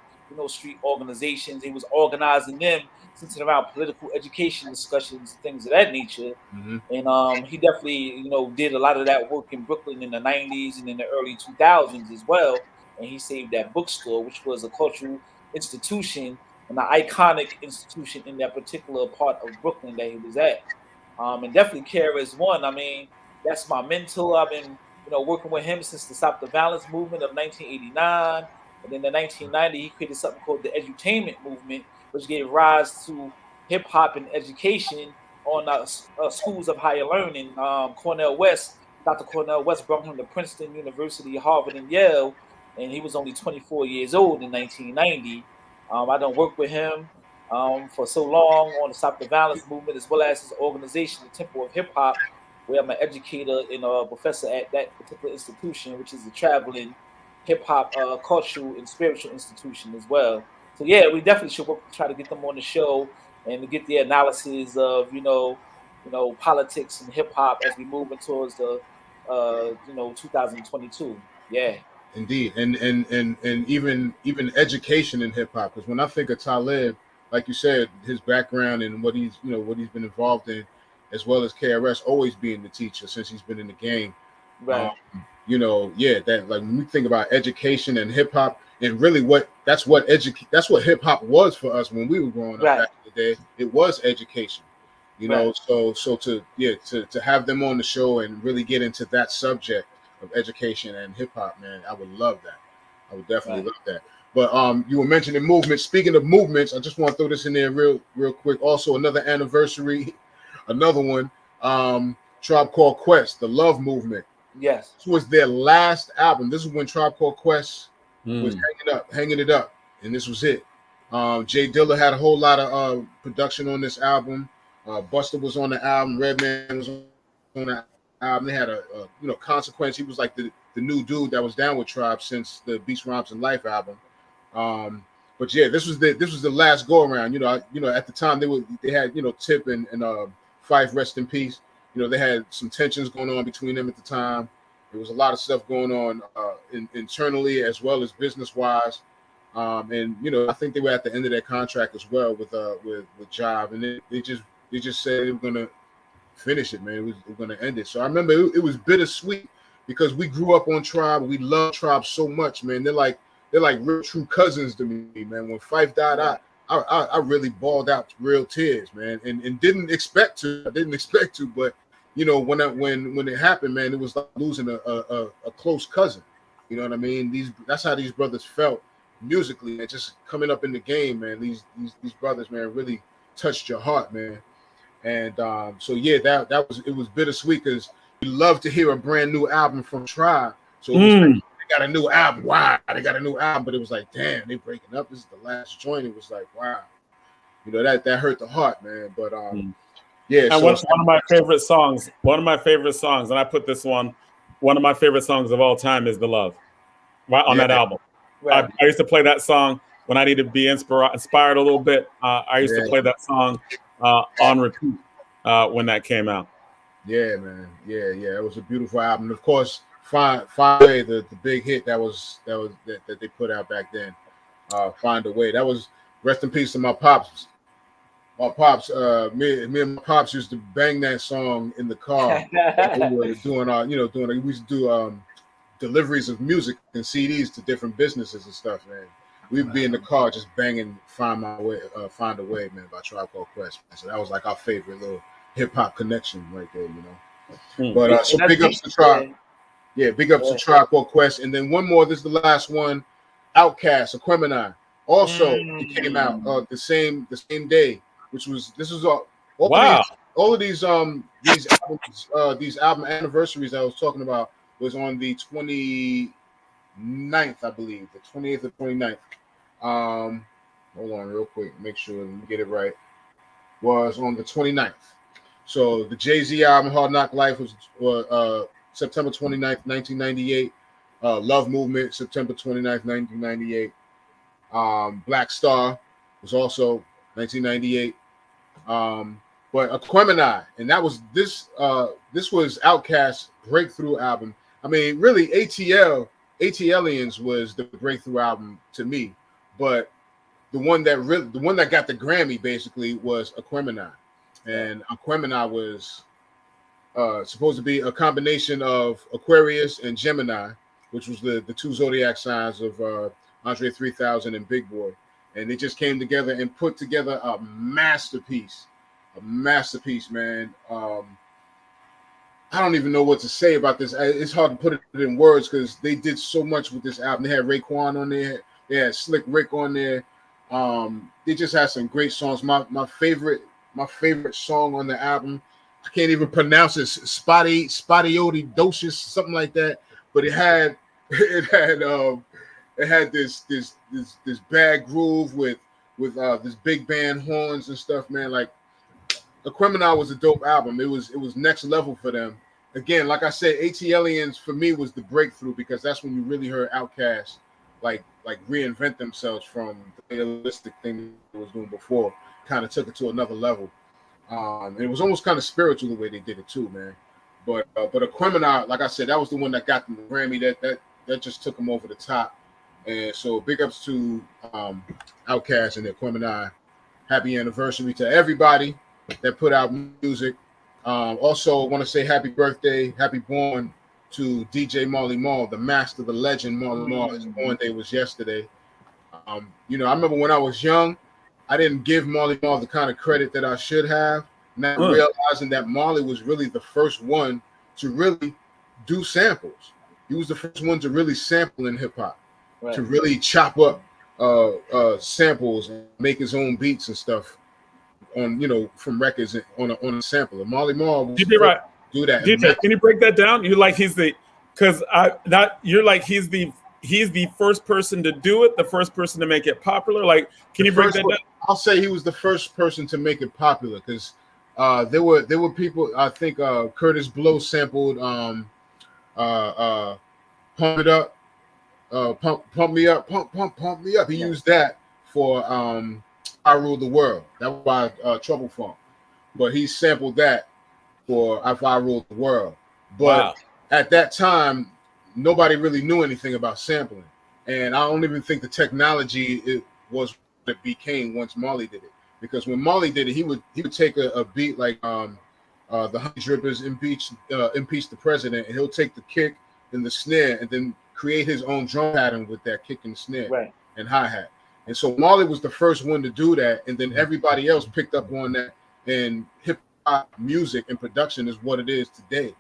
[SPEAKER 8] street organizations. He was organizing them, centered around political education discussions, things of that nature. And he definitely, did a lot of that work in Brooklyn in the 90s and in the early 2000s as well. And he saved that bookstore, which was a cultural institution and an iconic institution in that particular part of Brooklyn that he was at.
[SPEAKER 9] And definitely KRS-One. I mean, that's my mentor. I've been, working with him since the Stop the Violence movement of 1989. And then in 1990, he created something called the edutainment movement, which gave rise to hip hop and education on schools of higher learning. Cornel West, Dr. Cornel West brought him to Princeton University, Harvard, and Yale, and he was only 24 years old in 1990. I don't work with him for so long on the Stop the Violence movement, as well as his organization, the Temple of Hip Hop, where I'm an educator and a professor at that particular institution, which is a traveling hip hop cultural and spiritual institution as well. So yeah, we definitely should work to try to get them on the show and to get the analysis of politics and hip hop as we move towards the 2022. Yeah.
[SPEAKER 10] Indeed, and even education in hip hop, because when I think of Talib, like you said, his background and what he's been involved in, as well as KRS always being the teacher since he's been in the game.
[SPEAKER 9] Right.
[SPEAKER 10] That like when we think about education and hip hop, and really that's what hip hop was for us when we were growing up back in the day. It was education. So to have them on the show and really get into that subject of education and hip hop, man, I would love that. I would definitely love that. But you were mentioning movements. Speaking of movements, I just want to throw this in there real quick. Also, another anniversary, another one. Tribe Called Quest, the Love Movement.
[SPEAKER 9] Yes.
[SPEAKER 10] This was their last album. This is when Tribe Called Quest was hanging it up, and this was it. Jay Dilla had a whole lot of production on this album. Busta was on the album. Redman was on the album. They had a Consequence. He was like the new dude that was down with Tribe since the Beats, Rhymes, and Life album. But yeah, this was the last go around. At the time they had Tip and Fife, rest in peace. They had some tensions going on between them at the time. There was a lot of stuff going on internally as well as business wise. And I think they were at the end of their contract as well with Jive, and they just said they were gonna finish it, man. It was gonna end it. So I remember it was bittersweet because we grew up on Tribe. We love Tribe so much, man. They're like real true cousins to me, man. When Fife died, I really bawled out real tears, man, and didn't expect to. I didn't expect to, but when it happened, man, it was like losing a close cousin. You know what I mean? That's how these brothers felt musically, and just coming up in the game, man. These brothers, man, really touched your heart, man. And so yeah, it was bittersweet because we love to hear a brand new album from Tribe. So it was like, they got a new album. Wow, they got a new album, but it was like, damn, they breaking up. This is the last joint. It was like, wow, that hurt the heart, man. But yeah.
[SPEAKER 1] And one of my favorite songs. And I put this one of my favorite songs of all time is "The Love," right on that album. Right. I used to play that song when I needed to be inspired a little bit. I used to play that song on repeat when that came out.
[SPEAKER 10] Yeah, man. Yeah. It was a beautiful album. And of course, Find a Way, the big hit that they put out back then. Find a Way. That was rest in peace to my pops. My pops, me and my pops used to bang that song in the car. We were we used to do deliveries of music and CDs to different businesses and stuff, man. We'd be in the car just banging Find a Way, man, by Tribe Called Quest. So that was like our favorite little hip hop connection right there, But so big ups to Tribe. Yeah, big ups to Tribe Called Quest. And then one more, this is the last one, Outkast, Aquemini. Also, it came out the same day, which was all of these albums, these album anniversaries I was talking about was on the 29th, I believe, the 28th or 29th. Hold on real quick, make sure we get it right. Was on the 29th. So the Jay-Z album, Hard Knock Life, was September 29th, 1998. Love Movement, September 29th, 1998. Black Star was also 1998. But Aquemini, and that was this was Outkast's breakthrough album. I mean, really, ATLians was the breakthrough album to me, but the one that got the Grammy basically was Aquemini, and Aquemini was supposed to be a combination of Aquarius and Gemini, which was the two zodiac signs of Andre 3000 and Big Boy, and they just came together and put together a masterpiece. a masterpiece, man. I don't even know what to say about this. It's hard to put it in words because they did so much with this album. They had Raekwon on there. They had Slick Rick on there. They just had some great songs. My favorite song on the album, I can't even pronounce it. Spatiodocious, something like that. But it had this bad groove with this big band horns and stuff, man. Like, The Criminal was a dope album. It was next level for them. Again, like I said, ATLians for me was the breakthrough because that's when you really heard Outkast like reinvent themselves from the realistic thing they was doing before. Kind of took it to another level. And it was almost kind of spiritual the way they did it too, man. But A Criminal, like I said, that was the one that got them the Grammy. That just took them over the top. And so big ups to Outkast and The Criminal. Happy anniversary to everybody that put out music. Also want to say happy birthday, happy born to DJ Marley Marl, the master, the legend Marley Marl. His born day was yesterday. I remember when I was young, I didn't give Marley Marl the kind of credit that I should have. Now realizing that Marley was really the first one to really do samples. He was the first one to really sample in hip hop, right, to really chop up samples and make his own beats and stuff on, from records on a sampler. Marley Marl was right. Do that.
[SPEAKER 1] DJ, can you break that down? You're like he's the first person to do it, the first person to make it popular. Like, can you break that down?
[SPEAKER 10] I'll say he was the first person to make it popular because there were people. I think Curtis Blow sampled "Pump It Up," "Pump Me Up," "Pump Me Up." He used that for "I Rule the World." That was by Trouble Funk, but he sampled that for "If I Rule the World." But at that time, nobody really knew anything about sampling, and I don't even think the technology was what it became once Marley did it. Because when Marley did it, he would take a beat like the Honey Drippers impeach the president, and he'll take the kick and the snare and then create his own drum pattern with that kick and snare, right, and hi-hat. And so Marley was the first one to do that, and then everybody else picked up on that, and hip hop music and production is what it is today.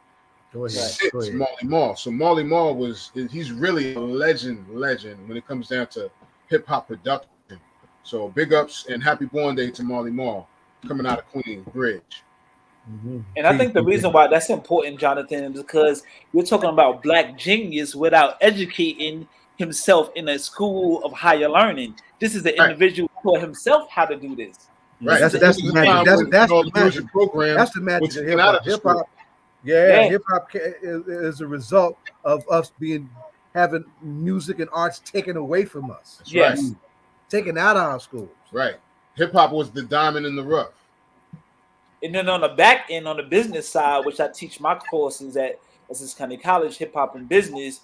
[SPEAKER 10] Since Marley Marl. So Marley Marl he's really a legend when it comes down to hip hop production. So big ups and happy born day to Marley Marl coming out of Queensbridge.
[SPEAKER 9] Mm-hmm. And I think the reason why that's important, Jonathan, is because you're talking about black genius without educating himself in a school of higher learning. This is the individual who taught himself how to do this.
[SPEAKER 6] Right. That's the magic. That's the magic of hip hop. Hip hop is a result of us having music and arts taken away from us.
[SPEAKER 10] That's right.
[SPEAKER 6] Taken out of our schools.
[SPEAKER 10] Right. Hip hop was the diamond in the rough.
[SPEAKER 9] And then on the back end, on the business side, which I teach my courses at Essex County College, hip hop and business,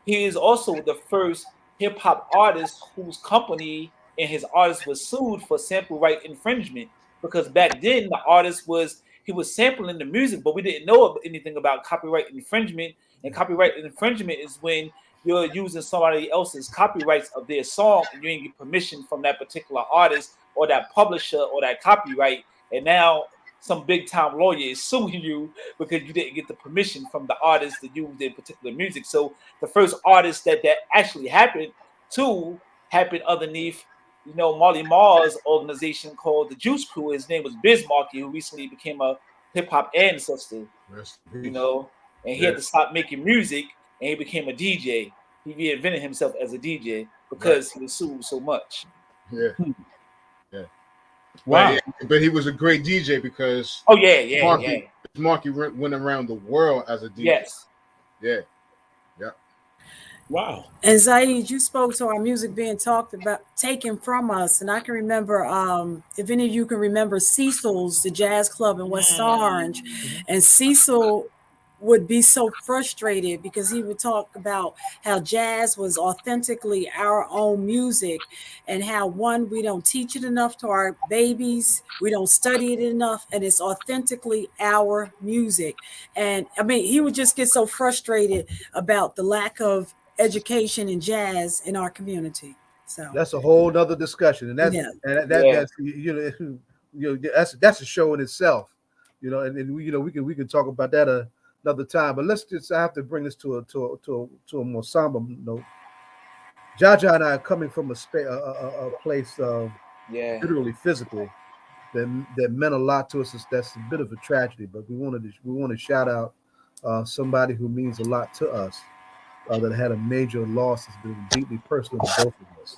[SPEAKER 9] he is also the first hip hop artist whose company and his artist was sued for sample right infringement. Because back then the artist was sampling the music, but we didn't know anything about copyright infringement. And copyright infringement is when you're using somebody else's copyrights of their song and you didn't get permission from that particular artist or that publisher or that copyright. And now some big time lawyer is suing you because you didn't get the permission from the artist to use their particular music. So the first artist that actually happened underneath, Marley Marl's organization called the Juice Crew. His name was Biz Markie, who recently became a hip hop ancestor, and he had to stop making music and he became a DJ. He reinvented himself as a DJ because he was sued so much.
[SPEAKER 10] Yeah. Wow. But he was a great DJ because Markie went around the world as a DJ.
[SPEAKER 9] Yes.
[SPEAKER 10] Yeah.
[SPEAKER 1] Wow.
[SPEAKER 4] And Zaid, you spoke to our music being talked about, taken from us. And I can remember, if any of you can remember Cecil's, the jazz club in West Orange. And Cecil would be so frustrated because he would talk about how jazz was authentically our own music and how, one, we don't teach it enough to our babies, we don't study it enough, and it's authentically our music. And I mean, he would just get so frustrated about the lack of education in jazz in our community. So
[SPEAKER 6] that's a whole nother discussion, and that's that's a show in itself, and we can talk about that another time. But I have to bring this to a more somber note. Jaja and I are coming from a place, literally physically, that meant a lot to us. That's a bit of a tragedy, but we want to shout out somebody who means a lot to us, that had a major loss that's been deeply personal to both of us,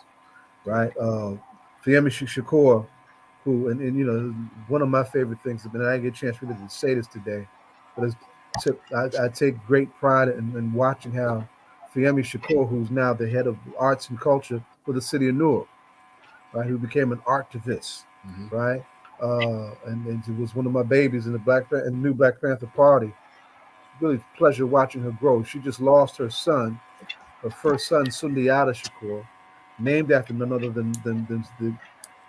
[SPEAKER 6] right? Fiemi Shakur, who and one of my favorite things, and I didn't get a chance really to say this today, but I take great pride in watching how Fiemi Shakur, who's now the head of arts and culture for the city of Newark, right, who became an artivist, right, and it was one of my babies in the new Black Panther Party. Really pleasure watching her grow. She just lost her first son, Sundiata Shakur, named after none other than the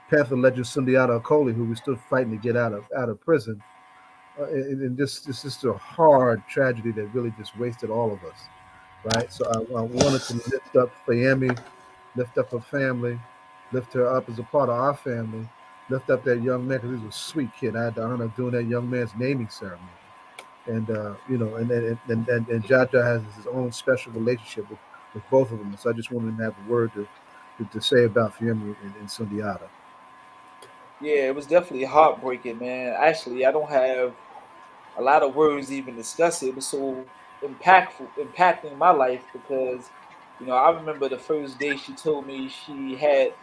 [SPEAKER 6] Panther legend Sundiata Acoli, who was still fighting to get out of prison. And this is just a hard tragedy that really just wasted all of us, right? So I wanted to lift up Fiemi, lift up her family, lift her up as a part of our family, lift up that young man, because he was a sweet kid. I had the honor of doing that young man's naming ceremony. And and Jaja has his own special relationship with both of them. So I just wanted to have a word to say about Fiemi and Sundiata.
[SPEAKER 9] Yeah, it was definitely heartbreaking, man. Actually, I don't have a lot of words to even discuss it. It was so impacting my life because, I remember the first day she told me she had,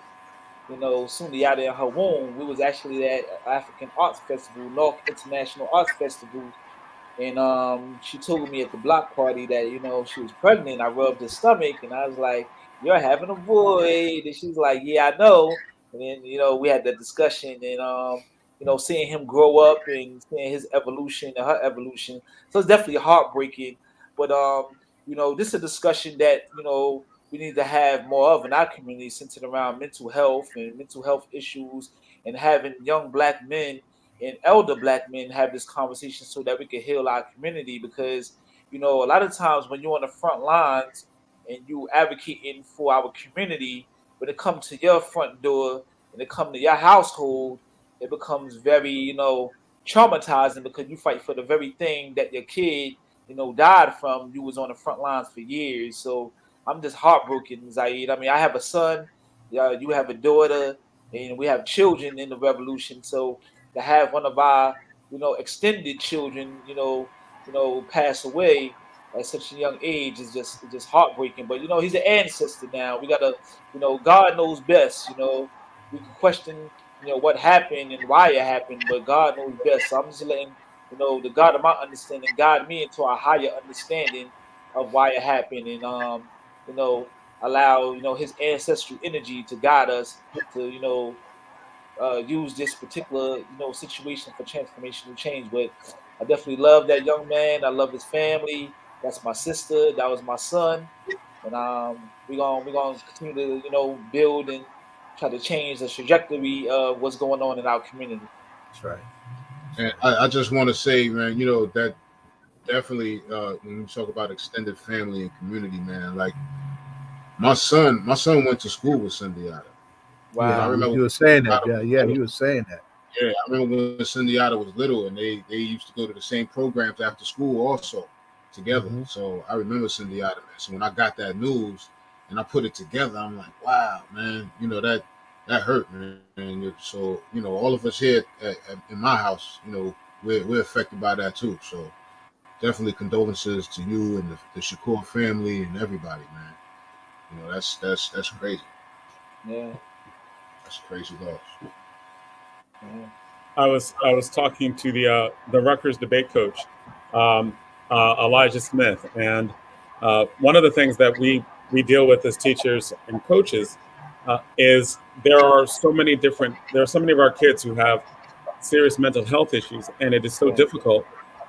[SPEAKER 9] Sundiata in her womb. We was actually at African Arts Festival, North International Arts Festival. And she told me at the block party that, she was pregnant. I rubbed her stomach and I was like, "You're having a boy." And she's like, "Yeah, I know." And then, we had that discussion and seeing him grow up and seeing his evolution and her evolution. So it's definitely heartbreaking. But this is a discussion that, we need to have more of in our community, centered around mental health and mental health issues, and having young Black men and elder Black men have this conversation so that we can heal our community. Because a lot of times when you're on the front lines and you advocating for our community, when it comes to your front door and it comes to your household, it becomes very traumatizing, because you fight for the very thing that your kid died from. You was on the front lines for years. So I'm just heartbroken, Zaid. I mean, I have a son, you have a daughter, and we have children in the revolution. So to have one of our, extended children, pass away at such a young age is just heartbreaking. But he's an ancestor now. We gotta, God knows best. We can question, what happened and why it happened, but God knows best. So I'm just letting, the God of my understanding guide me into a higher understanding of why it happened, and allow His ancestral energy to guide us to use this particular situation for transformational change. But I definitely love that young man. I love his family. That's my sister. That was my son. And we're gonna continue to build and try to change the trajectory of what's going on in our community.
[SPEAKER 6] That's right.
[SPEAKER 10] And I just want to say, man, that definitely when we talk about extended family and community, man, like my son went to school with Sundiata.
[SPEAKER 9] Wow.
[SPEAKER 6] Yeah, I remember you were saying that. Yeah, you were saying that.
[SPEAKER 10] Yeah, I remember when Sundiata was little, and they used to go to the same programs after school also together. Mm-hmm. So I remember Sundiata, man. So when I got that news and I put it together, I'm like, wow, man, that hurt, man. And so all of us here in my house, we're affected by that too. So definitely condolences to you and the Shakur family and everybody, man. That's crazy.
[SPEAKER 9] Yeah.
[SPEAKER 10] That's crazy loss.
[SPEAKER 9] Yeah.
[SPEAKER 1] I was talking to the Rutgers debate coach, Elijah Smith, and one of the things that we deal with as teachers and coaches is there are so many of our kids who have serious mental health issues, and it is so difficult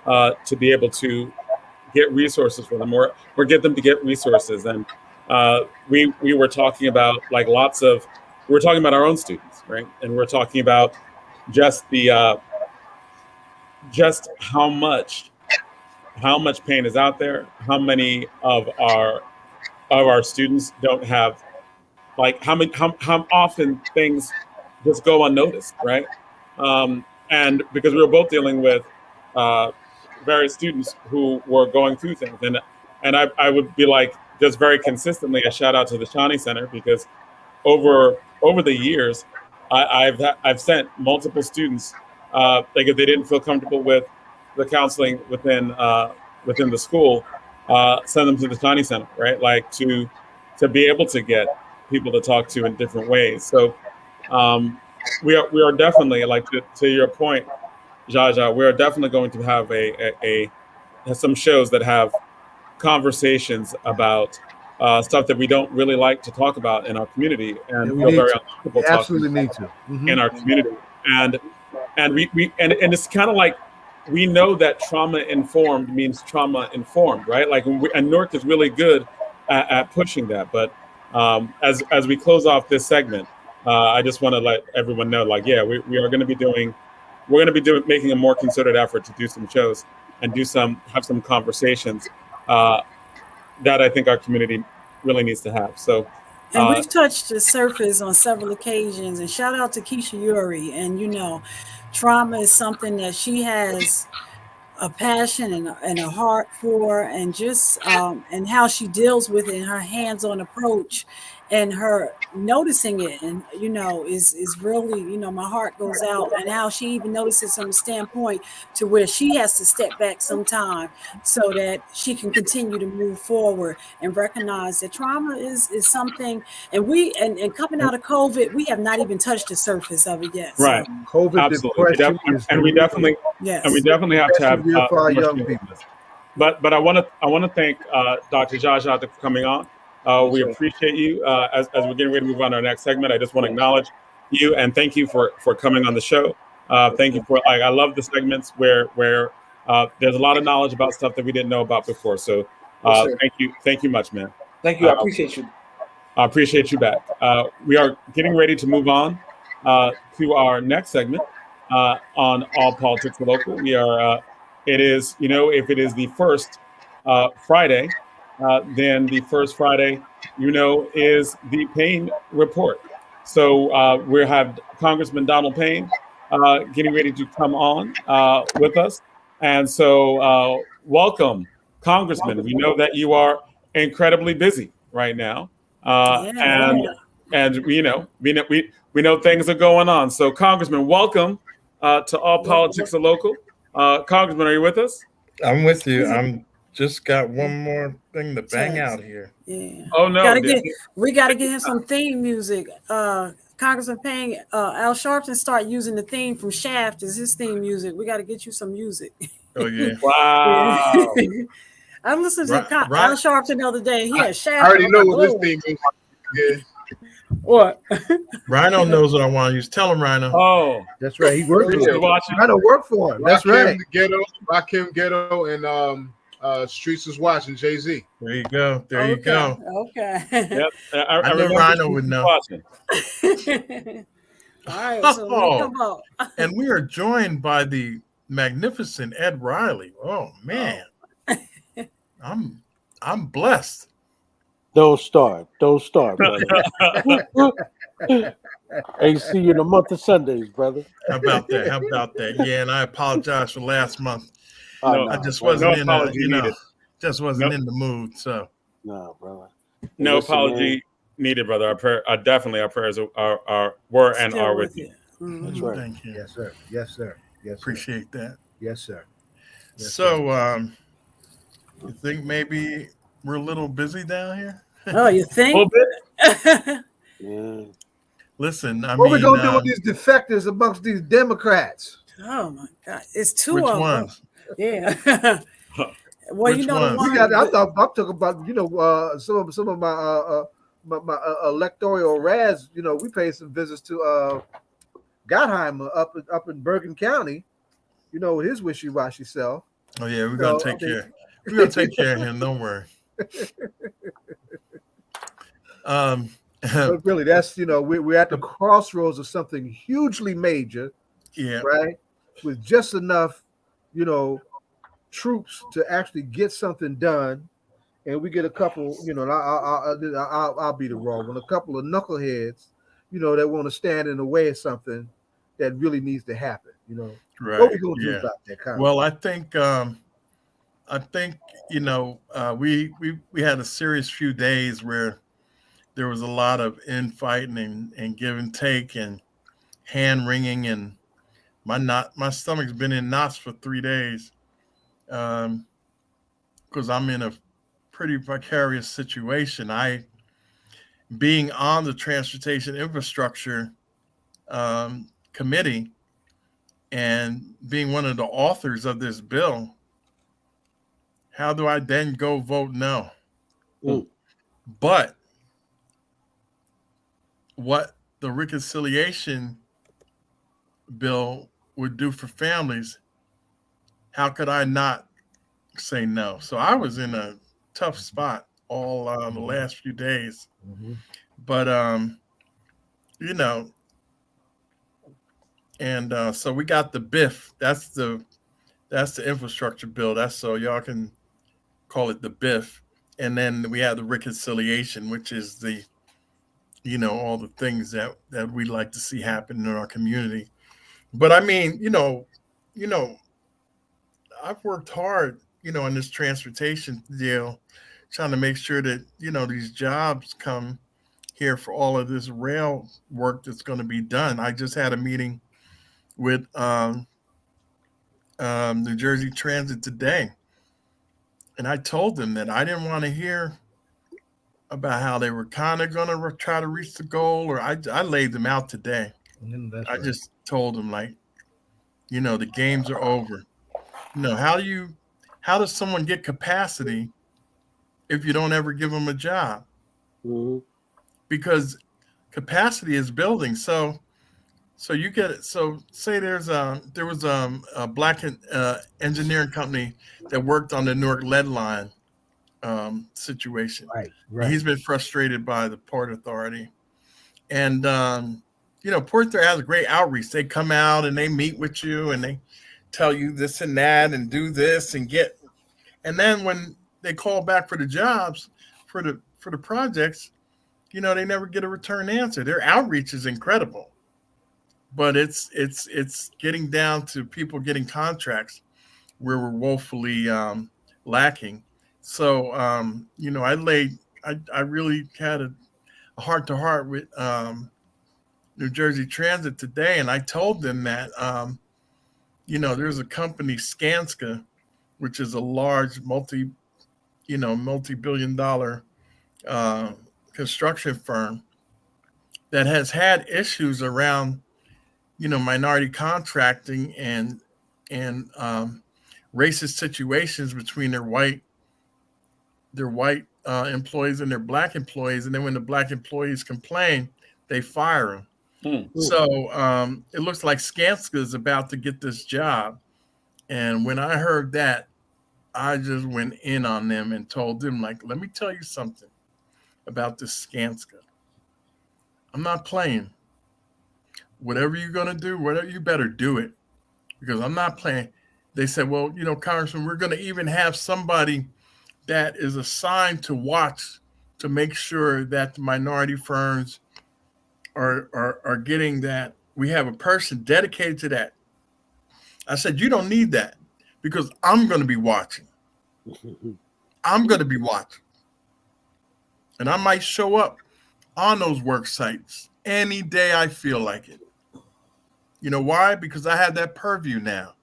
[SPEAKER 1] to be able to get resources for them or get them to get resources. And we were talking about we're talking about our own students, right? And we're talking about just just how much pain is out there, how many of our students don't have, how often things just go unnoticed, right? And because we were both dealing with various students who were going through things, and I would be like just very consistently a shout out to the Shawnee Center, because over the years, I've sent multiple students, like if they didn't feel comfortable with the counseling within the school, send them to the Shawnee Center, right? Like to be able to get people to talk to in different ways. So we are definitely, like, to your point, Jaja, we are definitely going to have some shows that have conversations about stuff that we don't really like to talk about in our community, and
[SPEAKER 6] we
[SPEAKER 1] feel
[SPEAKER 6] need
[SPEAKER 1] very
[SPEAKER 6] to.
[SPEAKER 1] uncomfortable
[SPEAKER 6] We
[SPEAKER 1] talking
[SPEAKER 6] absolutely need
[SPEAKER 1] about
[SPEAKER 6] to.
[SPEAKER 1] in our community. And it's kind of like, we know that trauma informed means trauma informed, right? Like, and Newark is really good at pushing that. But as we close off this segment, I just want to let everyone know, like, yeah, we are going to be making a more concerted effort to do some shows and have some conversations that I think our community really needs to have. So,
[SPEAKER 4] and we've touched the surface on several occasions. And shout out to Keisha Yuri. And trauma is something that she has a passion and a heart for, and just and how she deals with it, and her hands-on approach, and her noticing it, and is really, my heart goes out, and how she even notices from a standpoint to where she has to step back sometime so that she can continue to move forward and recognize that trauma is something. And coming out of COVID, we have not even touched the surface of it yet.
[SPEAKER 1] right,
[SPEAKER 4] So,
[SPEAKER 6] COVID
[SPEAKER 1] absolutely,
[SPEAKER 6] depression
[SPEAKER 1] and we definitely have to have
[SPEAKER 6] for our
[SPEAKER 1] more
[SPEAKER 6] young
[SPEAKER 1] shows.
[SPEAKER 6] people.
[SPEAKER 1] But I want to thank Dr. Jaja for coming on. We appreciate you. As we're getting ready to move on to our next segment, I just want to acknowledge you and thank you for coming on the show. Thank you for, I love the segments where there's a lot of knowledge about stuff that we didn't know about before. So thank you much, man.
[SPEAKER 9] Thank you. I appreciate you.
[SPEAKER 1] I appreciate you back. We are getting ready to move on to our next segment on All Politics are Local. We are. It is, if it is the first Friday, then the first Friday, is the Payne Report. So we have Congressman Donald Payne getting ready to come on with us. And so welcome, Congressman. We know that you are incredibly busy right now. And we know things are going on. So, Congressman, welcome to All Politics are Local. Congressman, are you with us?
[SPEAKER 11] I'm with you. I'm just got one more thing to bang out here.
[SPEAKER 4] Yeah.
[SPEAKER 1] Oh no!
[SPEAKER 4] We got to get him some theme music. Congressman Payne, Al Sharpton start using the theme from Shaft as his theme music. We got to get you some music.
[SPEAKER 11] Oh yeah!
[SPEAKER 1] Wow.
[SPEAKER 4] I listened to Al Sharpton the other day. He had Shaft.
[SPEAKER 10] I already know what this theme is. Yeah.
[SPEAKER 4] What?
[SPEAKER 11] Rhino knows what I want to use. Tell him, Rhino.
[SPEAKER 1] Oh,
[SPEAKER 6] that's right. He worked for him.
[SPEAKER 1] Watching.
[SPEAKER 6] Rhino worked for him. That's right.
[SPEAKER 10] Rakim Ghetto and Streets is watching Jay-Z.
[SPEAKER 11] There you go. There you go.
[SPEAKER 4] Okay.
[SPEAKER 1] Yep.
[SPEAKER 11] I know Rhino would know.
[SPEAKER 4] All right. So come on.
[SPEAKER 11] And we are joined by the magnificent Ed Riley. Oh man, I'm blessed.
[SPEAKER 3] Don't start, brother. Ain't see you in a month of Sundays, brother.
[SPEAKER 11] How about that? Yeah, and I apologize for last month. I just wasn't in the mood. So
[SPEAKER 3] no, brother.
[SPEAKER 1] No apology needed, brother. Our prayers were and are with you.
[SPEAKER 3] That's right.
[SPEAKER 11] Thank you.
[SPEAKER 6] Yes, sir. Yes, sir. Yes,
[SPEAKER 11] appreciate that.
[SPEAKER 6] Yes, sir. Yes,
[SPEAKER 11] so, you think maybe we're a little busy down here?
[SPEAKER 4] Oh, you think?
[SPEAKER 1] A little bit.
[SPEAKER 3] Yeah.
[SPEAKER 11] Listen,
[SPEAKER 6] what are we gonna do with these defectors amongst these Democrats?
[SPEAKER 4] Oh my God, it's two
[SPEAKER 11] Which
[SPEAKER 4] of
[SPEAKER 11] ones?
[SPEAKER 4] them. Yeah. Well,
[SPEAKER 11] Which
[SPEAKER 4] the one
[SPEAKER 6] I'm talking about some of my electoral rads. We paid some visits to Gottheimer up in Bergen County. With his wishy-washy self.
[SPEAKER 11] Oh yeah, we're gonna take care. We're gonna take care of him. Don't worry.
[SPEAKER 6] But really, that's we're at the crossroads of something hugely major.
[SPEAKER 11] Yeah.
[SPEAKER 6] Right. With just enough, troops to actually get something done, and we get a couple. I'll be the wrong one. A couple of knuckleheads, that want to stand in the way of something. that really needs to happen. You know,
[SPEAKER 11] Right.
[SPEAKER 6] what we gonna do about that?
[SPEAKER 11] Well, I think you know, we had a serious few days where there was a lot of infighting and give and take and hand wringing, and my stomach's been in knots for 3 days because I'm in a pretty precarious situation. Being on the transportation infrastructure committee and being one of the authors of this bill, how do I then go vote no? But what the reconciliation bill would do for families, how could I not say no? So I was in a tough spot all the last few days. But you know, and so we got the BIF. That's the infrastructure bill. That's so y'all can call it the BIF. And then we have the reconciliation, which is the, you know, all the things that we'd like to see happen in our community. But I mean, you know, I've worked hard, you know, on this transportation deal, trying to make sure that, you know, these jobs come here for all of this rail work that's going to be done. I just had a meeting with New Jersey Transit today, and I told them that I didn't want to hear about how they were kind of going to try to reach the goal, or I laid them out today. I just told them, like, you know, the games are over. You know, how does someone get capacity if you don't ever give them a job? Because capacity is building. So you get it. So say there was a black engineering company that worked on the Newark lead line situation.
[SPEAKER 3] Right.
[SPEAKER 11] He's been frustrated by the Port Authority, and you know, Port Authority has a great outreach. They come out and they meet with you and they tell you this and that and do this and then when they call back for the jobs for the projects, you know, they never get a return answer. Their outreach is incredible, but it's getting down to people getting contracts where we're woefully lacking. So you know, I really had a heart to heart with New Jersey Transit today, and I told them that you know, there's a company, Skanska, which is a large multi-billion-dollar construction firm that has had issues around, you know, minority contracting and racist situations between their white employees and their black employees, and then when the black employees complain, they fire them. So it looks like Skanska is about to get this job. And when I heard that, I just went in on them and told them, like, let me tell you something about this Skanska. I'm not playing. Whatever you're going to do, whatever, you better do it, because I'm not playing. They said, well, you know, Congressman, we're going to even have somebody that is assigned to watch to make sure that the minority firms are getting that. We have a person dedicated to that. I said, you don't need that, because I'm going to be watching. I'm going to be watching. And I might show up on those work sites any day I feel like it. You know why? Because I have that purview now.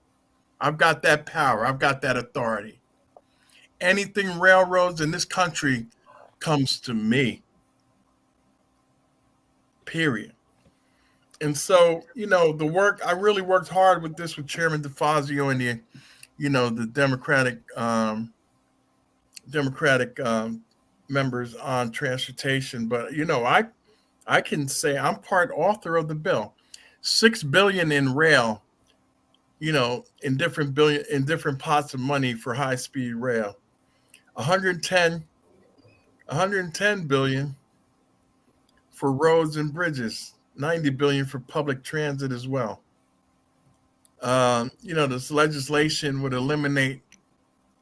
[SPEAKER 11] I've got that power. I've got that authority. Anything railroads in this country comes to me. Period. And so, you know, the work, I really worked hard with this with Chairman DeFazio and the Democratic members on transportation. But, you know, I can say I'm part author of the bill. $6 billion in rail, you know, in different pots of money for high-speed rail. 110 billion for roads and bridges. 90 billion for public transit as well. You know, this legislation would eliminate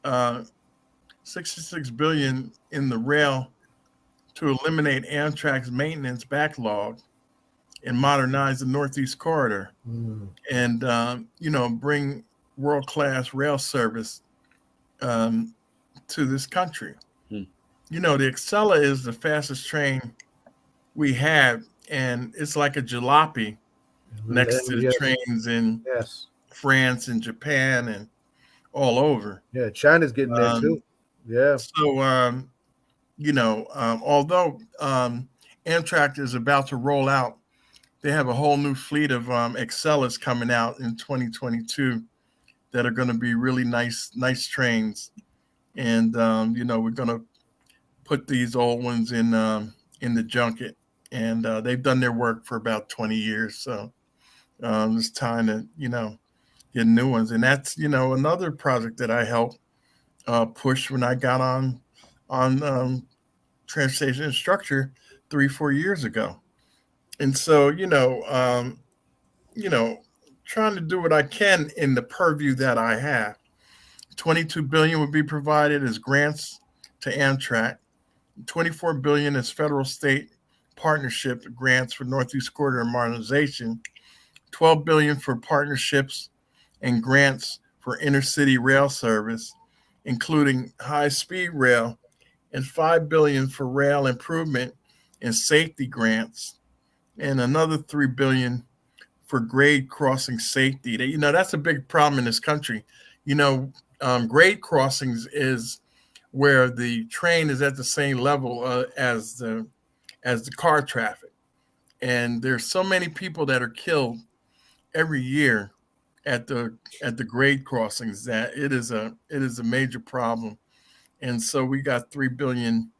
[SPEAKER 11] 66 billion in the rail to eliminate Amtrak's maintenance backlog and modernize the Northeast Corridor and, bring world-class rail service to this country. The Excella is the fastest train we have, and it's like a jalopy next to the trains in France and Japan and all over.
[SPEAKER 6] Yeah, China's getting there too. Yeah.
[SPEAKER 11] So, although Amtrak is about to roll out, they have a whole new fleet of Excellas coming out in 2022 that are going to be really nice trains. And, we're going to put these old ones in the junket. And they've done their work for about 20 years. So it's time to, get new ones. And that's, another project that I helped push when I got on transportation and structure 3-4 years ago. And so, trying to do what I can in the purview that I have. $22 billion would be provided as grants to Amtrak. $24 billion as federal state partnership grants for Northeast Corridor modernization. $12 billion for partnerships and grants for intercity rail service, including high-speed rail, and $5 billion for rail improvement and safety grants, and another $3 billion for grade crossing safety. That's a big problem in this country. Grade crossings is where the train is at the same level as the car traffic, and there's so many people that are killed every year at the grade crossings that it is a major problem. And so we got $3 billion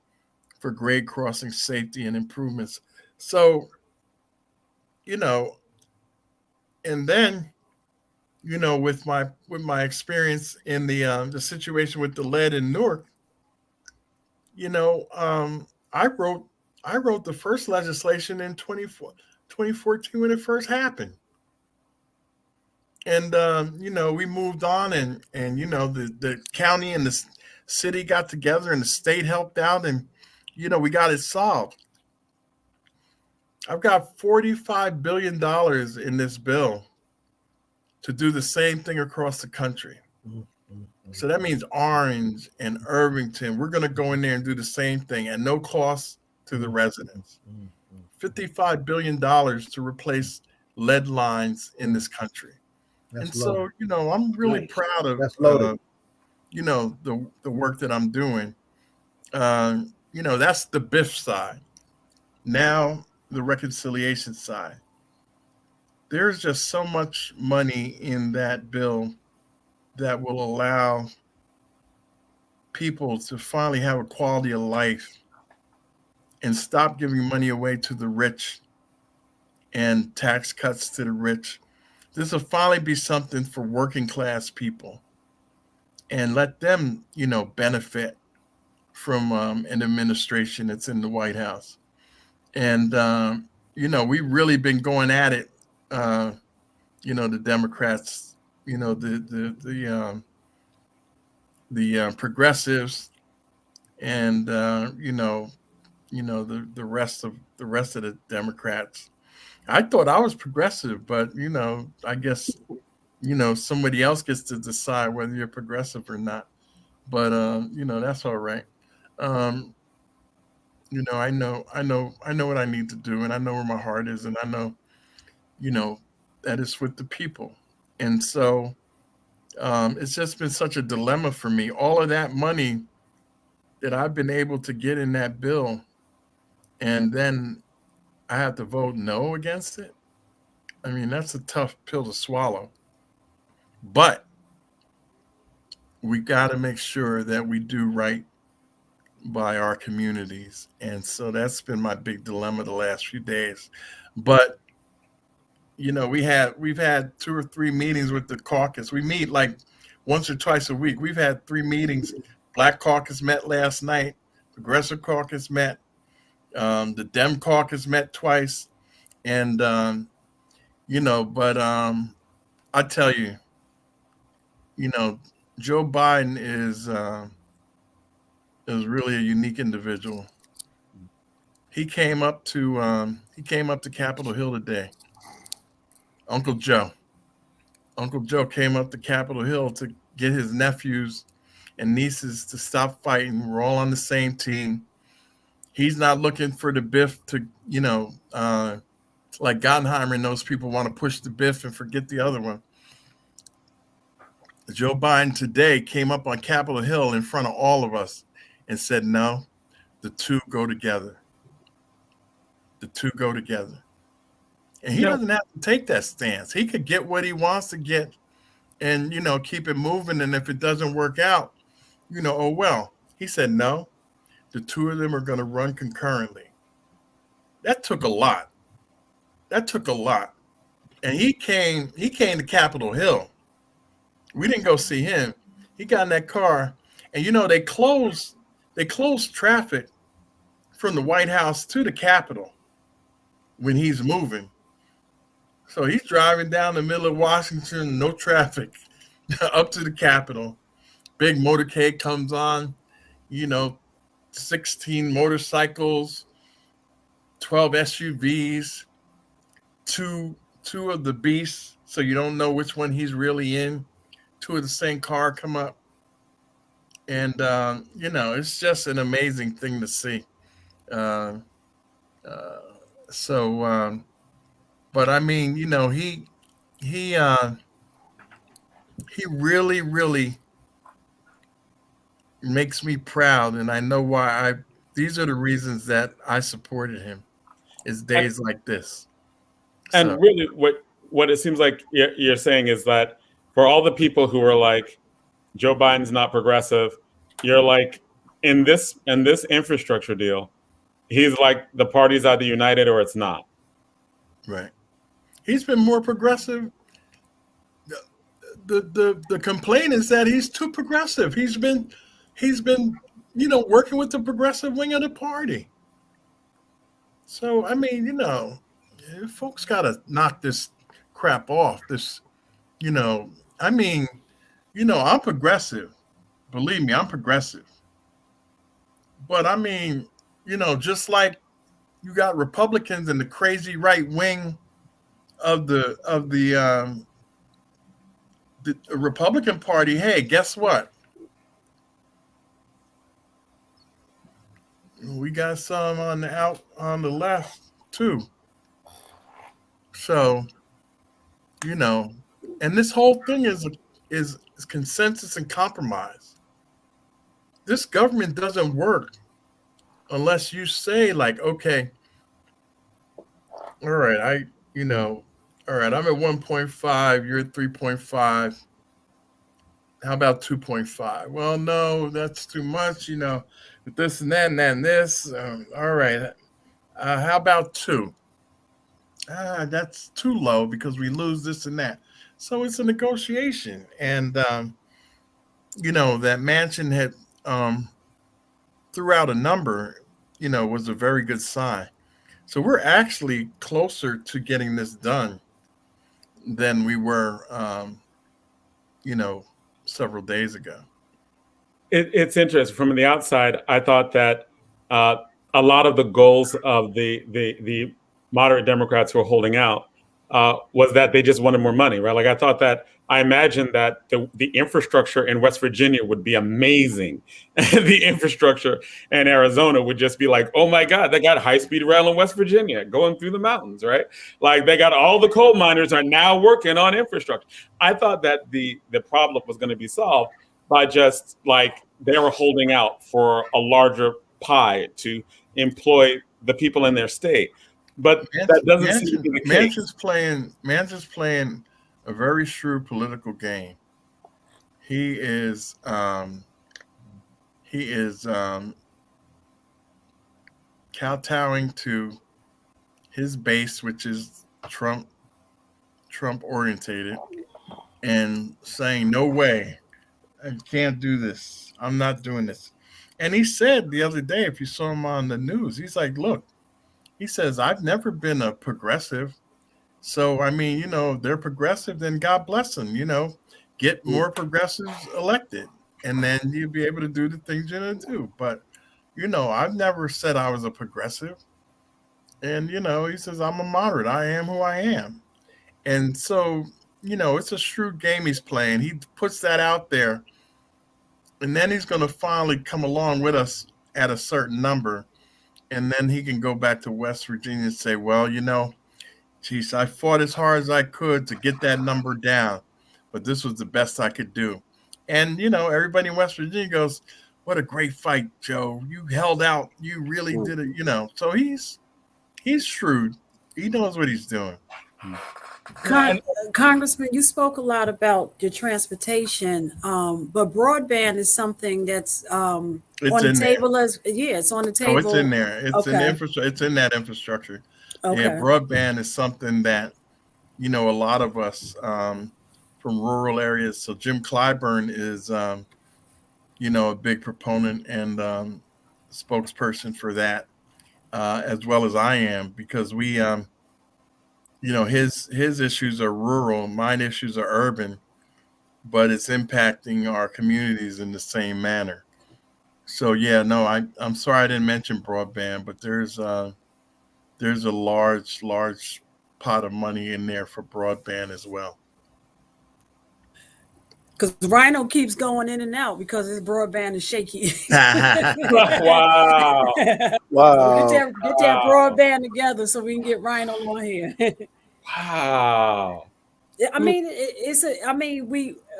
[SPEAKER 11] for grade crossing safety and improvements. So, and then, with my experience in the situation with the lead in Newark, I wrote the first legislation in 2014 when it first happened. And, we moved on and the county and the city got together and the state helped out and, we got it solved. I've got $45 billion in this bill to do the same thing across the country. So that means Orange and Irvington, we're going to go in there and do the same thing at no cost to the residents. $55 billion to replace lead lines in this country. So, I'm really proud of, the work that I'm doing. That's the BIF side. Now the reconciliation side. There's just so much money in that bill that will allow people to finally have a quality of life and stop giving money away to the rich and tax cuts to the rich. This will finally be something for working class people and let them, benefit from an administration that's in the White House. And, we've really been going at it, the Democrats, the progressives and, the rest of the Democrats. I thought I was progressive, but, I guess, somebody else gets to decide whether you're progressive or not. But, that's all right. I know what I need to do, and I know where my heart is, and I know, that it's with the people. And so it's just been such a dilemma for me. All of that money that I've been able to get in that bill, and then I have to vote no against it. I mean, that's a tough pill to swallow. But we got to make sure that we do right by our communities. And so that's been my big dilemma the last few days. But, we've had 2 or 3 meetings with the caucus. We meet like once or twice a week. We've had 3 meetings. Black caucus met last night. Progressive caucus met. The Dem caucus met twice. And, but I tell you, Joe Biden is really a unique individual. He came up to Capitol Hill today. Uncle Joe came up to Capitol Hill to get his nephews and nieces to stop fighting. We're all on the same team. He's not looking for the biff to, like Gottheimer and those people want to push the biff and forget the other one. Joe Biden today came up on Capitol Hill in front of all of us and said, no, the two go together. The two go together. And he doesn't have to take that stance. He could get what he wants to get and, keep it moving. And if it doesn't work out, oh, well. He said, no, the two of them are going to run concurrently. That took a lot. And he came to Capitol Hill. We didn't go see him. He got in that car, and they closed traffic from the White House to the Capitol when he's moving. So he's driving down the middle of Washington, no traffic, up to the Capitol. Big motorcade comes on, 16 motorcycles, 12 SUVs, two of the beasts, so you don't know which one he's really in. Two of the same car come up. And, it's just an amazing thing to see. But I mean, he really, really makes me proud. And I know why these are the reasons that I supported him is days like this.
[SPEAKER 1] And really what it seems like you're saying is that for all the people who are like, Joe Biden's not progressive, you're like, in this infrastructure deal, he's like, the party's either united or it's not.
[SPEAKER 11] Right. He's been more progressive. The complaint is that he's too progressive. He's been working with the progressive wing of the party. So I mean, folks gotta knock this crap off. I'm progressive. Believe me, I'm progressive. But I mean, just like you got Republicans in the crazy right wing of the Republican Party. Hey, guess what? We got some on the left too. So, and this whole thing is consensus and compromise. This government doesn't work unless you say like, okay, all right, all right, I'm at 1.5, you're at 3.5. How about 2.5? Well, no, that's too much, with this and that and that and this. All right, how about 2? That's too low because we lose this and that. So it's a negotiation. And, that Manchin had threw out a number, was a very good sign. So we're actually closer to getting this done than we were, several days ago.
[SPEAKER 1] It's interesting. From the outside, I thought that a lot of the goals of the moderate Democrats who are holding out was that they just wanted more money, right? Like I imagined that the infrastructure in West Virginia would be amazing. The infrastructure in Arizona would just be like, oh my God, they got high-speed rail in West Virginia going through the mountains, right? Like they got all the coal miners are now working on infrastructure. I thought that the problem was going to be solved by just like they were holding out for a larger pie to employ the people in their state. But that doesn't seem to be the case.
[SPEAKER 11] Manchin's playing a very shrewd political game. He is kowtowing to his base, which is Trump orientated, and saying, no way, I can't do this. I'm not doing this. And he said the other day, if you saw him on the news, he's like, look, he says, I've never been a progressive. So, I mean, if they're progressive, then God bless them, get more progressives elected. And then you'll be able to do the things you're going to do. But, I've never said I was a progressive. And, he says, I'm a moderate. I am who I am. And so, it's a shrewd game he's playing. He puts that out there. And then he's going to finally come along with us at a certain number. And then he can go back to West Virginia and say, well, geez, I fought as hard as I could to get that number down. But this was the best I could do. And, everybody in West Virginia goes, what a great fight, Joe. You held out. You really did it, So he's shrewd. He knows what he's doing.
[SPEAKER 4] Congressman, you spoke a lot about your transportation, but broadband is something that's on the table it's on the table.
[SPEAKER 11] Oh, it's in there. It's
[SPEAKER 4] okay.
[SPEAKER 11] It's in that infrastructure.
[SPEAKER 4] Okay.
[SPEAKER 11] Yeah, broadband is something that, a lot of us from rural areas. So Jim Clyburn is, a big proponent and spokesperson for that, as well as I am, because we his issues are rural, mine issues are urban, but it's impacting our communities in the same manner. So yeah, no, I'm sorry I didn't mention broadband, but there's a large pot of money in there for broadband as well.
[SPEAKER 4] Because Rhino keeps going in and out because his broadband is shaky.
[SPEAKER 1] Wow.
[SPEAKER 3] Wow.
[SPEAKER 4] So get that broadband together so we can get Rhino on here.
[SPEAKER 1] Wow.
[SPEAKER 4] I mean,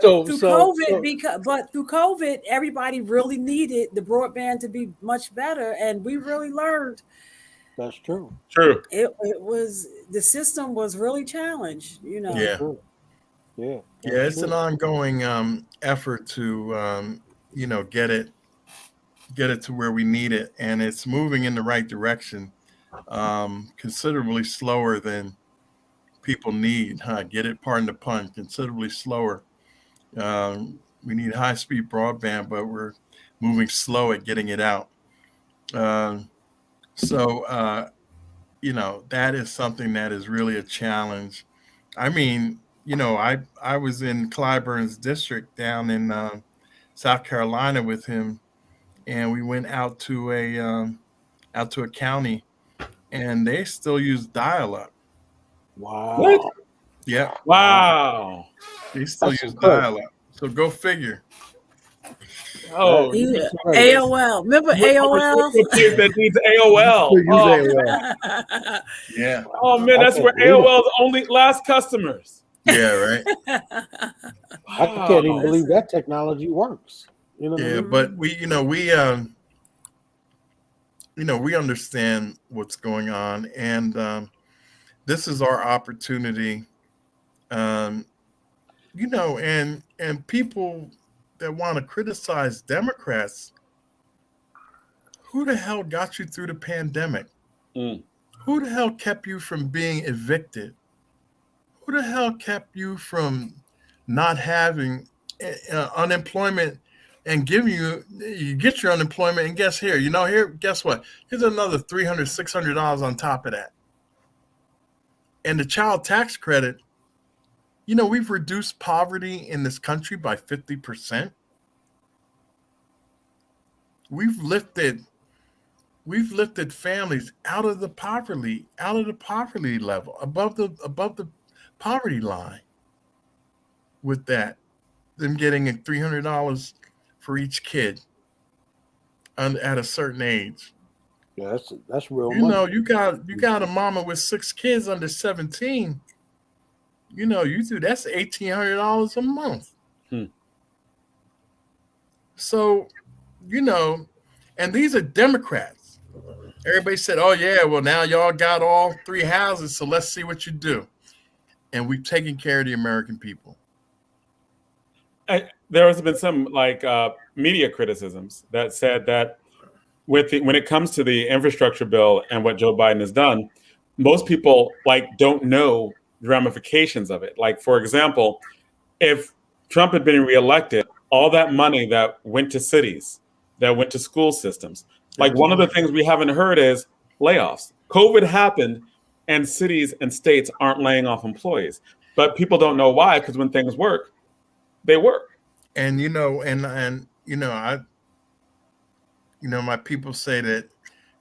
[SPEAKER 4] through COVID, everybody really needed the broadband to be much better, and we really learned.
[SPEAKER 3] That's true.
[SPEAKER 1] True.
[SPEAKER 4] It was, the system was really challenged,
[SPEAKER 11] Yeah.
[SPEAKER 3] Yeah.
[SPEAKER 11] Yeah, it's an ongoing effort to get it to where we need it, and it's moving in the right direction, considerably slower than people need. Get it? Pardon the pun. Considerably slower. We need high-speed broadband, but we're moving slow at getting it out. So that is something that is really a challenge. I mean, I was in Clyburn's district down in South Carolina with him, and we went out to a county, and they still use dial-up.
[SPEAKER 3] Wow.
[SPEAKER 1] What?
[SPEAKER 11] Yeah.
[SPEAKER 1] Wow.
[SPEAKER 11] They still use dial-up. So go figure.
[SPEAKER 1] Oh,
[SPEAKER 4] yeah. AOL. Remember AOL?
[SPEAKER 1] That needs AOL.
[SPEAKER 3] AOL.
[SPEAKER 11] Yeah.
[SPEAKER 1] Oh man, that's where AOL's only last customers.
[SPEAKER 11] Yeah, right.
[SPEAKER 3] I can't even believe that technology works.
[SPEAKER 11] Yeah, but we understand what's going on, and this is our opportunity. And people that want to criticize Democrats, who the hell got you through the pandemic? Who the hell kept you from being evicted? Who the hell kept you from not having unemployment and giving you get your unemployment? And guess what? Here's another $300, $600 on top of that. And the child tax credit, we've reduced poverty in this country by 50%. We've lifted families out of the poverty level, above the poverty line with that, them getting $300 for each kid at a certain age.
[SPEAKER 3] Yeah, that's real money.
[SPEAKER 11] You got a mama with 6 kids under 17. That's $1,800 a month. So, and these are Democrats. Everybody said, oh yeah, well now y'all got all 3 houses, so let's see what you do. And we've taken care of the American people.
[SPEAKER 1] There has been some media criticisms that said that when it comes to the infrastructure bill and what Joe Biden has done, most people don't know the ramifications of it. Like, for example, if Trump had been reelected, all that money that went to cities, that went to school systems, one of the things we haven't heard is layoffs. COVID happened and cities and states aren't laying off employees, but people don't know why, because when things work, they work.
[SPEAKER 11] And my people say that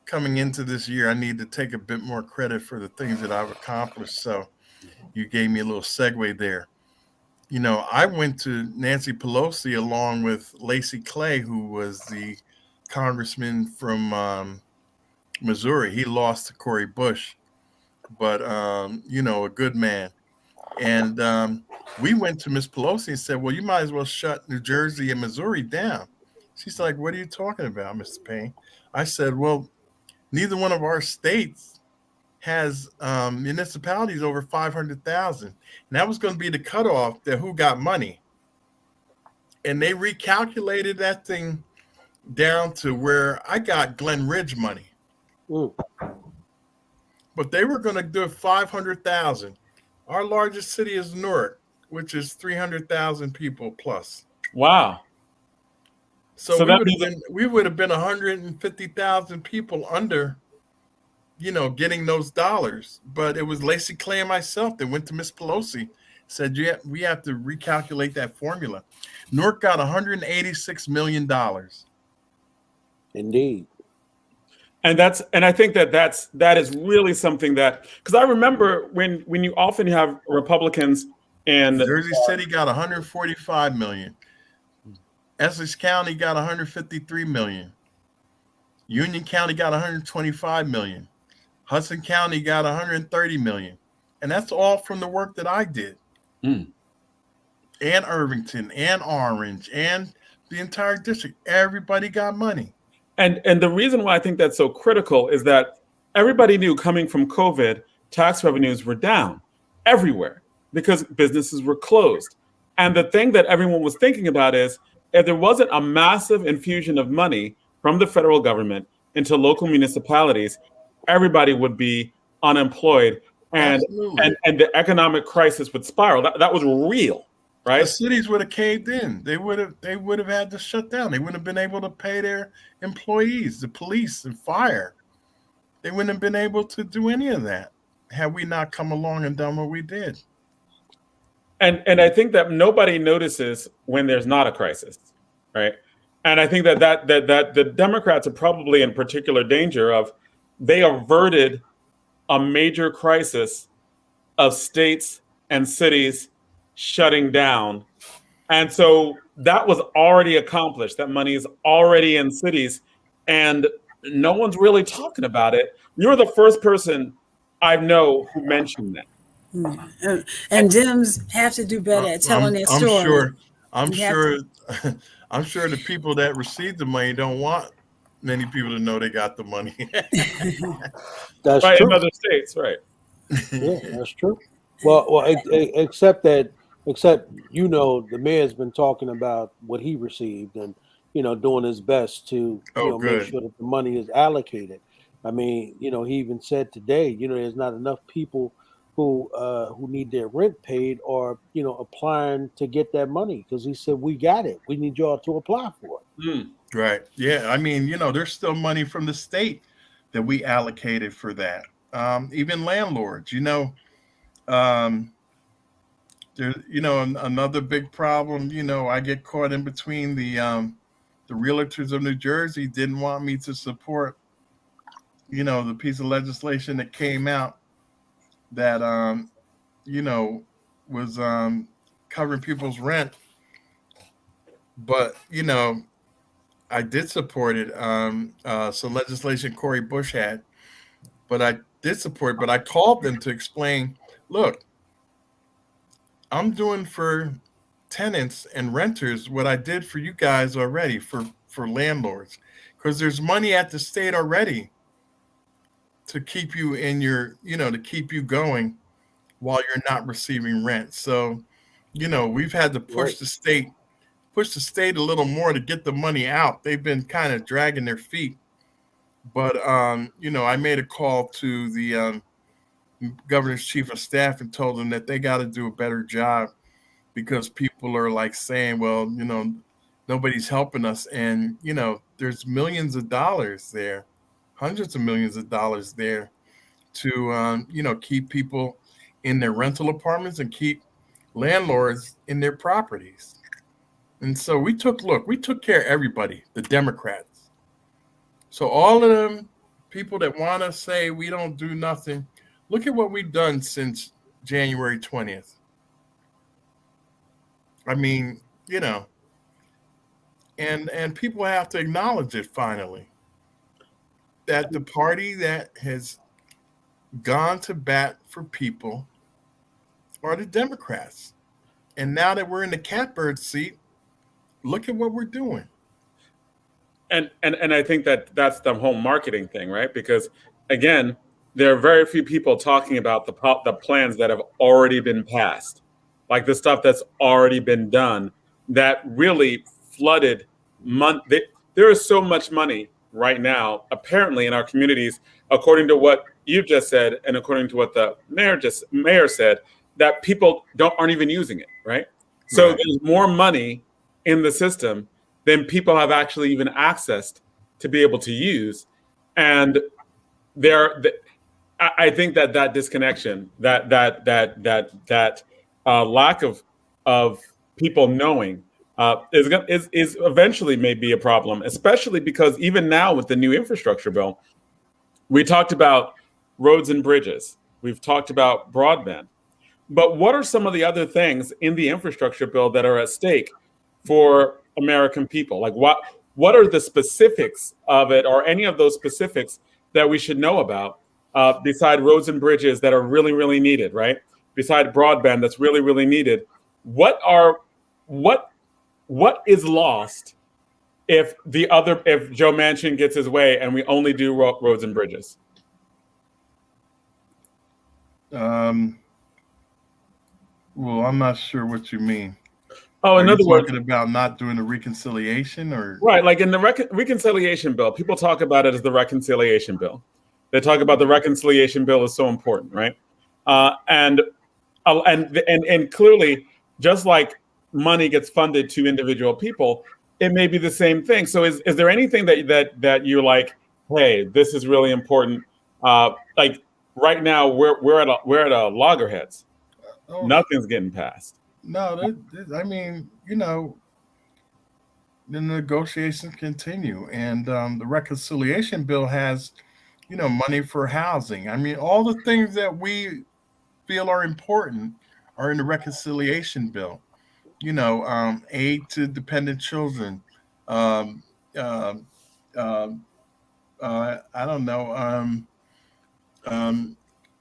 [SPEAKER 11] coming into this year, I need to take a bit more credit for the things that I've accomplished. So you gave me a little segue there. You know, I went to Nancy Pelosi along with Lacey Clay, who was the congressman from Missouri. He lost to Cori Bush, but, you know, a good man. And we went to Miss Pelosi and said, well, you might as well shut New Jersey and Missouri down. She's like, what are you talking about, Mr. Payne? I said, well, neither one of our states has municipalities over 500,000. And that was going to be the cutoff that who got money. And they recalculated that thing down to where I got Glen Ridge money.
[SPEAKER 3] Ooh.
[SPEAKER 11] But they were going to do 500,000. Our largest city is Newark, which is 300,000 people plus.
[SPEAKER 1] Wow.
[SPEAKER 11] So we would have been 150,000 people under, you know, getting those dollars. But it was Lacey Clay and myself that went to Miss Pelosi, said, yeah, we have to recalculate that formula. Newark got $186 million.
[SPEAKER 3] Indeed.
[SPEAKER 1] And I think that is really something that, because I remember when you often have Republicans and
[SPEAKER 11] Jersey City got 145 million. Essex County got 153 million. Union County got 125 million. Hudson County got 130 million. And that's all from the work that I did. And Irvington and Orange and the entire district. Everybody got money.
[SPEAKER 1] And the reason why I think that's so critical is that everybody knew coming from COVID, tax revenues were down everywhere because businesses were closed. And the thing that everyone was thinking about is if there wasn't a massive infusion of money from the federal government into local municipalities, everybody would be unemployed and the economic crisis would spiral. That was real. Right?
[SPEAKER 11] The cities would have caved in. They would have had to shut down. They wouldn't have been able to pay their employees, the police and fire. They wouldn't have been able to do any of that had we not come along and done what we did.
[SPEAKER 1] And I think that nobody notices when there's not a crisis, right? And I think that the Democrats are probably in particular danger of they averted a major crisis of states and cities shutting down. And so that was already accomplished. That money is already in cities and no one's really talking about it. You're the first person I know who mentioned that.
[SPEAKER 4] And Dems have to do better at telling their story.
[SPEAKER 11] I'm sure the people that received the money don't want many people to know they got the money.
[SPEAKER 3] That's
[SPEAKER 1] right,
[SPEAKER 3] true.
[SPEAKER 1] in other states, right?
[SPEAKER 3] Yeah, that's true. Well, except you know, the mayor's been talking about what he received and, you know, doing his best to make sure that the money is allocated. I mean, you know, he even said today, you know, there's not enough people who need their rent paid or, you know, applying to get that money because he said, we got it. We need y'all to apply for it.
[SPEAKER 11] Right. Yeah. I mean, you know, there's still money from the state that we allocated for that. Even landlords, you know, there's, you know, another big problem, you know, I get caught in between the realtors of New Jersey didn't want me to support, you know, the piece of legislation that came out that, you know, was covering people's rent. But, you know, I did support it. Some legislation Cori Bush had, but I did support it. But I called them to explain, look, I'm doing for tenants and renters what I did for you guys already for landlords, because there's money at the state already to keep you in your, you know, to keep you going while you're not receiving rent. So, you know, we've had to push the state a little more to get the money out. They've been kind of dragging their feet. But, you know, I made a call to the governor's chief of staff and told them that they got to do a better job because people are like saying, well, you know, nobody's helping us. And, you know, there's millions of dollars there, hundreds of millions of dollars there to, you know, keep people in their rental apartments and keep landlords in their properties. And so we took care of everybody, the Democrats. So all of them people that want to say we don't do nothing, look at what we've done since January 20th. I mean, you know, and people have to acknowledge it finally, that the party that has gone to bat for people are the Democrats. And now that we're in the catbird seat, look at what we're doing.
[SPEAKER 1] And I think that's the whole marketing thing, right? Because again, there are very few people talking about the plans that have already been passed, like the stuff that's already been done that really flooded money. There is so much money right now, apparently, in our communities, according to what you just said, and according to what the mayor said, that people aren't even using it, right? So there's more money in the system than people have actually even accessed to be able to use, and I think that disconnection, that lack of people knowing is eventually may be a problem, especially because even now with the new infrastructure bill, we talked about roads and bridges, we've talked about broadband, but what are some of the other things in the infrastructure bill that are at stake for American people? Like what are the specifics of it, or any of those specifics that we should know about, beside roads and bridges that are really, really needed, right? Beside broadband that's really, really needed. What is lost if Joe Manchin gets his way and we only do roads and bridges?
[SPEAKER 11] Well, I'm not sure what you mean.
[SPEAKER 1] Oh, in other words,
[SPEAKER 11] talking about not doing the reconciliation, or
[SPEAKER 1] right? Like in the reconciliation bill, people talk about it as the reconciliation bill. They talk about the reconciliation bill is so important, right? And clearly, just like money gets funded to individual people, it may be the same thing. So, is there anything that you're like, hey, this is really important? Like right now, we're at a loggerheads.
[SPEAKER 11] Oh,
[SPEAKER 1] nothing's getting passed.
[SPEAKER 11] No, I mean, you know, the negotiations continue, and the reconciliation bill has, you know, money for housing. I mean, all the things that we feel are important are in the reconciliation bill. You know, aid to dependent children. I don't know.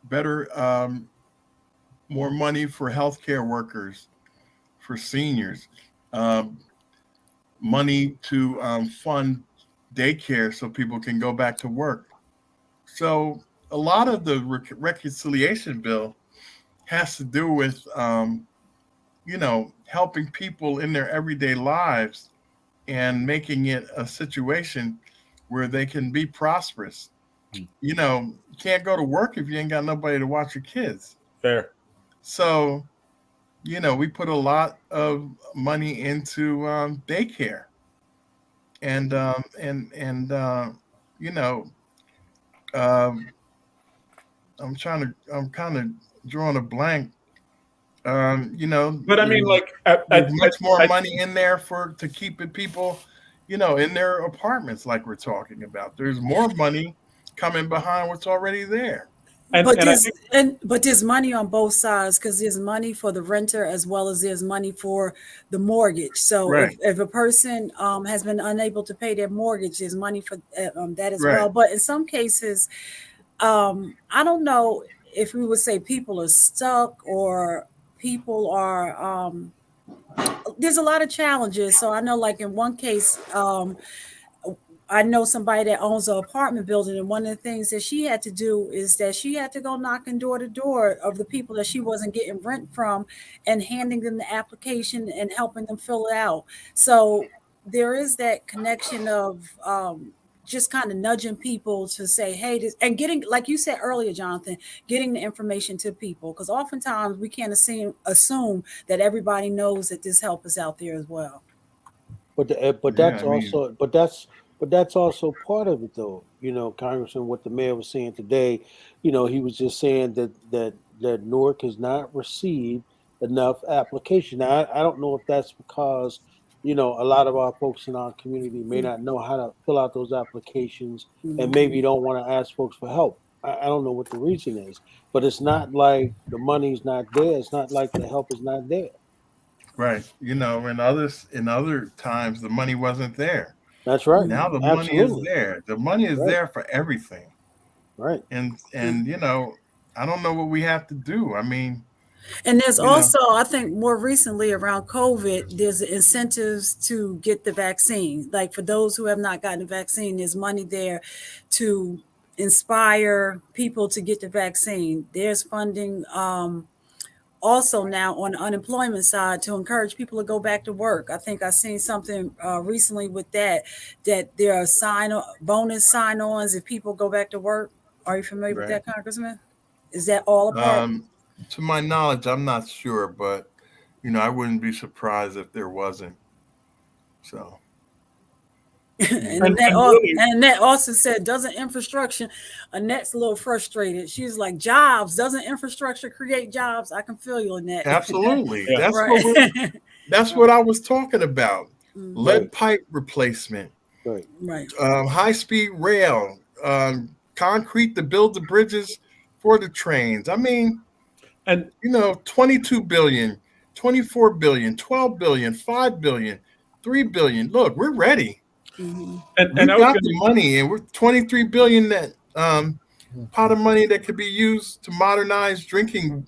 [SPEAKER 11] Better, more money for healthcare workers, for seniors. Money to fund daycare so people can go back to work. So a lot of the reconciliation bill has to do with, you know, helping people in their everyday lives and making it a situation where they can be prosperous. You know, you can't go to work if you ain't got nobody to watch your kids.
[SPEAKER 1] Fair.
[SPEAKER 11] So, you know, we put a lot of money into daycare, and you know, I'm kind of drawing a blank. You know,
[SPEAKER 1] but I mean, like,
[SPEAKER 11] there's much more money in there to keep people, you know, in their apartments, like we're talking about. There's more money coming behind what's already there.
[SPEAKER 4] But there's money on both sides, because there's money for the renter as well as there's money for the mortgage. So if a person has been unable to pay their mortgage, there's money for that as well. But in some cases, I don't know if we would say people are stuck or people are there's a lot of challenges. So I know, like in one case, I know somebody that owns an apartment building, and one of the things that she had to do is that she had to go knocking door to door of the people that she wasn't getting rent from and handing them the application and helping them fill it out. So there is that connection of just kind of nudging people to say, hey, this, and getting, like you said earlier, Jonathan, getting the information to people, because oftentimes we can't assume that everybody knows that this help is out there as well.
[SPEAKER 3] But that's also part of it, though. You know, Congressman, what the mayor was saying today, you know, he was just saying that Newark has not received enough application. Now, I don't know if that's because you know, a lot of our folks in our community may not know how to fill out those applications and maybe don't want to ask folks for help. I don't know what the reason is, but it's not like the money's not there. It's not like the help is not there.
[SPEAKER 11] Right. You know, in other times the money wasn't there.
[SPEAKER 3] That's right.
[SPEAKER 11] Now the money is there. The money is there for everything.
[SPEAKER 3] Right.
[SPEAKER 11] And you know, I don't know what we have to do. I mean,
[SPEAKER 4] and there's also, I think more recently around COVID, there's incentives to get the vaccine. Like for those who have not gotten the vaccine, there's money there to inspire people to get the vaccine. There's funding also now on the unemployment side to encourage people to go back to work. I think I seen something recently with that there are bonus sign-ons if people go back to work. Are you familiar with that, Congressman? Is that all a part?
[SPEAKER 11] To my knowledge, I'm not sure, but you know, I wouldn't be surprised if there wasn't. So.
[SPEAKER 4] And Annette also said, doesn't infrastructure, Annette's a little frustrated. She's like, jobs, doesn't infrastructure create jobs? I can feel you, Annette.
[SPEAKER 11] Absolutely. That's what I was talking about. Lead pipe replacement, high-speed rail, concrete to build the bridges for the trains. I mean, and you know, 22 billion, 24 billion, 12 billion, 5 billion, 3 billion. Look, we're ready. And we got the money, and we're 23 billion that pot of money that could be used to modernize drinking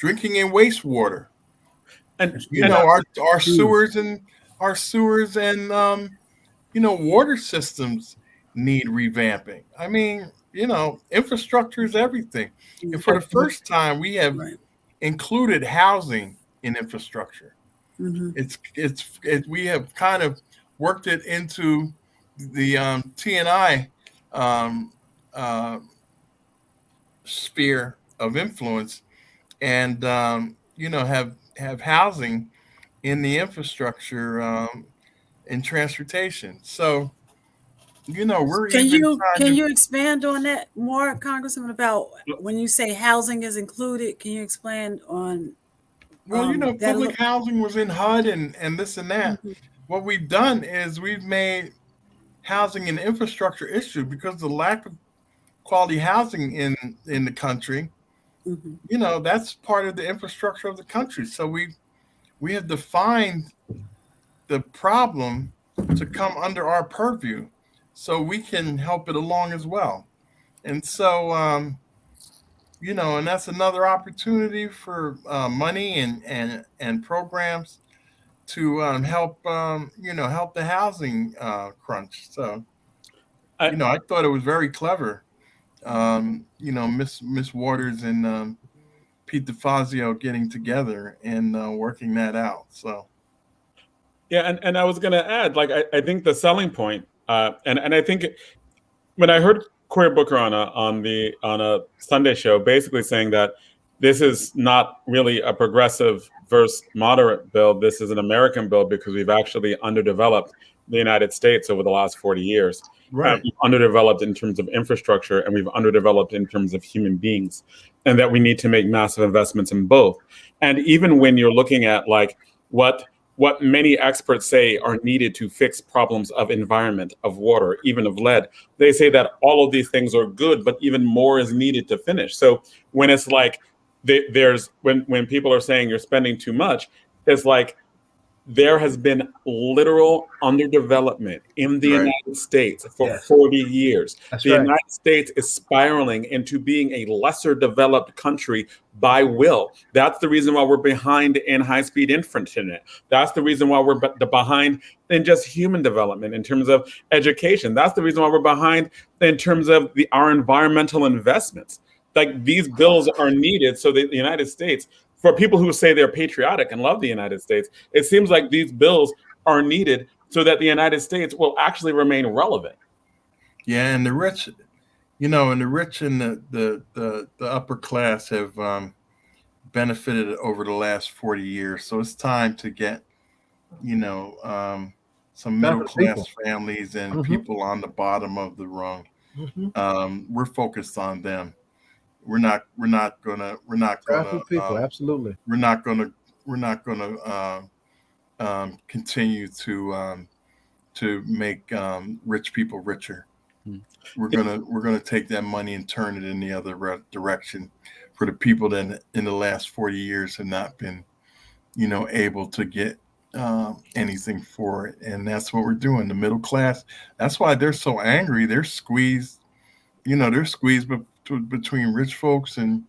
[SPEAKER 11] and wastewater. And you know, our sewers and you know, water systems need revamping. I mean, you know, infrastructure is everything. And for the first time, we have included housing in infrastructure. We have kind of worked it into the T&I sphere of influence, and you know, have housing in the infrastructure in transportation. So, you know,
[SPEAKER 4] can you expand on that more, Congressman, about when you say housing is included? Can you expand on?
[SPEAKER 11] Well, you know, public housing was in HUD and this and that. What we've done is we've made housing an infrastructure issue because the lack of quality housing in the country, you know, that's part of the infrastructure of the country. So we have defined the problem to come under our purview so we can help it along as well. And so, you know, and that's another opportunity for money and programs to help you know, help the housing crunch. So, you know, I thought it was very clever. You know, Miss Waters and Pete DeFazio getting together and working that out. So,
[SPEAKER 1] yeah, and I was going to add, like, I think the selling point, and I think when I heard Cory Booker on a Sunday show, basically saying that this is not really a progressive versus moderate bill. This is an American bill because we've actually underdeveloped the United States over the last 40 years.
[SPEAKER 11] Right.
[SPEAKER 1] We've underdeveloped in terms of infrastructure, and we've underdeveloped in terms of human beings, and that we need to make massive investments in both. And even when you're looking at like what many experts say are needed to fix problems of environment, of water, even of lead, they say that all of these things are good, but even more is needed to finish. So when it's like when people are saying you're spending too much, it's like there has been literal underdevelopment in the United States for 40 years. The United States is spiraling into being a lesser developed country by will. That's the reason why we're behind in high-speed internet. That's the reason why we're behind in just human development in terms of education. That's the reason why we're behind in terms of our environmental investments. Like, these bills are needed so that the United States, for people who say they're patriotic and love the United States, it seems like these bills are needed so that the United States will actually remain relevant.
[SPEAKER 11] Yeah, and the rich, you know, and the upper class have benefited over the last 40 years. So it's time to get, you know, some middle class families and people on the bottom of the rung. We're focused on them. We're not gonna
[SPEAKER 6] people, absolutely.
[SPEAKER 11] We're not gonna continue to make rich people richer. We're gonna take that money and turn it in the other direction for the people that in the last 40 years have not been, able to get anything for it. And that's what we're doing. The middle class. That's why they're so angry. They're squeezed. They're squeezed between rich folks and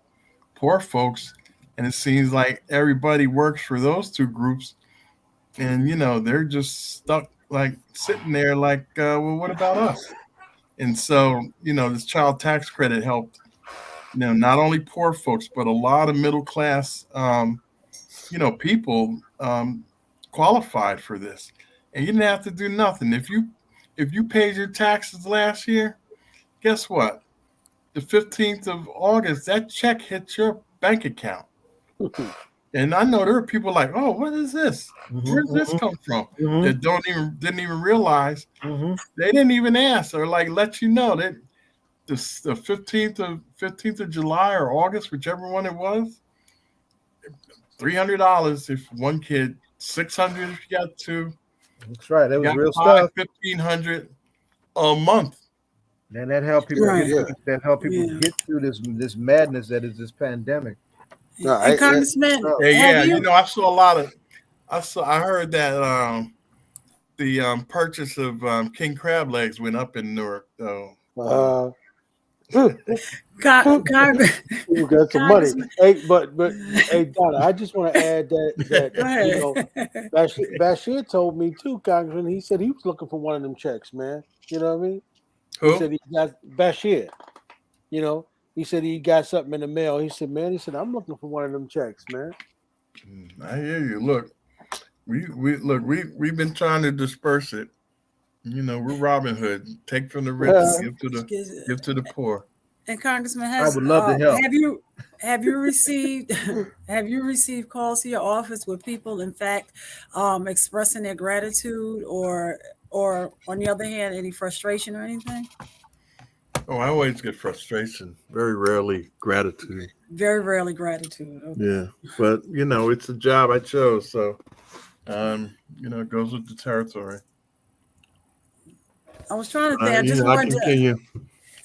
[SPEAKER 11] poor folks. And it seems like everybody works for those two groups. And, they're just stuck like sitting there like, well, what about us? And so, this child tax credit helped, not only poor folks, but a lot of middle class, people qualified for this. And you didn't have to do nothing. If you paid your taxes last year, guess what? The 15th of August, that check hits your bank account. And I know there are people like, oh, what is this? Where does this come from? That didn't even realize. They didn't even ask or like let you know that the 15th of July or August, whichever one it was, $300 if one kid, $600 if you got two.
[SPEAKER 6] That's right. That was real stuff.
[SPEAKER 11] $1,500 a month.
[SPEAKER 6] And that helped people get through this madness that is this pandemic.
[SPEAKER 4] Congressman,
[SPEAKER 11] I saw a lot of. I heard that the purchase of king crab legs went up in Newark, though.
[SPEAKER 3] You got some money. Hey, but hey, Donna, I just want to add that Bashir told me too, Congressman. He said he was looking for one of them checks, man. You know what I mean?
[SPEAKER 11] Who?
[SPEAKER 3] He said he got Bashir. He said he got something in the mail. He said, I'm looking for one of them checks, man.
[SPEAKER 11] I hear you. Look, we've been trying to disperse it. We're Robin Hood. Take from the rich, give to the poor.
[SPEAKER 4] And Congressman,
[SPEAKER 6] I would love to help.
[SPEAKER 4] Have you received calls to your office with people, in fact, expressing their gratitude, or on the other hand, any frustration or anything?
[SPEAKER 11] Oh, I always get frustration. Very rarely gratitude.
[SPEAKER 4] Very rarely gratitude. Okay.
[SPEAKER 11] Yeah, but it's a job I chose, so it goes with the territory.
[SPEAKER 4] I was trying to think. I just
[SPEAKER 11] I
[SPEAKER 4] wanted
[SPEAKER 11] continue.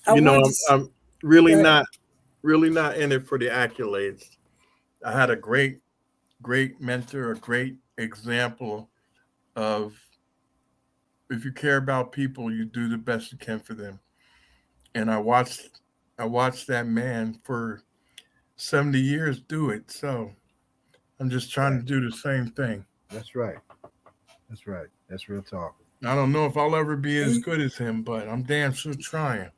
[SPEAKER 11] I'm really not in it for the accolades. I had a great mentor, a great example of if you care about people, you do the best you can for them. And I watched that man for 70 years do it. So I'm just trying to do the same thing.
[SPEAKER 6] That's right. That's real talk.
[SPEAKER 11] I don't know if I'll ever be as good as him, but I'm damn sure trying.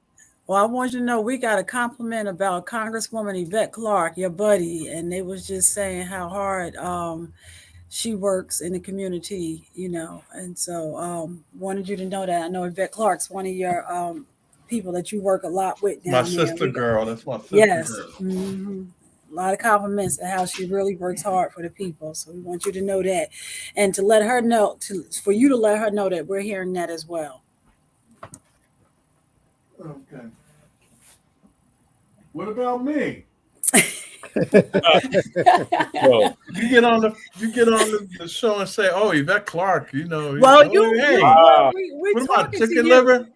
[SPEAKER 4] Well, I want you to know we got a compliment about Congresswoman Yvette Clarke, your buddy, and they was just saying how hard she works in the community, and so wanted you to know that. I know Yvette Clarke's one of your people that you work a lot with down
[SPEAKER 11] my
[SPEAKER 4] there.
[SPEAKER 11] Sister girl. That's my sister
[SPEAKER 4] yes.
[SPEAKER 11] girl.
[SPEAKER 4] Mm-hmm. A lot of compliments on how she really works hard for the people. So we want you to know that, and to let her know, for you to let her know that we're hearing that as well.
[SPEAKER 11] Okay. What about me?
[SPEAKER 1] Well,
[SPEAKER 11] you get on the show and say, "Oh, Yvette Clarke,"
[SPEAKER 4] Well,
[SPEAKER 11] what about chicken liver?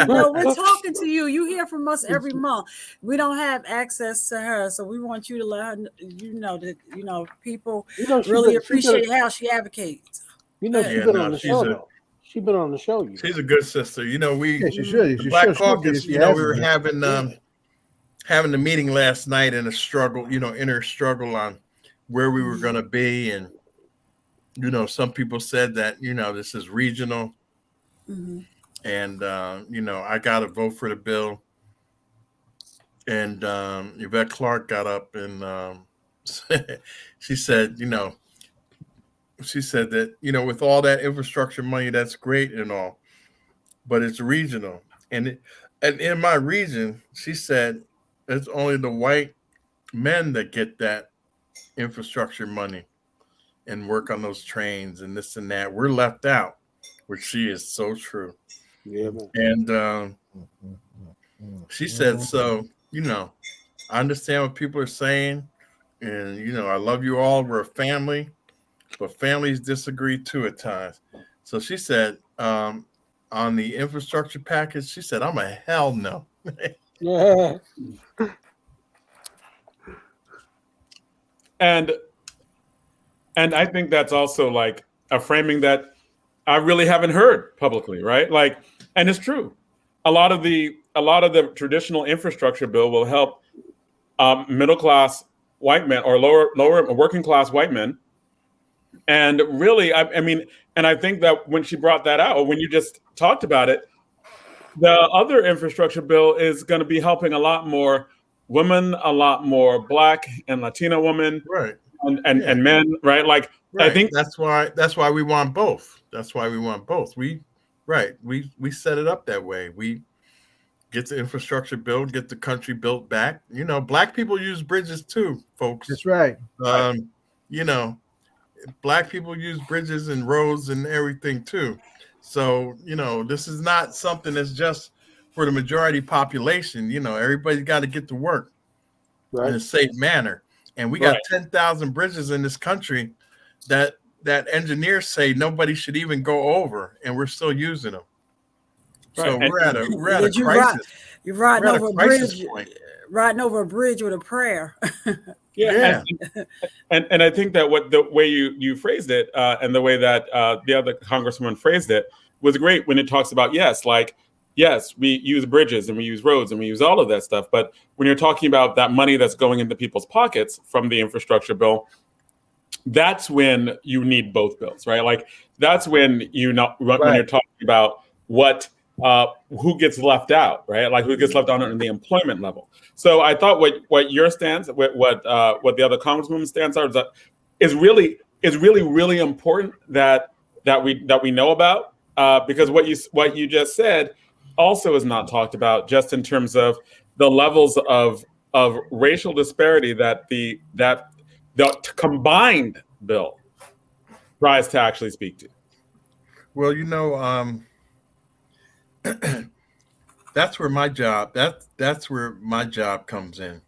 [SPEAKER 4] No, we're talking to you. You hear from us every month. We don't have access to her, so we want you to let her know that people really appreciate how she advocates.
[SPEAKER 3] She's been on the show. She's been on the show.
[SPEAKER 11] She's a good sister.
[SPEAKER 6] She should.
[SPEAKER 11] The Black Caucus. We were having the meeting last night in a struggle. Inner struggle on where we were going to be, and some people said that this is regional.
[SPEAKER 4] Mm-hmm.
[SPEAKER 11] And, I got to vote for the bill. And Yvette Clarke got up and she said that, with all that infrastructure money, that's great and all, but it's regional. And in my region, she said, it's only the white men that get that infrastructure money and work on those trains and this and that. We're left out, which she is so true.
[SPEAKER 3] Yeah, man.
[SPEAKER 11] And she said, so, I understand what people are saying. And, I love you all. We're a family. but families disagree too at times. So she said, on the infrastructure package, she said, I'm a hell no.
[SPEAKER 3] Yeah.
[SPEAKER 1] And I think that's also like a framing that I really haven't heard publicly, right? Like, and it's true. A lot of the traditional infrastructure bill will help middle class white men or lower working class white men. And really, I mean, and I think that when she brought that out, or when you just talked about it, the other infrastructure bill is going to be helping a lot more women, a lot more Black and Latino women,
[SPEAKER 11] right,
[SPEAKER 1] and men, right? Like,
[SPEAKER 11] right.
[SPEAKER 1] I think
[SPEAKER 11] that's why we want both. That's why we want both. We set it up that way. We get the infrastructure built, get the country built back. You know, Black people use bridges too, folks.
[SPEAKER 6] That's right.
[SPEAKER 11] You know, Black people use bridges and roads and everything too. So, you know, this is not something that's just for the majority population. You know, everybody's got to get to work in a safe manner. And we got 10,000 bridges in this country that engineers say nobody should even go over, and we're still using them. So we're at a crisis.
[SPEAKER 4] You're riding over a bridge. Riding over a bridge with a prayer.
[SPEAKER 1] Yeah. And I think that the way you phrased it, and the way that the other congresswoman phrased it was great when it talks about, yes, we use bridges and we use roads and we use all of that stuff. But when you're talking about that money that's going into people's pockets from the infrastructure bill, that's when you need both bills, right? Like, that's when when you're talking about who gets left out, right? Like, who gets left out on the employment level. So I thought what your stance, what the other congresswoman's stance are, is really important that we know about, because what you just said also is not talked about, just in terms of the levels of racial disparity that the combined bill tries to actually speak to.
[SPEAKER 11] Well, you know, that's where my job comes in.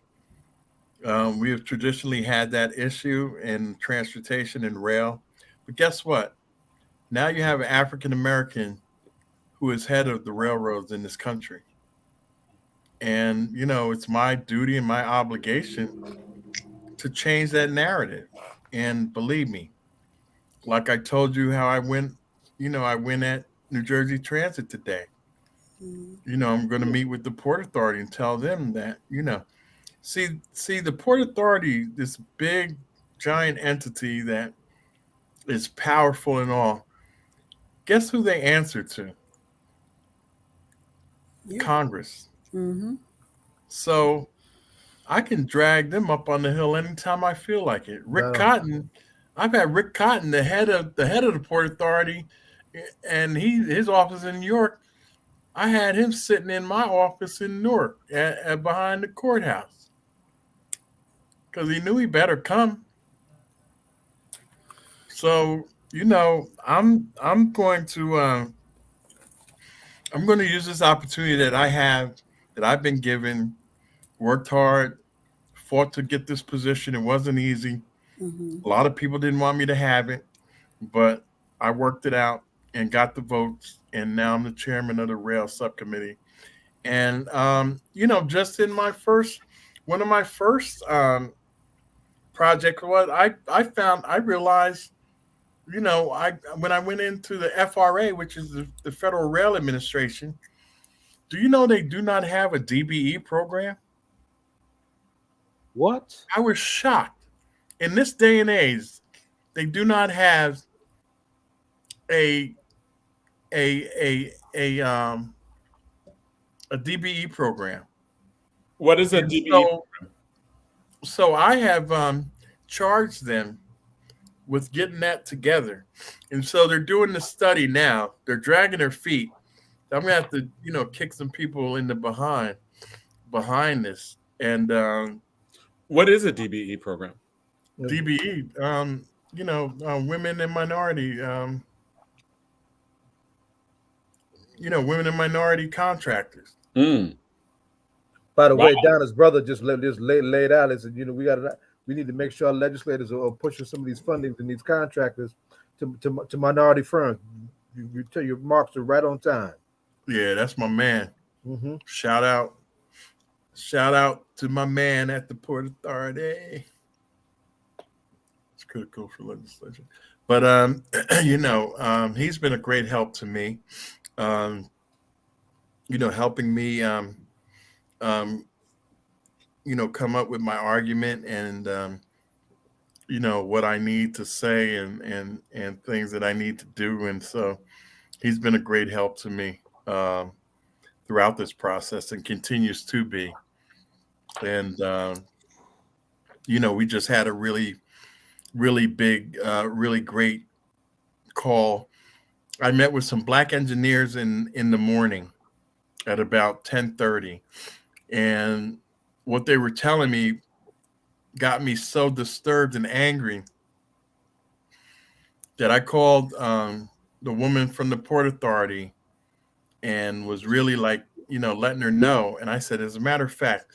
[SPEAKER 11] We have traditionally had that issue in transportation and rail, but guess what? Now you have an African American who is head of the railroads in this country, and you know, it's my duty and my obligation to change that narrative. And believe me, like I told you how I went at New Jersey Transit today. You know, I'm going to meet with the Port Authority and tell them that, you know, see the Port Authority, this big giant entity that is powerful and all. Guess who they answer to? Yeah. Congress. Mm-hmm. So I can drag them up on the hill anytime I feel like it. Rick Cotton, I've had Rick Cotton, the head of the Port Authority, and his office in New York. I had him sitting in my office in Newark at behind the courthouse, because he knew he better come. So, you know, I'm going to use this opportunity that I've been given, worked hard, fought to get this position. It wasn't easy. Mm-hmm. A lot of people didn't want me to have it, but I worked it out and got the votes. And now I'm the chairman of the rail subcommittee. And, you know, just in one of my first projects, I realized, you know, when I went into the FRA, which is the Federal Rail Administration, do you know they do not have a DBE program?
[SPEAKER 3] What?
[SPEAKER 11] I was shocked. In this day and age, they do not have a DBE program.
[SPEAKER 1] What is a DBE?
[SPEAKER 11] So I have charged them with getting that together, and so they're doing the study now. They're dragging their feet. I'm gonna have to, you know, kick some people in the behind this. And
[SPEAKER 1] what is a DBE program?
[SPEAKER 11] DBE, you know, women and minority. You know, women and minority contractors.
[SPEAKER 6] By the way, Donna's brother just laid out and said, you know, we need to make sure our legislators are pushing some of these fundings and these contractors to minority firms. You tell your marks are right on time.
[SPEAKER 11] Yeah, that's my man.
[SPEAKER 6] Mm-hmm.
[SPEAKER 11] Shout out to my man at the Port Authority. It's critical for legislation. But he's been a great help to me. Helping me come up with my argument and what I need to say and things that I need to do. And so he's been a great help to me throughout this process and continues to be. And we just had a really, really big, really great call. I met with some Black engineers in the morning at about 10:30, and what they were telling me got me so disturbed and angry that I called the woman from the Port Authority and was really letting her know. And I said, as a matter of fact,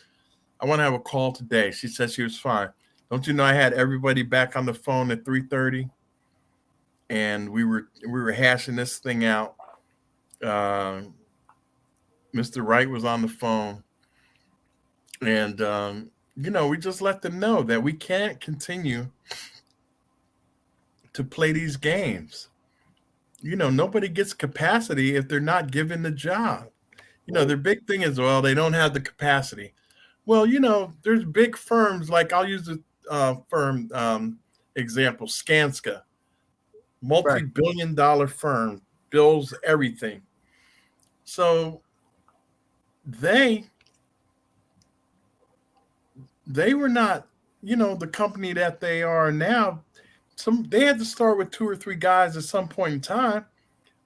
[SPEAKER 11] I want to have a call today. She said she was fine. Don't you know I had everybody back on the phone at 3:30, and we were hashing this thing out. Mr. Wright was on the phone, and we just let them know that we can't continue to play these games. Nobody gets capacity if they're not given the job. Their big thing is, well, they don't have the capacity. Well, there's big firms, like I'll use the firm example, Skanska, multi-billion-dollar firm, builds everything. So they were not, the company that they are now. They had to start with 2 or 3 guys at some point in time,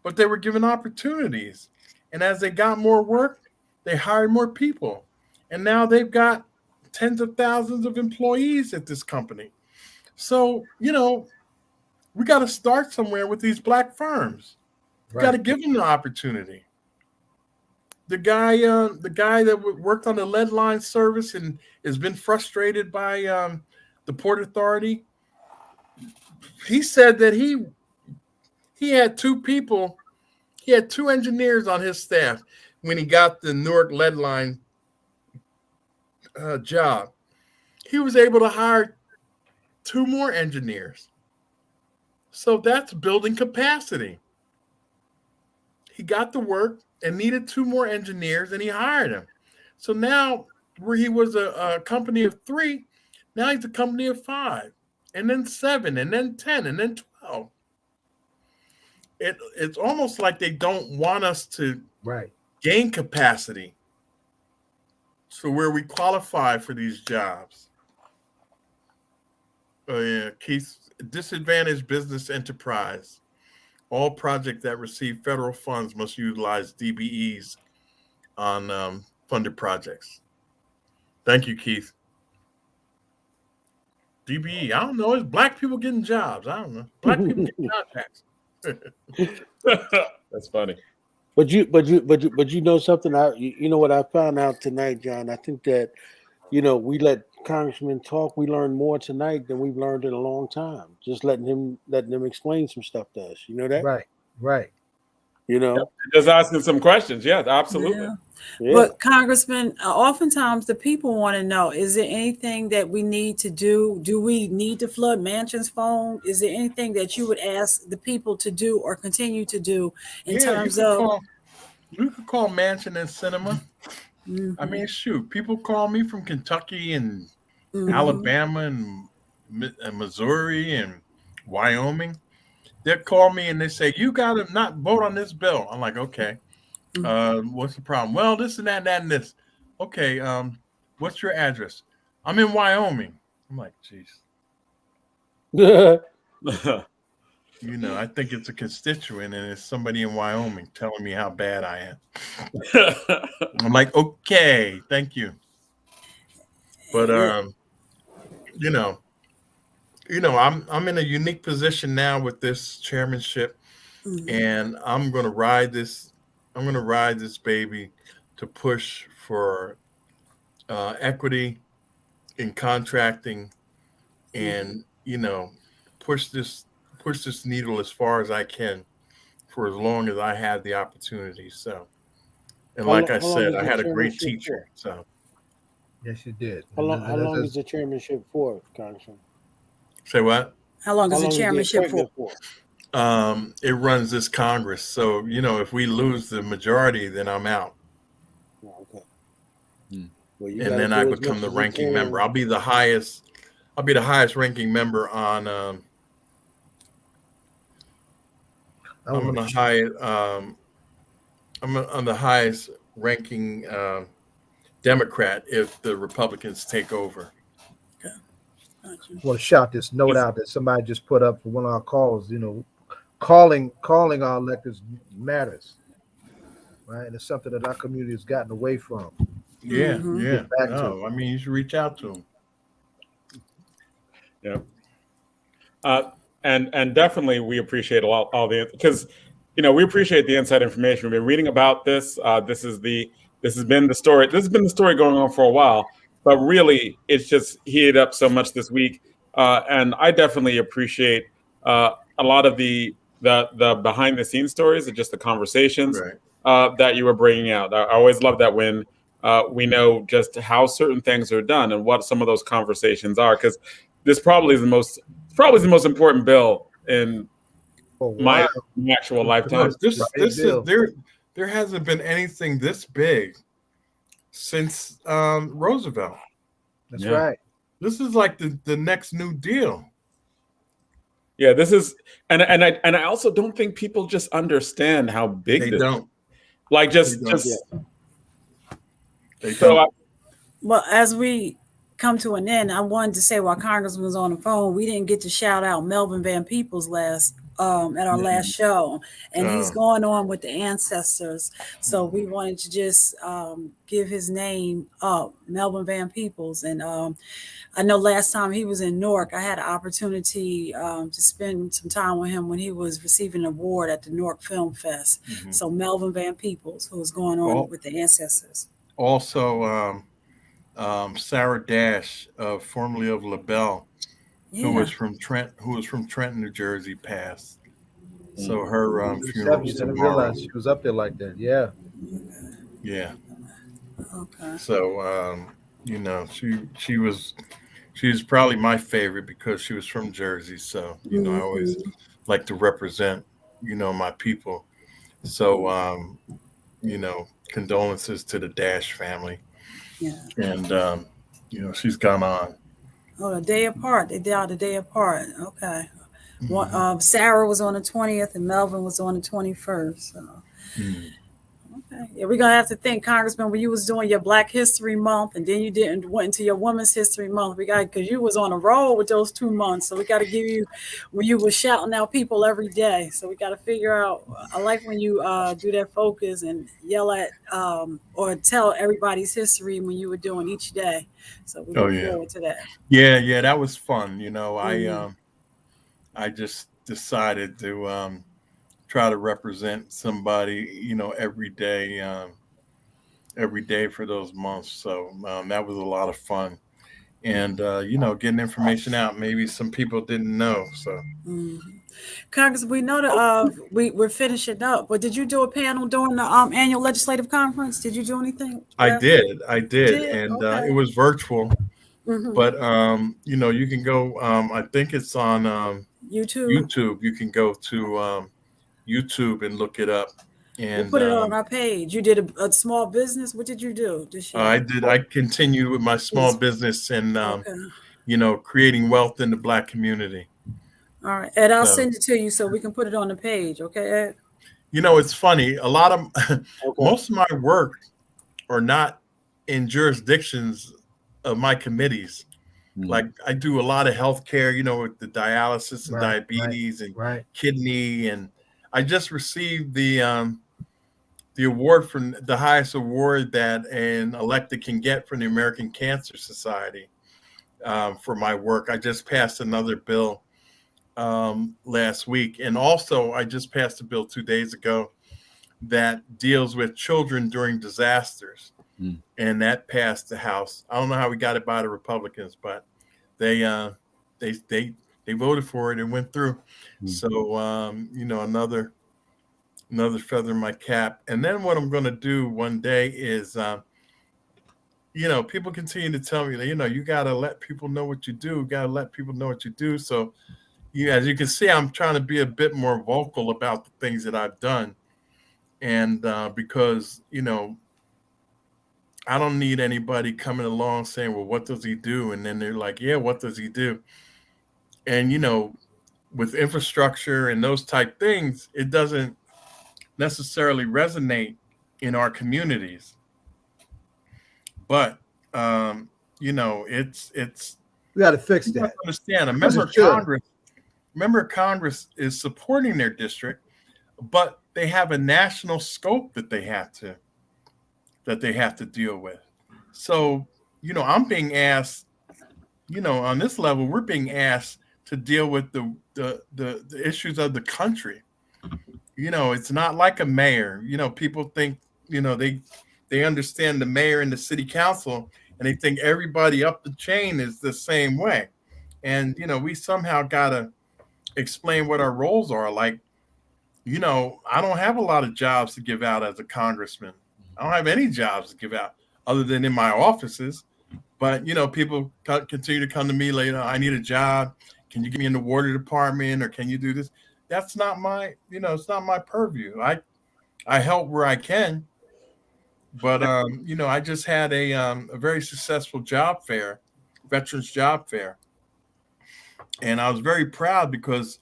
[SPEAKER 11] but they were given opportunities. And as they got more work, they hired more people. And now they've got tens of thousands of employees at this company. So, we got to start somewhere with these Black firms. We got to give them the opportunity. The guy that worked on the lead line service and has been frustrated by the Port Authority, he said that he had 2 people, he had 2 engineers on his staff when he got the Newark lead line job. He was able to hire 2 more engineers. So that's building capacity. He got the work and needed 2 more engineers, and he hired them. So now, where he was a company of 3, now he's a company of 5, and then 7, and then 10, and then 12. It's almost like they don't want us to gain capacity. So where we qualify for these jobs. Keith, disadvantaged business enterprise. All projects that receive federal funds must utilize DBEs on funded projects. Thank you, Keith. DBE, I don't know. It's Black people getting jobs. I don't know. Black people getting contracts.
[SPEAKER 1] That's funny.
[SPEAKER 3] But you know something? You know what I found out tonight, John? I think that we let Congressman talk. We learned more tonight than we've learned in a long time. Just letting them explain some stuff to us. You know that?
[SPEAKER 6] Right.
[SPEAKER 1] Just asking some questions. Yeah, absolutely.
[SPEAKER 3] Yeah.
[SPEAKER 4] But Congressman, oftentimes the people want to know, is there anything that we need to do? Do we need to flood Manchin's phone? Is there anything that you would ask the people to do or continue to do in terms of...
[SPEAKER 11] You could call Manchin and Cinema. Mm-hmm. I mean, shoot, people call me from Kentucky and Alabama and Missouri and Wyoming. They'll call me and they say, you got to not vote on this bill. I'm like, okay. What's the problem? Well, this and that and this. Okay. What's your address? I'm in Wyoming. I'm like, geez. I think it's a constituent and it's somebody in Wyoming telling me how bad I am. I'm like, okay, thank you. But I'm in a unique position now with this chairmanship, and I'm gonna ride this baby to push for equity in contracting and push this needle as far as I can for as long as I had the opportunity. So, and like I said, I had a great teacher. So,
[SPEAKER 6] yes, you did.
[SPEAKER 3] How long is the chairmanship for, Congressman?
[SPEAKER 11] Say what?
[SPEAKER 4] How long is the chairmanship for?
[SPEAKER 11] It runs this Congress. So, if we lose the majority, then I'm out.
[SPEAKER 3] Okay.
[SPEAKER 11] Well, and then I become the ranking member. I'll be the highest ranking member on I'm on the highest ranking Democrat if the Republicans take over.
[SPEAKER 6] I want to shout this note out that somebody just put up for one of our calls. Calling our electors matters, right? And it's something that our community has gotten away from.
[SPEAKER 11] Yeah, yeah. No, I mean, you should reach out to them.
[SPEAKER 1] Yeah. And definitely we appreciate all the, because we appreciate the inside information. We've been reading about this. This has been the story. This has been the story going on for a while, but really it's just heated up so much this week. And I definitely appreciate a lot of the behind the scenes stories and just the conversations that you were bringing out. I always love that when we know just how certain things are done and what some of those conversations are, because this probably is the most important bill in my actual lifetime.
[SPEAKER 11] There hasn't been anything this big since Roosevelt.
[SPEAKER 6] That's right.
[SPEAKER 11] This is like the next New Deal.
[SPEAKER 1] Yeah, this is, and I also don't think people just understand how big
[SPEAKER 11] they
[SPEAKER 1] this
[SPEAKER 11] don't.
[SPEAKER 1] Is. Like just.
[SPEAKER 4] Well, as we come to an end, I wanted to say while Congressman was on the phone, we didn't get to shout out Melvin Van Peebles at our last show, and he's going on with the ancestors. So we wanted to just give his name up, Melvin Van Peebles. And I know last time he was in Newark, I had an opportunity to spend some time with him when he was receiving an award at the Newark Film Fest. So Melvin Van Peebles, who was going on with the ancestors.
[SPEAKER 11] Also, Sarah Dash, formerly of LaBelle, who was from Trenton, New Jersey, passed. So her funeral was tomorrow. I didn't realize
[SPEAKER 6] she was up there like that. Yeah.
[SPEAKER 11] Yeah.
[SPEAKER 4] Okay.
[SPEAKER 11] So she was probably my favorite because she was from Jersey. So I always like to represent my people. So condolences to the Dash family.
[SPEAKER 4] Yeah.
[SPEAKER 11] And she's gone on.
[SPEAKER 4] Oh, a day apart. They died a day apart. Okay. Sarah was on the 20th and Melvin was on the 21st. So. Okay. Yeah, we're gonna have to think, Congressman, when you was doing your Black History Month and then you went into your Women's History Month. Because you was on a roll with those 2 months. So we got to give you when you was shouting out people every day. So we got to figure out. I like when you do that focus and yell at or tell everybody's history when you were doing each day. So we look forward to that.
[SPEAKER 11] Yeah, that was fun. I just decided to try to represent somebody, every day for those months. So that was a lot of fun. And, getting information out. Maybe some people didn't know. So,
[SPEAKER 4] Congress, we know that we're finishing up, but did you do a panel during the annual legislative conference? Did you do anything?
[SPEAKER 11] I did. And it was virtual. But, you can go, I think it's on YouTube. You can go to YouTube and look it up. And
[SPEAKER 4] we'll put it on our page. You did a small business. What did you do this year?
[SPEAKER 11] I did. I continued with my small business and, creating wealth in the Black community.
[SPEAKER 4] All right. Ed, I'll send it to you so we can put it on the page. Okay, Ed?
[SPEAKER 11] It's funny. A lot of, most of my work are not in jurisdictions of my committees. Like I do a lot of healthcare, with the dialysis and diabetes and kidney. And I just received the award from the highest award that an elected can get from the American Cancer Society for my work. I just passed another bill last week. And also I just passed a bill 2 days ago that deals with children during disasters. And that passed the House. I don't know how we got it by the Republicans, but they they voted for it and went through. So another feather in my cap. And then what I'm going to do one day is people continue to tell me that you got to let people know what you do. So as you can see, I'm trying to be a bit more vocal about the things that I've done, and because I don't need anybody coming along saying, well, what does he do? And then they're like, yeah, what does he do? And, with infrastructure and those type things, it doesn't necessarily resonate in our communities. But, it's
[SPEAKER 6] we got to fix that.
[SPEAKER 11] Understand. Congress is supporting their district, but they have a national scope that they have to deal with. So, I'm being asked, on this level, we're being asked to deal with the issues of the country. It's not like a mayor. People think, they understand the mayor and the city council, and they think everybody up the chain is the same way. And, we somehow got to explain what our roles are. Like, I don't have a lot of jobs to give out as a congressman. I don't have any jobs to give out other than in my offices. But, people continue to come to me later. I need a job. Can you get me in the water department, or can you do this? That's not my, it's not my purview. I help where I can. But, I just had a very successful job fair, veterans job fair. And I was very proud because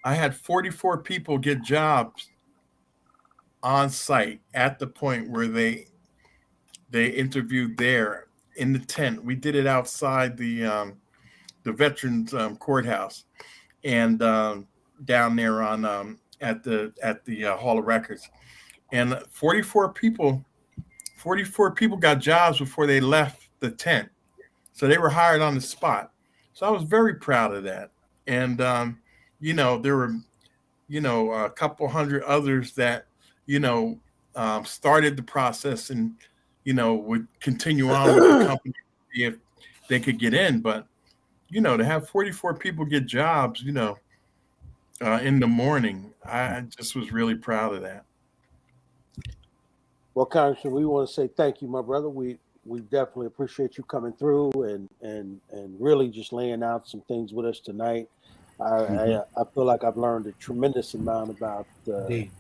[SPEAKER 11] I had 44 people get jobs on site at the point where they interviewed there in the tent. We did it outside the veterans courthouse, and down there on at the Hall of Records. And 44 people got jobs before they left the tent, so they were hired on the spot. So I was very proud of that. And there were a couple hundred others that started the process and would continue on with the company if they could get in. But to have 44 people get jobs in the morning, I just was really proud of that.
[SPEAKER 3] Well, Congressman, we want to say thank you, my brother. We definitely appreciate you coming through and really just laying out some things with us tonight. I feel like I've learned a tremendous amount about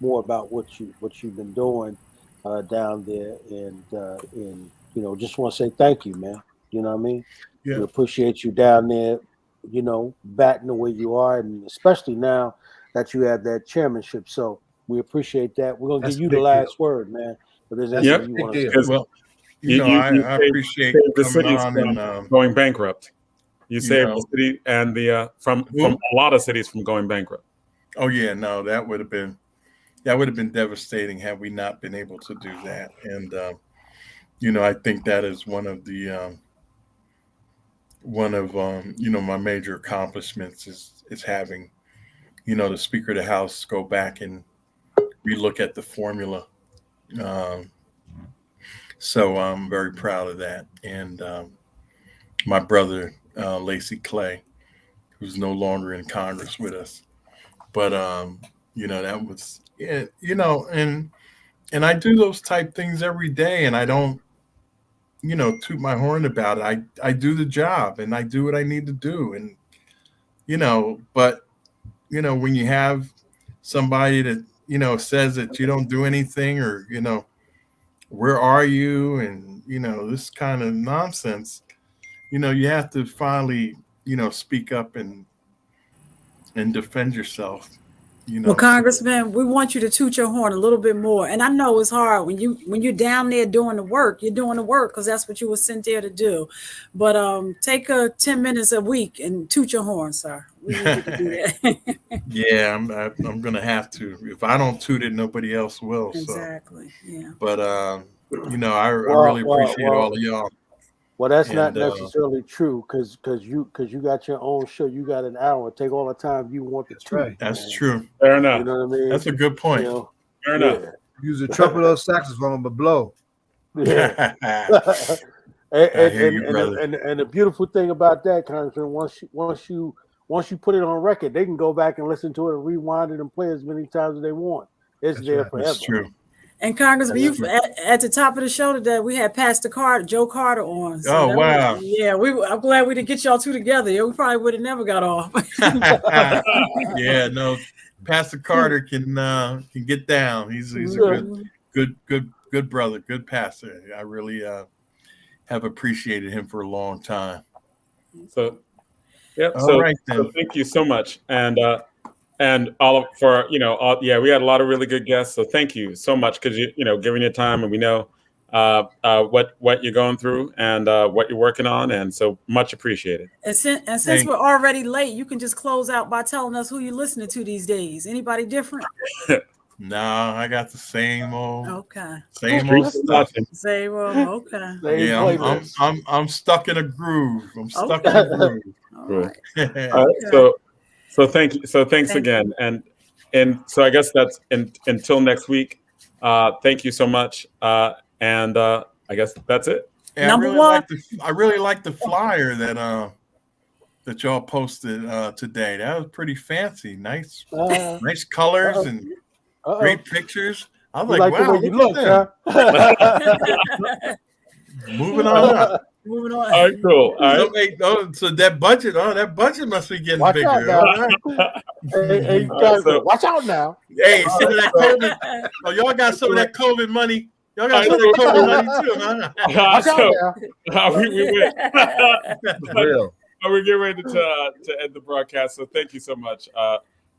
[SPEAKER 3] more about what you've been doing down there, and just want to say thank you, man. You know what I mean?
[SPEAKER 11] Yeah.
[SPEAKER 3] We appreciate you down there, batting the way you are, and especially now that you have that chairmanship. So we appreciate that. We're gonna give you the last word, man. But there's anything you want to say.
[SPEAKER 11] Well, I appreciate
[SPEAKER 1] the
[SPEAKER 11] coming
[SPEAKER 1] cities
[SPEAKER 11] on
[SPEAKER 1] from
[SPEAKER 11] and
[SPEAKER 1] going bankrupt. You saved the city and the from a lot of cities from going bankrupt.
[SPEAKER 11] Oh yeah, no, that would have been devastating had we not been able to do that. And I think that is one of my major accomplishments is having the Speaker of the House go back and relook at the formula. So I'm very proud of that. And my brother Lacey Clay, who's no longer in Congress with us, but that was and I do those type things every day, and I don't toot my horn about it. I do the job and I do what I need to do, and but when you have somebody that says that you don't do anything, or where are you, and this kind of nonsense, you have to finally speak up and defend yourself.
[SPEAKER 4] Well, Congressman, we want you to toot your horn a little bit more. And I know it's hard when you're down there doing the work. You're doing the work because that's what you were sent there to do. But take 10 minutes a week and toot your horn, sir. We need you to do that.
[SPEAKER 11] Yeah, I'm gonna have to. If I don't toot it, nobody else will.
[SPEAKER 4] Exactly. So. Yeah.
[SPEAKER 11] But I really appreciate all of y'all.
[SPEAKER 3] Well, that's not necessarily true because you got your own show. You got an hour. Take all the time you want to toot.
[SPEAKER 11] Right. That's true.
[SPEAKER 1] Fair enough.
[SPEAKER 3] You know what I mean?
[SPEAKER 11] That's a good point.
[SPEAKER 1] Fair enough.
[SPEAKER 6] Use a trumpet or saxophone, but blow.
[SPEAKER 3] Yeah. And the beautiful thing about that, Congressman, once you put it on record, they can go back and listen to it and rewind it and play as many times as they want. It's there forever.
[SPEAKER 11] That's true.
[SPEAKER 4] And Congressman, at the top of the show today, we had Pastor Carter, Joe Carter on. So
[SPEAKER 11] wow!
[SPEAKER 4] I'm glad we didn't get y'all two together. Yeah, we probably would have never got off.
[SPEAKER 11] Yeah, no, Pastor Carter can get down. He's a good brother, good pastor. I really have appreciated him for a long time.
[SPEAKER 1] So, yep.
[SPEAKER 11] All
[SPEAKER 1] So,
[SPEAKER 11] right, then.
[SPEAKER 1] so thank you so much, and all of, for we had a lot of really good guests. So thank you so much because giving your time, and we know what you're going through and what you're working on, and so much appreciated.
[SPEAKER 4] And since we're already late, you can just close out by telling us who you're listening to these days. Anybody different?
[SPEAKER 11] No, I got the same old.
[SPEAKER 4] Okay.
[SPEAKER 11] Same old stuff.
[SPEAKER 4] Same old. Okay.
[SPEAKER 11] Yeah, I'm stuck in a groove. I'm stuck in a groove.
[SPEAKER 4] All right.
[SPEAKER 1] All right. So thank you. So thanks again. And so I guess that's until next week. Thank you so much. And I guess that's it.
[SPEAKER 11] Yeah, I really like the flyer that y'all posted today. That was pretty fancy. Nice colors and great pictures. I was like, wow, look at that. Moving on up.
[SPEAKER 4] Moving on.
[SPEAKER 1] All right, cool. All right.
[SPEAKER 11] So that budget must be getting bigger.
[SPEAKER 3] Hey, watch out now.
[SPEAKER 11] Hey, some of that COVID. Oh, y'all got some of that COVID money. Y'all got some of that COVID money too, huh?
[SPEAKER 3] Watch out now.
[SPEAKER 1] We went. We're getting ready to end the broadcast. So thank you so much.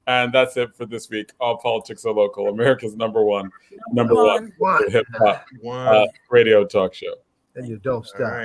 [SPEAKER 1] And that's it for this week. All Politics Are Local, America's number one hip hop radio talk show.
[SPEAKER 6] And you don't stop.